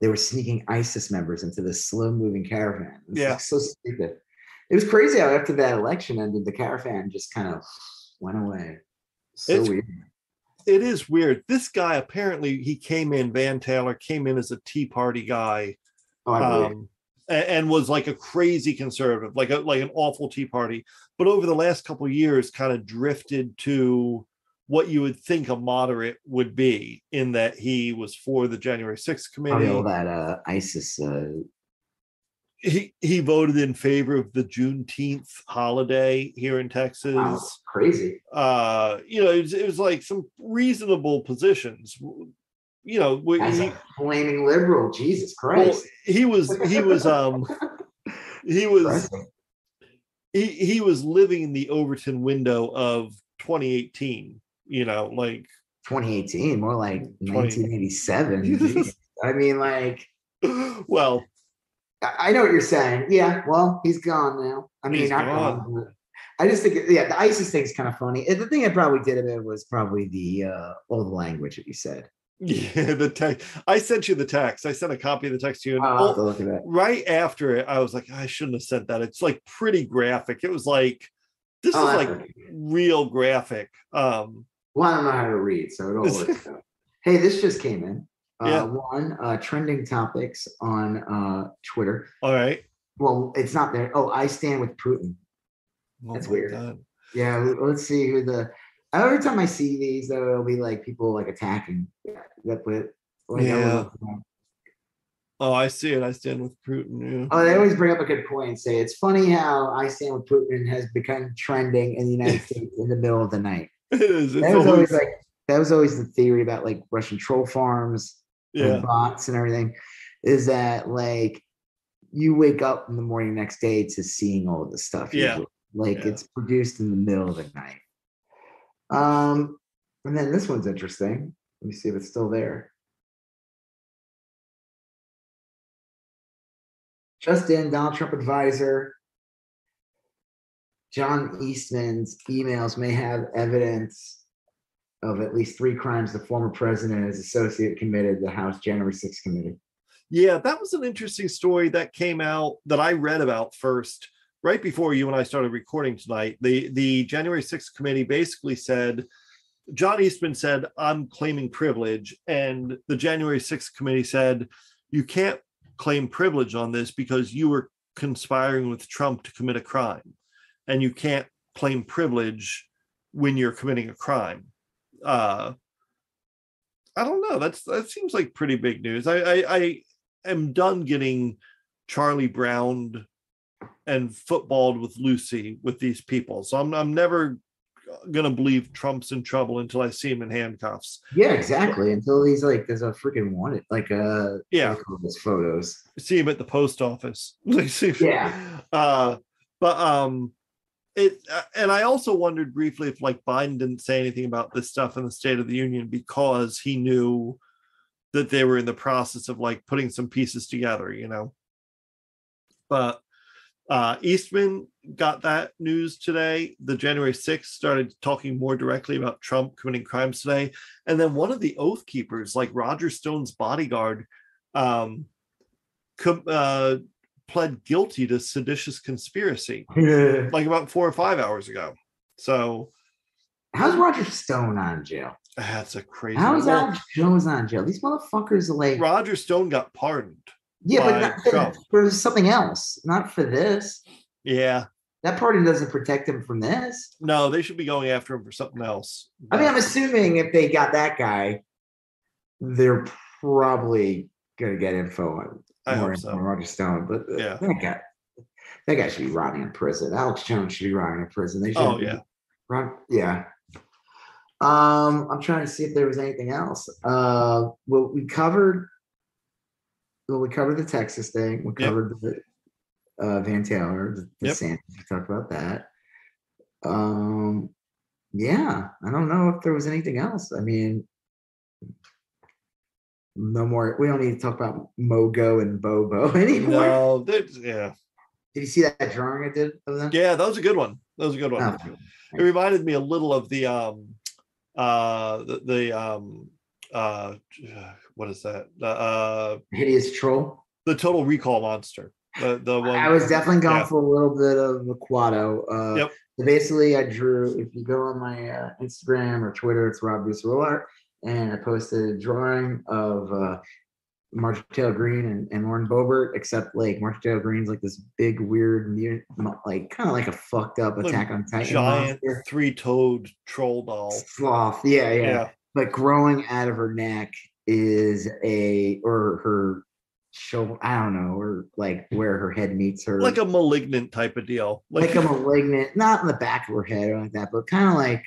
C: they were sneaking ISIS members into this slow moving caravan. It's like so stupid. It was crazy how after that election ended, the caravan just kind of went away. It's weird.
B: It is weird. This guy, apparently he came in, Van Taylor came in as a Tea Party guy. And was like a crazy conservative, like an awful Tea Party. But over the last couple of years, kind of drifted to what you would think a moderate would be, in that he was for the January 6th committee.
C: All that ISIS.
B: He voted in favor of the Juneteenth holiday here in Texas.
C: Wow, crazy.
B: It was like some reasonable positions.
C: Flaming liberal, Jesus Christ.
B: Well, he was living in the Overton window of 2018, like
C: 2018, more like 1987. I mean, like,
B: well,
C: I know what you're saying. Yeah, well, he's gone now. I mean, not gone. I just think, the ISIS thing's kind of funny. And the thing that probably did it was probably the old language that you said.
B: Yeah, the text. I sent you the text. I sent a copy of the text to you.
C: I'll have to look at it.
B: Right after it, I was like, I shouldn't have sent that. It's like pretty graphic. It was like, this is like real graphic.
C: Well, I don't know how to read, so it all works out. Hey, this just came in. One, trending topics on Twitter.
B: All right.
C: Well, it's not there. Oh, I stand with Putin. That's weird. God. Yeah, let's see who the. Every time I see these, though, it'll be like people like attacking.
B: Oh, I see it. I stand with Putin. Yeah.
C: Oh, they always bring up a good point and say it's funny how I stand with Putin has become trending in the United States in the middle of the night.
B: It is.
C: That was always the theory about like Russian troll farms and bots and everything. Is that like you wake up in the morning next day to seeing all of this stuff? It's produced in the middle of the night. And then this one's interesting. Let me see if it's still there. Just in, Donald Trump advisor John Eastman's emails may have evidence of at least 3 crimes the former president and his associate committed, the House January 6th committee.
B: Yeah, that was an interesting story that came out that I read about first. Right before you and I started recording tonight, the January 6th committee basically said, John Eastman said, I'm claiming privilege. And the January 6th committee said, you can't claim privilege on this because you were conspiring with Trump to commit a crime. And you can't claim privilege when you're committing a crime. I don't know. That seems like pretty big news. I am done getting Charlie Brown and footballed with Lucy with these people. So I'm never gonna believe Trump's in trouble until I see him in handcuffs.
C: Yeah, exactly. Until he's like, there's a freaking wanted, like his photos.
B: See him at the post office.
C: Yeah.
B: And I also wondered briefly if like Biden didn't say anything about this stuff in the State of the Union because he knew that they were in the process of like putting some pieces together, you know. But Eastman got that news today. The January 6th started talking more directly about Trump committing crimes today. And then one of the Oath Keepers, like Roger Stone's bodyguard, pled guilty to seditious conspiracy like about 4 or 5 hours ago. So
C: how's Roger Stone on jail?
B: That's a crazy.
C: How's Alex Jones on jail? These motherfuckers are like.
B: Roger Stone got pardoned.
C: Yeah, but not for something else, not for this.
B: Yeah.
C: That pardon doesn't protect him from this.
B: No, they should be going after him for something else.
C: I mean, I'm assuming if they got that guy, they're probably going to get info on Roger Stone. But
B: yeah,
C: that guy should be rotting in prison. Alex Jones should be rotting in prison. They should.
B: Oh, yeah.
C: Yeah. I'm trying to see if there was anything else. We covered the Texas thing. We covered the Van Taylor, the DeSantis. We talked about that. Yeah, I don't know if there was anything else. I mean, no more. We don't need to talk about Mogo and Bobo anymore.
B: No,
C: yeah. Did you see that drawing I did of them?
B: Yeah, that was a good one. Oh. It reminded me a little of the what is that?
C: Hideous Troll.
B: The Total Recall monster. The one
C: I was definitely going for a little bit of the Quado.
B: Yep.
C: So basically, I drew. If you go on my Instagram or Twitter, it's Rob Art, and I posted a drawing of Marjorie Taylor Greene and Lauren Boebert, except like Marjorie Taylor Greene's like this big, weird, like kind of like a fucked up Attack on Titan
B: giant
C: monster.
B: 3-toed troll doll.
C: Sloth. Yeah. But growing out of her neck is her shoulder, I don't know, or like where her head meets her.
B: Like a malignant type of deal.
C: Like a malignant, not in the back of her head or like that, but kind of like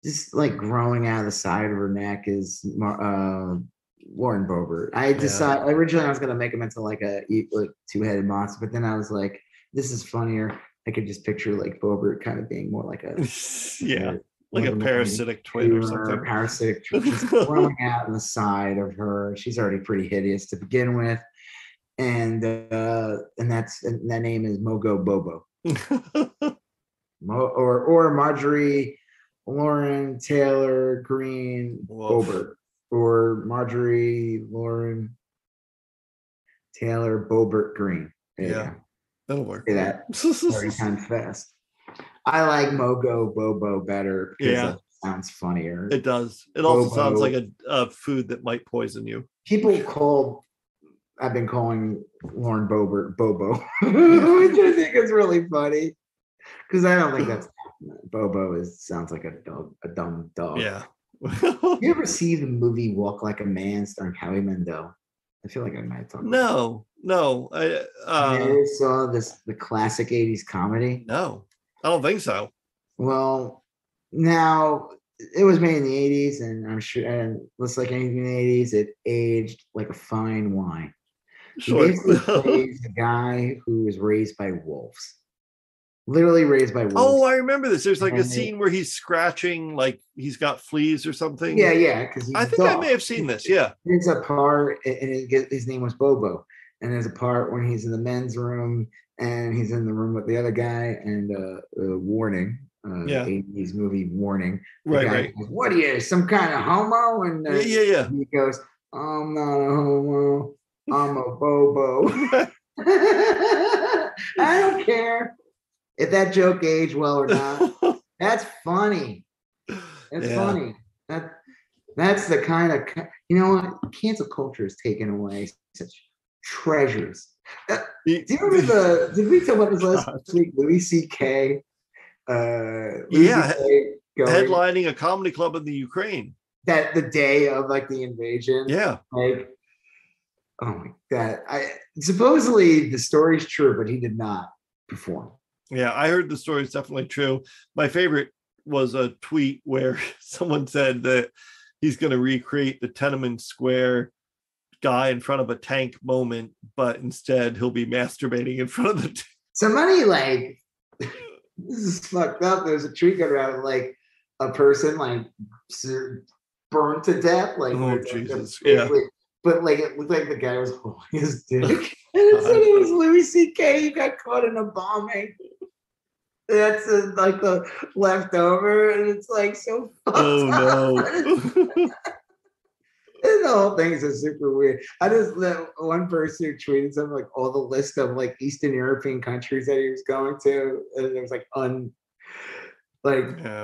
C: just like growing out of the side of her neck is Lauren Boebert. I decided originally I was gonna make him into like a two-headed monster, but then I was like, this is funnier. I could just picture like Boebert kind of being more like a
B: like a parasitic twin or something.
C: Parasitic twin. She's growing out on the side of her. She's already pretty hideous to begin with, and that name is Mogo Bobo, or Marjorie Lauren Taylor Greene Boebert. Or Marjorie Lauren Taylor Boebert Greene.
B: Yeah, that'll work.
C: Say that 30 times fast. I like Mogo Bobo better because it sounds funnier.
B: It does. It also sounds like a food that might poison you.
C: I've been calling Lauren Boebert Bobo, which I think is really funny because I don't think that's Bobo sounds like a dumb dog.
B: Yeah.
C: You ever see the movie Walk Like a Man starring Howie Mandel? I feel like I might talk about
B: No.
C: I never saw the classic 80s comedy.
B: No, I don't think so.
C: Well, now it was made in the 80s, and I'm sure, and looks like anything in the 80s, it aged like a fine wine.
B: Sure.
C: He basically plays a guy who was raised by wolves. Literally raised by wolves.
B: Oh, I remember this. There's like a scene where he's scratching, like he's got fleas or something.
C: Yeah. Because
B: I think I may have seen this. Yeah.
C: There's a part, and his name was Bobo. And there's a part when he's in the men's room and he's in the room with the other guy, and warning. 80s movie warning.
B: Right.
C: Goes, what are you, some kind of homo? And he goes, I'm not a homo. I'm a Bobo. I don't care if that joke aged well or not. That's funny. That's funny. That's the kind of, you know what? Cancel culture has taken away such treasures. Do you remember did we talk about this last week? Louis C.K.
B: Headlining a comedy club in the Ukraine.
C: That the day of like the invasion.
B: Yeah.
C: Like, oh my God. Supposedly the story's true, but he did not perform.
B: Yeah, I heard the story is definitely true. My favorite was a tweet where someone said that he's going to recreate the Tiananmen Square guy in front of a tank moment, but instead he'll be masturbating in front of the tank.
C: Somebody like, this is fucked up. There's a tweet going around like a person like burned to death. Like,
B: Jesus, yeah.
C: But like it looked like the guy was holding his dick. And it said it was Louis C.K. He got caught in a bombing. That's like the leftover, and it's like so fucked up.
B: No.
C: And the whole thing is just super weird. I just let one person who tweeted something like all the list of like Eastern European countries that he was going to, and it was like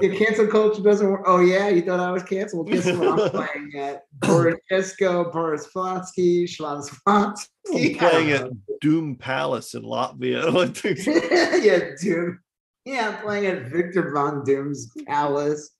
C: your cancel culture doesn't work. Oh yeah, you thought I was canceled? Guess what I'm playing at? Boris Flotsky.
B: I'm playing at Doom Palace in Latvia.
C: Yeah, Doom. Yeah, I'm playing at Victor Von Doom's palace,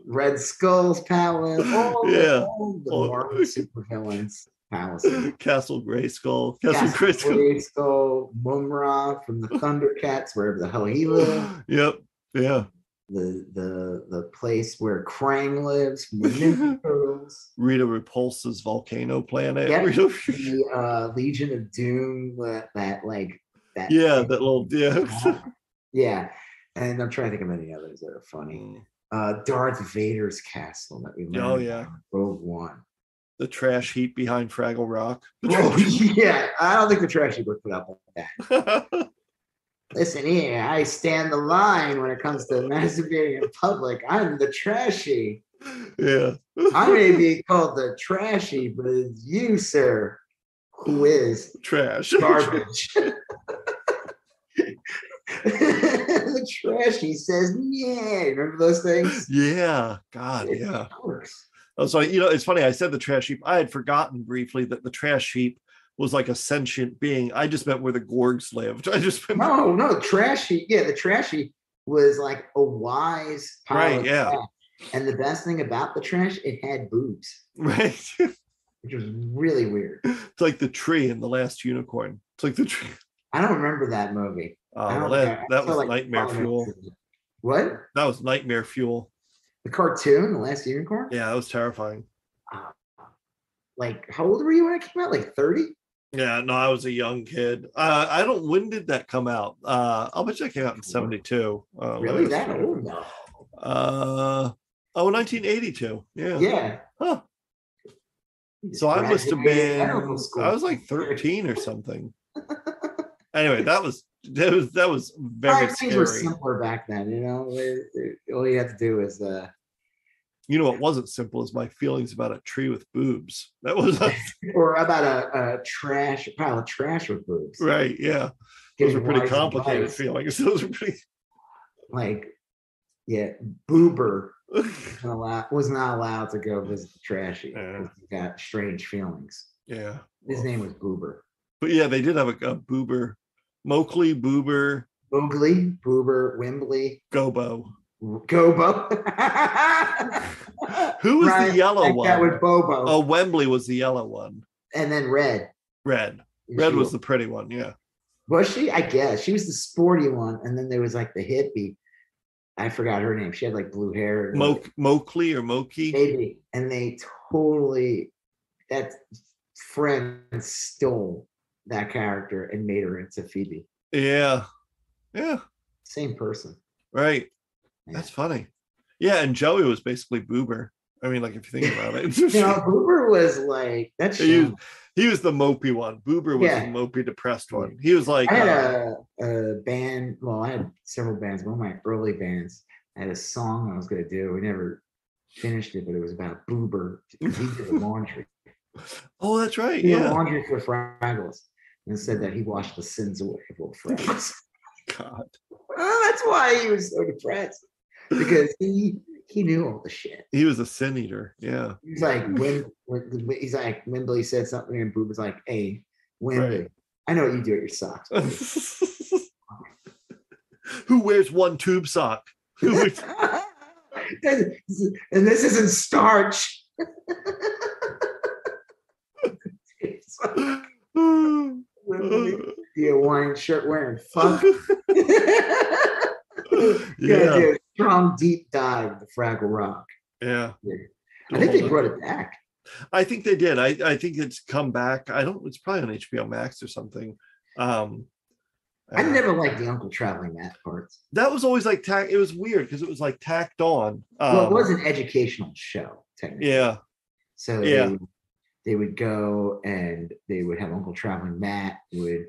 C: Red Skull's palace, all the Marvel supervillains' palaces.
B: Castle Grayskull.
C: Grayskull, Mumra from the Thundercats, wherever the hell he lives.
B: Yep. Yeah.
C: The place where Krang lives from the Ninja Turtles.
B: Rita Repulsa's volcano planet.
C: Yep. The Legion of Doom. Yeah, and I'm trying to think of any others that are funny. Darth Vader's castle that we learned about in Rogue One.
B: The trash heap behind Fraggle Rock.
C: Yeah, I don't think the trash heap would put up with that. Listen here, I stand the line when it comes to masturbating in public. I'm the trashy.
B: Yeah.
C: I may be called the trashy, but it's you, sir, who is
B: trash.
C: Garbage. The trashy says, yeah. Remember those things?
B: Yeah. God, yeah. Oh, so, it's funny. I said the trash heap. I had forgotten briefly that the trash heap was like a sentient being. I just meant where the Gorgs lived.
C: No, trashy. Yeah, the trashy was like a wise pile of trash. And the best thing about the trash, it had boobs.
B: Right.
C: Which was really weird.
B: It's like the tree in The Last Unicorn. It's like the tree.
C: I don't remember that movie.
B: That was Nightmare Fuel.
C: What?
B: That was Nightmare Fuel.
C: The cartoon, The Last Unicorn?
B: Yeah, that was terrifying.
C: Like, how old were you when it came out? Like 30?
B: Yeah, no, I was a young kid. When did that come out? I'll bet you that came out in 72.
C: Really? That old? No.
B: 1982. Yeah.
C: Yeah.
B: Huh. So I must have been, I was like 13 or something. Anyway, that was very scary.
C: Were simpler back then, all you had to do is
B: what wasn't simple is my feelings about a tree with boobs. That was
C: or about a pile of trash with boobs.
B: Right, yeah. Those were pretty complicated feelings. Those were pretty
C: Boebert was not allowed to go visit the trashy because he got strange feelings.
B: Yeah.
C: His name was Boebert. But
B: yeah, they did have a Boebert. Mowgli, Boebert.
C: Mowgli, Boebert, Wembley.
B: Gobo.
C: Who
B: was the yellow one?
C: That was Bobo.
B: Oh, Wembley was the yellow one.
C: And then Red.
B: Red was the pretty one, yeah.
C: Was she? I guess. She was the sporty one. And then there was like the hippie. I forgot her name. She had like blue hair.
B: Mowgli or Moki?
C: Maybe. And they that friend stole that character and made her into Phoebe.
B: Yeah. Yeah.
C: Same person.
B: Right. Yeah. That's funny. Yeah, and Joey was basically Boebert. I mean, like if you think about it.
C: Boebert was like
B: he was the mopey one. Boebert was the mopey depressed one. He was like
C: I had a band. Well, I had several bands. One of my early bands, I had a song I was gonna do. We never finished it, but it was about Boebert because he did the laundry.
B: Oh, that's right.
C: He did laundry for Fraggles and said that he washed the sins away of little Fraggles.
B: God.
C: That's why he was so depressed. Because he knew all the shit.
B: He was a sin eater. Yeah.
C: He's like he's like Wembley said something and Boob was like, "Hey, Wembley, I know what you do at your socks."
B: Who wears one tube sock?
C: And this isn't starch. You Hawaiian shirt wearing fuck. Yeah, do a strong deep dive the Fraggle Rock.
B: Yeah.
C: I think they brought it back.
B: I think they did. I think it's come back. It's probably on HBO Max or something.
C: I never liked the Uncle Traveling Matt parts.
B: That was always like it was weird because it was like tacked on.
C: Well, it was an educational show technically.
B: Yeah.
C: So they would go and they would have Uncle Traveling Matt would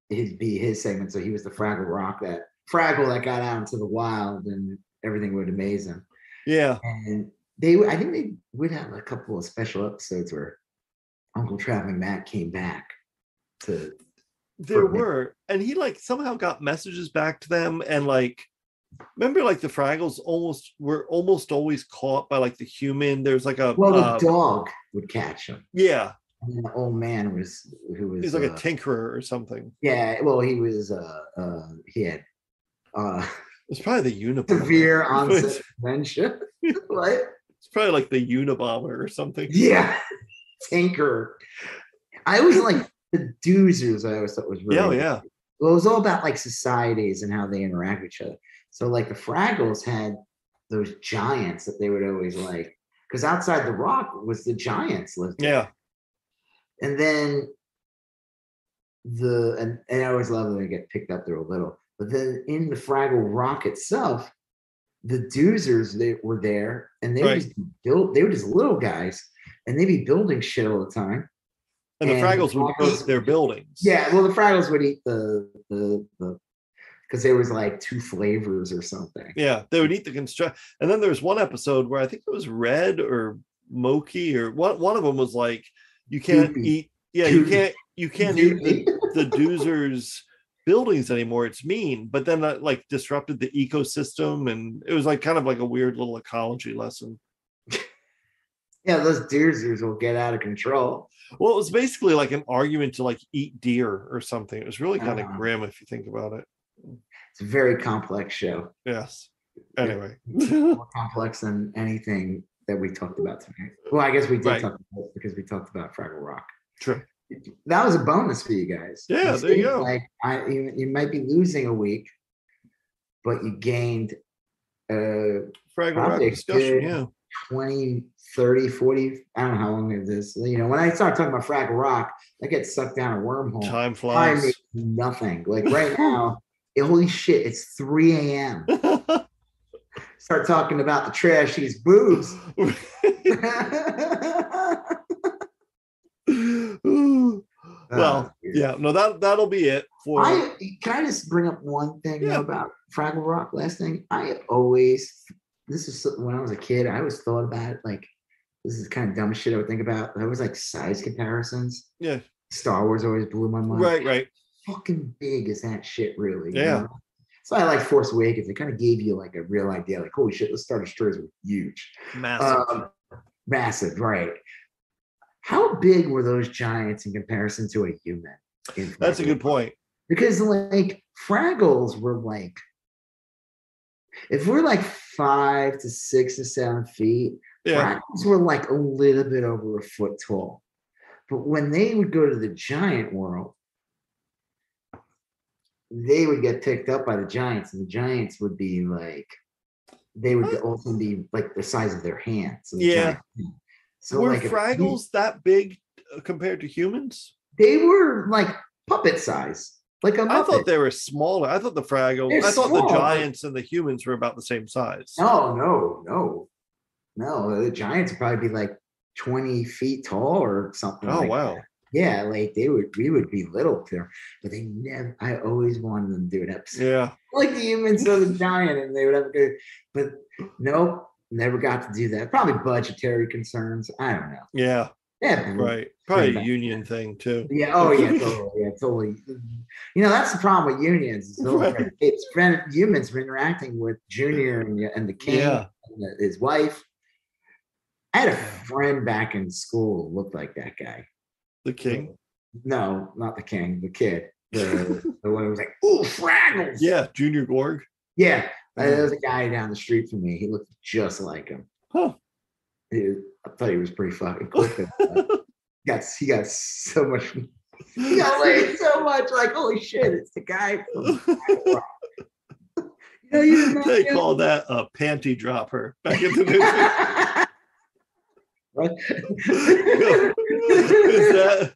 C: be his segment. So he was the Fraggle Rock, that Fraggle that got out into the wild and everything would amaze him.
B: Yeah.
C: And I think they would have a couple of special episodes where Uncle Traveling Matt came back to.
B: There were, and he like somehow got messages back to them, and like, remember, like the Fraggles were almost always caught by like the human. There's like
C: the dog would catch him.
B: Yeah.
C: And the old man he's
B: like a tinkerer or something.
C: Yeah, well, he was he had
B: it's probably the Unabomber.
C: Severe onset dementia. What?
B: It's probably like the Unabomber or something.
C: Yeah. Tinker. I always like the Doozers. I always thought was really
B: yeah.
C: Well, it was all about like societies and how they interact with each other. So like the Fraggles had those giants that they would always like, because outside the rock was the giants lived there.
B: Yeah.
C: And then and I always love when they get picked up there a little. But then in the Fraggle Rock itself, the Doozers, they were there, and they were just little guys, and they'd be building shit all the time.
B: And the Fraggles would eat their buildings.
C: Yeah, well, the Fraggles would eat the because there was like 2 flavors or something.
B: Yeah, they would eat the construct. And then there's one episode where I think it was Red or Moki or one of them was like, you can't eat. Yeah, you can't eat the Doozers buildings anymore. It's mean. But then that like disrupted the ecosystem, and it was like kind of like a weird little ecology lesson.
C: Yeah, those Doozers will get out of control.
B: Well, it was basically like an argument to like eat deer or something. It was really kind of grim if you think about it.
C: It's a very complex show.
B: Yes. Anyway.
C: More complex than anything that we talked about tonight. Well, I guess we did talk about it because we talked about Fraggle Rock.
B: True.
C: That was a bonus for you guys.
B: Yeah, there you go.
C: Like you might be losing a week, but you gained
B: Fraggle Rock discussion, yeah.
C: 20, 30, 40, I don't know how long it is. You know, when I start talking about Fraggle Rock, I get sucked down a wormhole.
B: Time flies.
C: Time is nothing. Like right now, holy shit, it's 3 a.m. Start talking about the trashiest boobs.
B: Well, yeah, no, that'll be it for.
C: Can I just bring up one thing about Fraggle Rock? Last thing, this is when I was a kid, I always thought about it like, this is kind of dumb shit I would think about. I was like size comparisons.
B: Yeah.
C: Star Wars always blew my mind.
B: Right.
C: Fucking big is that shit really?
B: Yeah.
C: You know? So I like Force Awakens. It kind of gave you like a real idea, like, holy shit, the Star Destroyers were huge. Massive, right. How big were those giants in comparison to a human?
B: That's a good point.
C: Because like Fraggles were like, if we're like 5 to 6 to 7 feet, Fraggles were like a little bit over a foot tall. But when they would go to the giant world, they would get picked up by the giants, and the giants would be like, they would also be like the size of their hands. So
B: were
C: like
B: Fraggles that big compared to humans?
C: They were like puppet size. Like
B: I thought they were smaller. I thought the Fraggles, the giants and the humans were about the same size.
C: No. The giants would probably be like 20 feet tall or something.
B: Oh, wow.
C: That. Yeah, like we would be little there, but they never. I always wanted them to do an episode.
B: Yeah,
C: like the humans of the giant, and they would have a good. But nope, never got to do that. Probably budgetary concerns. I don't know.
B: Yeah. Right. Probably a union thing too.
C: Yeah. Oh yeah. Totally. You know, that's the problem with unions. It's humans interacting with Junior and the king and his wife. I had a friend back in school who looked like that guy.
B: The king?
C: No, not the king. The kid. The one who was like, "Ooh, Fraggles."
B: Yeah, Junior Gorg.
C: Yeah, there was a guy down the street from me. He looked just like him.
B: Huh.
C: I thought he was pretty fucking quick. He got so much. He got laid so much. Like, holy shit! It's the guy from.
B: They call that a panty dropper back in the day.
C: What?
B: Is that?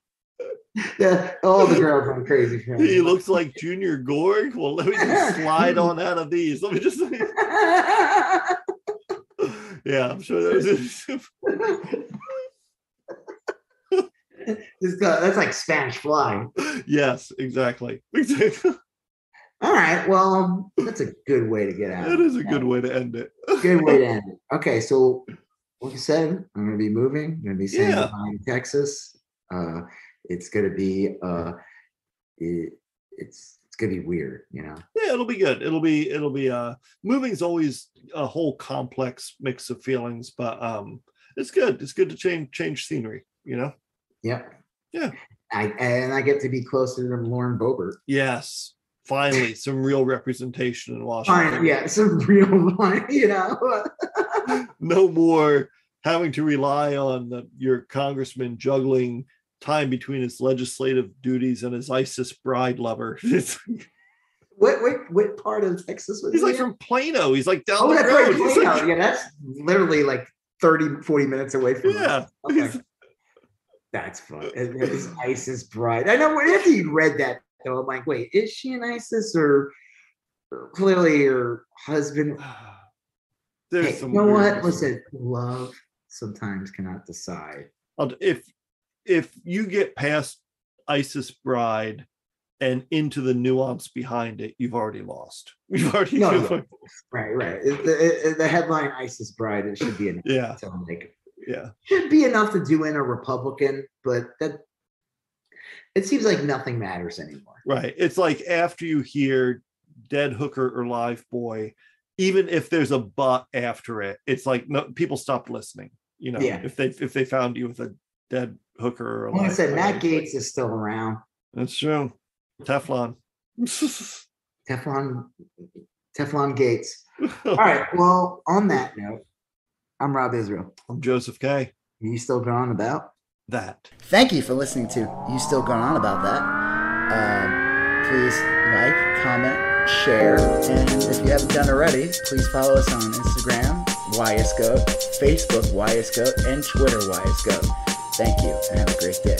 C: Yeah, all the girls went crazy for him.
B: He looks like Junior Gorg. Well, let me just slide on out of these. Let me just. Yeah, I'm sure that was
C: That's like Spanish fly.
B: Yes, exactly.
C: All right. Well, that's a good way to get out.
B: That is a good way to end it.
C: Good way to end it. Okay, so like I said, I'm going to be moving. I'm going to be saying goodbye to Texas. It's going to be it's going to be weird, you know.
B: Yeah, it'll be good. It'll be moving's always a whole complex mix of feelings, but it's good. It's good to change scenery, you know.
C: Yep.
B: Yeah.
C: I get to be closer to Lauren Boebert.
B: Yes. Finally, some real representation in Washington.
C: Fine, yeah, some real one, you know.
B: No more having to rely on your congressman juggling time between his legislative duties and his ISIS bride lover.
C: What part of Texas was
B: he's like from Plano. He's like down the road.
C: Plano. Yeah, that's literally like 30-40 minutes away from us. Okay. That's fun. His ISIS bride. I know after you read that, though, I'm like, wait, is she an ISIS or clearly her husband?
B: There's
C: some. You know what? Listen, love sometimes cannot decide.
B: If you get past ISIS bride and into the nuance behind it, you've already lost. You've already
C: no. Right. The headline ISIS bride, it should be enough.
B: Yeah.
C: Should be enough to do in a Republican, but that it seems like nothing matters anymore.
B: Right. It's like after you hear dead hooker or live boy, even if there's a but after it, it's like no, people stopped listening. You know, if they found you with a dead hooker or
C: like I said, Matt Gaetz is still around.
B: That's true. Teflon
C: Gaetz. All right. Well, on that note, I'm Rob Israel.
B: I'm Joseph K.
C: Are you still going on about
B: that?
A: Thank you for listening to You Still Going On About That. Please like, comment, share, and if you haven't done already, please follow us on Instagram, YSGOAT, Facebook, YSGOAT, and Twitter, YSGOAT. Thank you, and have a great day.